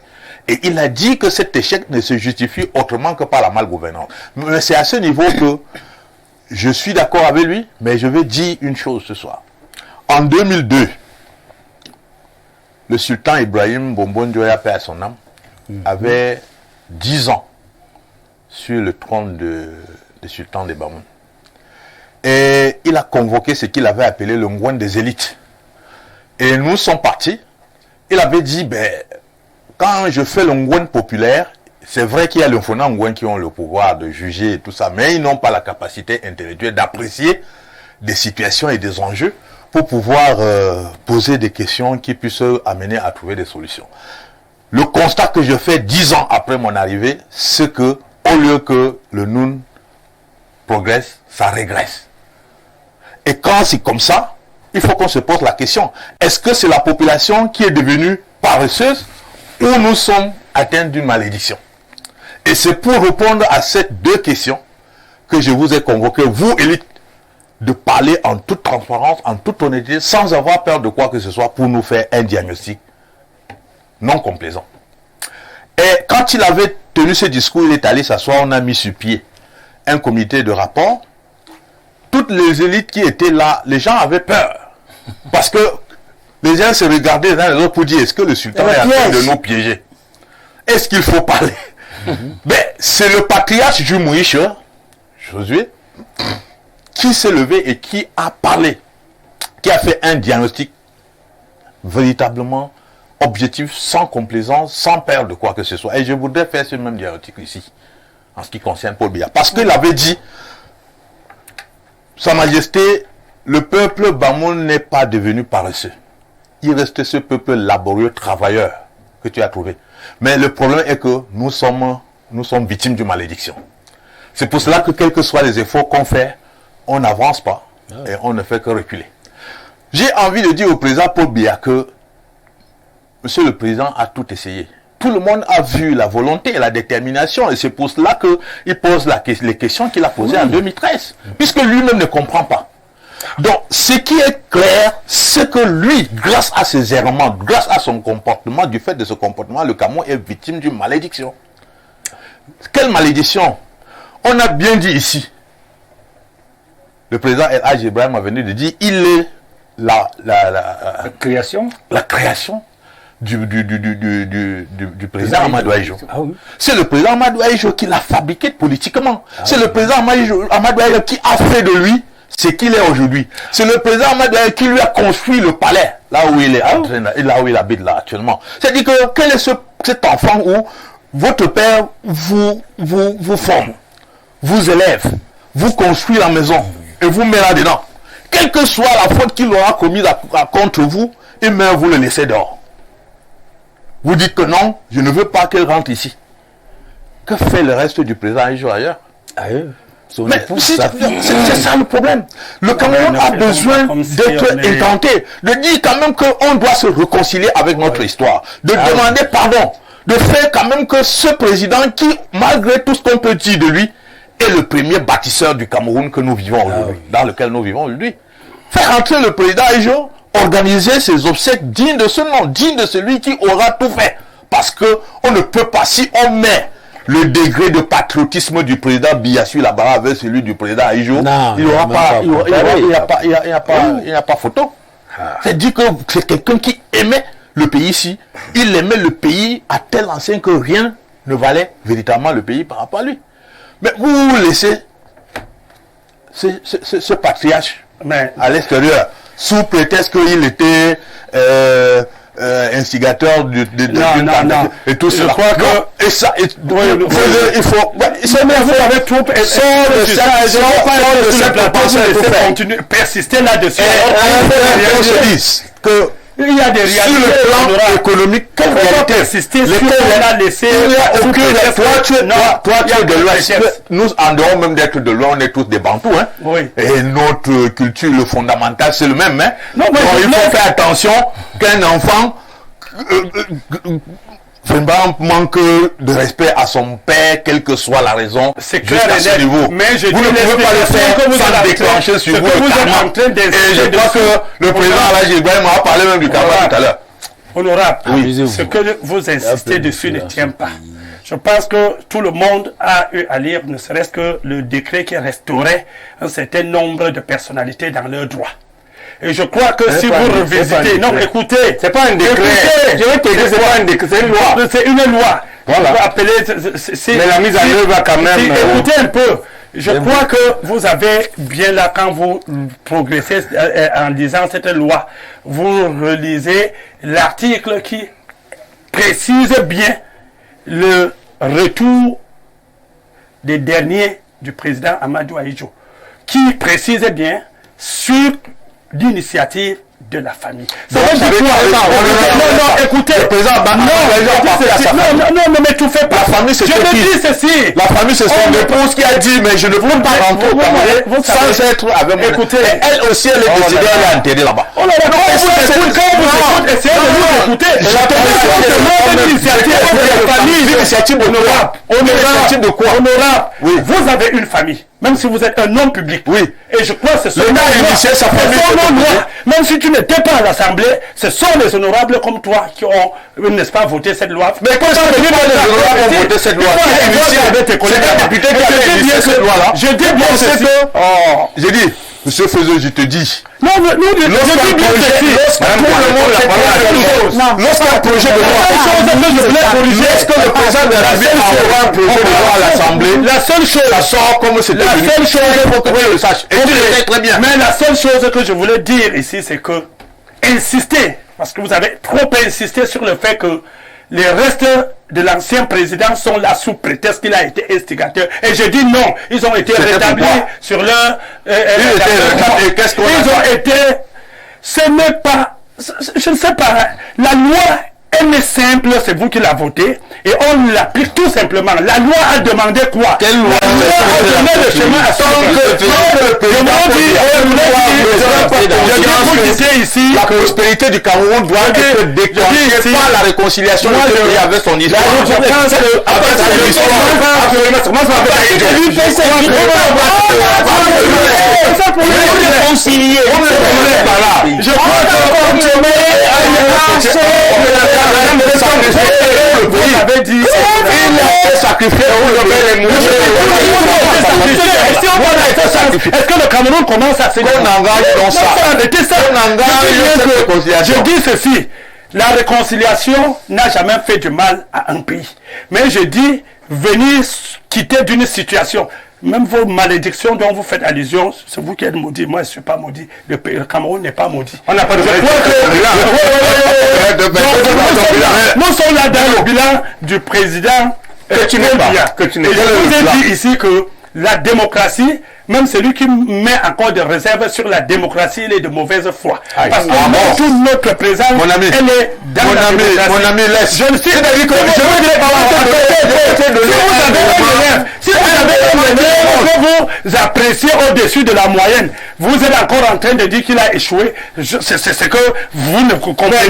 Et il a dit que cet échec ne se justifie autrement que par la malgouvernance. Mais c'est à ce niveau que je suis d'accord avec lui, mais je vais dire une chose ce soir. En 2002, le sultan Ibrahim Bombon-Dioya, paix à son âme, avait 10 ans sur le trône de sultan des Bamoun. Et il a convoqué ce qu'il avait appelé le Ngouane des élites. Et nous sommes partis. Il avait dit, quand je fais le Ngouane populaire, c'est vrai qu'il y a les Fona Ngouane qui ont le pouvoir de juger et tout ça, mais ils n'ont pas la capacité intellectuelle d'apprécier des situations et des enjeux pour pouvoir poser des questions qui puissent amener à trouver des solutions. Le constat que je fais 10 ans après mon arrivée, c'est que au lieu que le Noun progresse, ça régresse. Et quand c'est comme ça, il faut qu'on se pose la question, est-ce que c'est la population qui est devenue paresseuse ou nous sommes atteints d'une malédiction? Et c'est pour répondre à ces deux questions que je vous ai convoqué, vous, élite, de parler en toute transparence, en toute honnêteté, sans avoir peur de quoi que ce soit pour nous faire un diagnostic non complaisant. Et quand il avait tenu ce discours, il est allé s'asseoir, on a mis sur pied un comité de rapport. Toutes les élites qui étaient là, les gens avaient peur. Parce que les gens se regardaient les uns les autres pour dire, est-ce que le sultan est en train de nous piéger? Est-ce qu'il faut parler? C'est le patriarche Jumouiche, Josué, qui s'est levé et qui a parlé, qui a fait un diagnostic véritablement objectif, sans complaisance, sans peur de quoi que ce soit. Et je voudrais faire ce même diagnostic ici, en ce qui concerne Paul Biya. Parce qu'il avait dit, Sa Majesté, le peuple Bamoun n'est pas devenu paresseux. Il reste ce peuple laborieux, travailleur, que tu as trouvé. Mais le problème est que nous sommes victimes d'une malédiction. C'est pour cela que quels que soient les efforts qu'on fait, on n'avance pas et on ne fait que reculer. J'ai envie de dire au président Paul Biya que Monsieur le Président a tout essayé. Tout le monde a vu la volonté et la détermination et c'est pour cela qu'il pose les questions qu'il a posées en 2013. Puisque lui-même ne comprend pas. Donc, ce qui est clair, c'est que lui, grâce à ses errements, grâce à son comportement, du fait de ce comportement, le Cameroun est victime d'une malédiction. Quelle malédiction? On a bien dit ici, le président El Hadj Ibrahim a venu de dire, il est la création du président Amadou Ahidjo. C'est le président Amadou Ahidjo qui l'a fabriqué politiquement. C'est le président Amadou Ahidjo qui a fait de lui ce qu'il est aujourd'hui. C'est le président Amadou Ahidjo qui lui a construit le palais, là où il est là où il habite là actuellement. C'est-à-dire que quel est cet enfant où votre père vous forme, vous élève, vous construit la maison et vous met là-dedans. Quelle que soit la faute qu'il aura commise contre vous, et même vous le laissez dehors. Vous dites que non, je ne veux pas qu'elle rentre ici. Que fait le reste du président Ahidjo ailleurs? Mais c'est ça le problème. Le Cameroun a besoin d'être intenté, de dire quand même qu'on doit se réconcilier avec notre histoire, de demander pardon, de faire quand même que ce président qui, malgré tout ce qu'on peut dire de lui, est le premier bâtisseur du Cameroun que nous vivons aujourd'hui, dans lequel nous vivons aujourd'hui. Faire entrer le président Ahidjo, organiser ses obsèques dignes de ce nom, dignes de celui qui aura tout fait. Parce que on ne peut pas, si on met le degré de patriotisme du président Biya sur la barre avec celui du président Ahidjo, il n'y a pas photo. C'est-à-dire que c'est quelqu'un qui aimait le pays ici. Il aimait le pays à tel enseigne que rien ne valait véritablement le pays par rapport à lui. Mais vous laissez ce patriarche à l'extérieur, sous prétexte qu'il était instigateur et tout cela. Et ça, il faut... persister là-dessus. Il y a des réalités sur le plan économique. Il n'y a aucun... Toi, tu es de l'Ouest. Nous, en dehors même d'être de l'Ouest, on est tous des Bantous. Hein? Oui. Et notre culture, le fondamental, c'est le même. Hein? Non, mais il faut faire attention qu'un enfant manque de respect à son père, quelle que soit la raison. C'est clair et net. Mais je vous ne pouvez pas le faire sans déclencher sur vous le karma. Et je crois que le président Alhaji Ibrahim a parlé même du karma tout à l'heure. Honorable, Amusez-vous. ce que vous insistez dessus ne tient pas. pays. Je pense que tout le monde a eu à lire, ne serait-ce que le décret qui restaurait un certain nombre de personnalités dans leurs droits. Et je crois que si vous revisitez, non, écoutez, C'est pas un décret. Je vais te dire, c'est pas un décret, c'est une loi. c'est une loi. Voilà. On peut appeler, Mais la mise en œuvre va quand même. écoutez un peu. Je crois que vous avez bien là, quand vous progressez en lisant cette loi, vous relisez l'article qui précise bien le retour des derniers du président Amadou Ahidjo, qui précise bien sur l'initiative de la famille. Ça veut dire quoi? Non, écoutez. Non, mais tout fait pas. La famille, c'est Je me dis ceci. La famille, c'est son épouse qui a dit, mais je ne peux pas rentrer au Cameroun sans être avec moi. Écoutez, elle aussi, elle est décédée, elle est enterrée là-bas. Oh là là, quand vous écoutez, essayez de nous écouter. L'initiative de quoi? Honorable, Oui. vous avez une famille, même si vous êtes un homme public. Oui. Et je crois que ce sont Le gars a initié sa famille. même si tu n'étais pas à l'Assemblée, ce sont les honorables comme toi qui ont, n'est-ce pas, voté cette loi. Mais quand les honorables ont voté cette loi, avec tes collègues, c'est un député qui a initié cette loi-là. Je dis bien ceci. J'ai dit, monsieur Fezeux, je te dis. Non, je dis bien ceci. Lorsqu'un projet de loi, lorsque le président de la République envoie un projet de loi à l'Assemblée, La seule chose, ça sort comme c'était la seule chose, il faut que tu le saches. Et tu le sais très bien. mais la seule chose que je voulais dire ici, c'est que insister, parce que vous avez trop insisté sur le fait que les restes de l'ancien président sont là sous prétexte qu'il a été instigateur. Et je dis non, ils ont été C'était rétablis pourquoi? sur leur... Et qu'est-ce qu'on a ils ont été... Ce n'est pas... Je ne sais pas. La loi, elle est simple, c'est vous qui la votez. Et on l'applique tout simplement. La loi a demandé quoi? Quelle loi? La loi a donné le chemin à ici. La prospérité du Cameroun doit être déclenchée par la réconciliation de ce pays avec son histoire. Je pense que... Je crois vous avez dit... Il a sacrifié. Est-ce que le Cameroun commence à se dire... On engage dans ça. Je dis ceci. La réconciliation n'a jamais fait du mal à un pays. Mais je dis, venir quitter d'une situation... Même vos malédictions dont vous faites allusion, c'est vous qui êtes maudit. Moi, je ne suis pas maudit. Le Cameroun n'est pas maudit. On n'a pas de nous sommes là dans le bilan du président. Que tu n'es pas. Et je vous ai dit ici que la démocratie, même celui qui met encore des réserves sur la démocratie, il est de mauvaise foi. Parce que toute notre présence, elle est dans la démocratie. Mon ami, laisse. Je ne suis pas dit que si vous avez un élève que vous appréciez au-dessus de la moyenne, vous êtes encore en train de dire qu'il a échoué. C'est que vous ne comprenez pas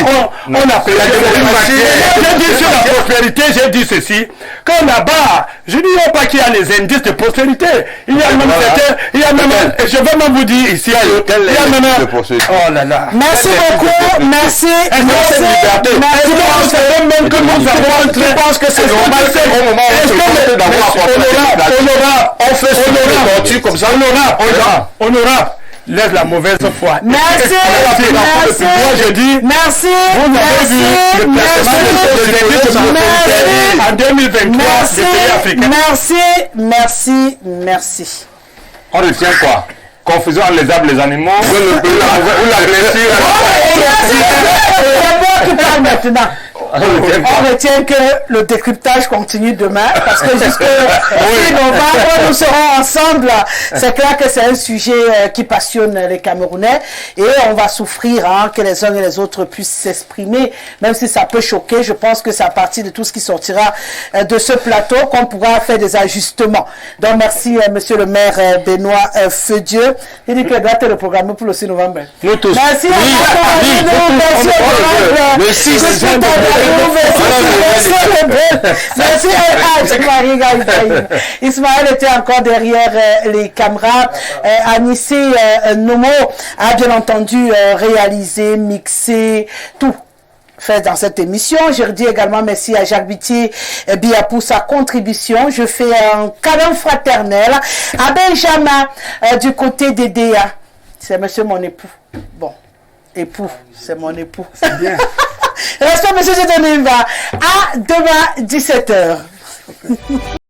comment on appelle la démocratie. J'ai dit sur la prospérité, j'ai dit ceci, que là-bas, je ne dis pas qu'il y a les indices de prospérité. Il y a même certains, il y a même, je vais même vous dire ici, il y a même, oh là là. Merci beaucoup, merci. Je pense que c'est normal au moment où on fait ce comme ça. Honorable, laisse la mauvaise foi. Merci. Moi je dis, Merci. vous avez vu le placement en 2023 des pays africains. Merci. On retient quoi? Confusion entre les arbres et les animaux. Ou l'agression. C'est moi qui parle maintenant. On retient que le décryptage continue demain parce que jusqu'au 6 novembre, nous serons ensemble. C'est clair que c'est un sujet qui passionne les Camerounais et on va souffrir que les uns et les autres puissent s'exprimer, même si ça peut choquer. Je pense que c'est à partir de tout ce qui sortira de ce plateau qu'on pourra faire des ajustements. Donc merci monsieur le maire Benoît Feudieu. Il dit que gâter le programme pour le 6 novembre. Nous tous. Merci à le 6 Merci Ismaël était encore derrière les caméras. Anissé Nomo a bien entendu réalisé, mixé, tout. fait dans cette émission. Je redis également merci à Jacques Bitier pour sa contribution. Je fais un câlin fraternel à Benjamin du côté d'EDA. C'est monsieur mon époux. Bon, époux, c'est mon époux. C'est bien. Restons, monsieur Zedonimba. À demain, 17h.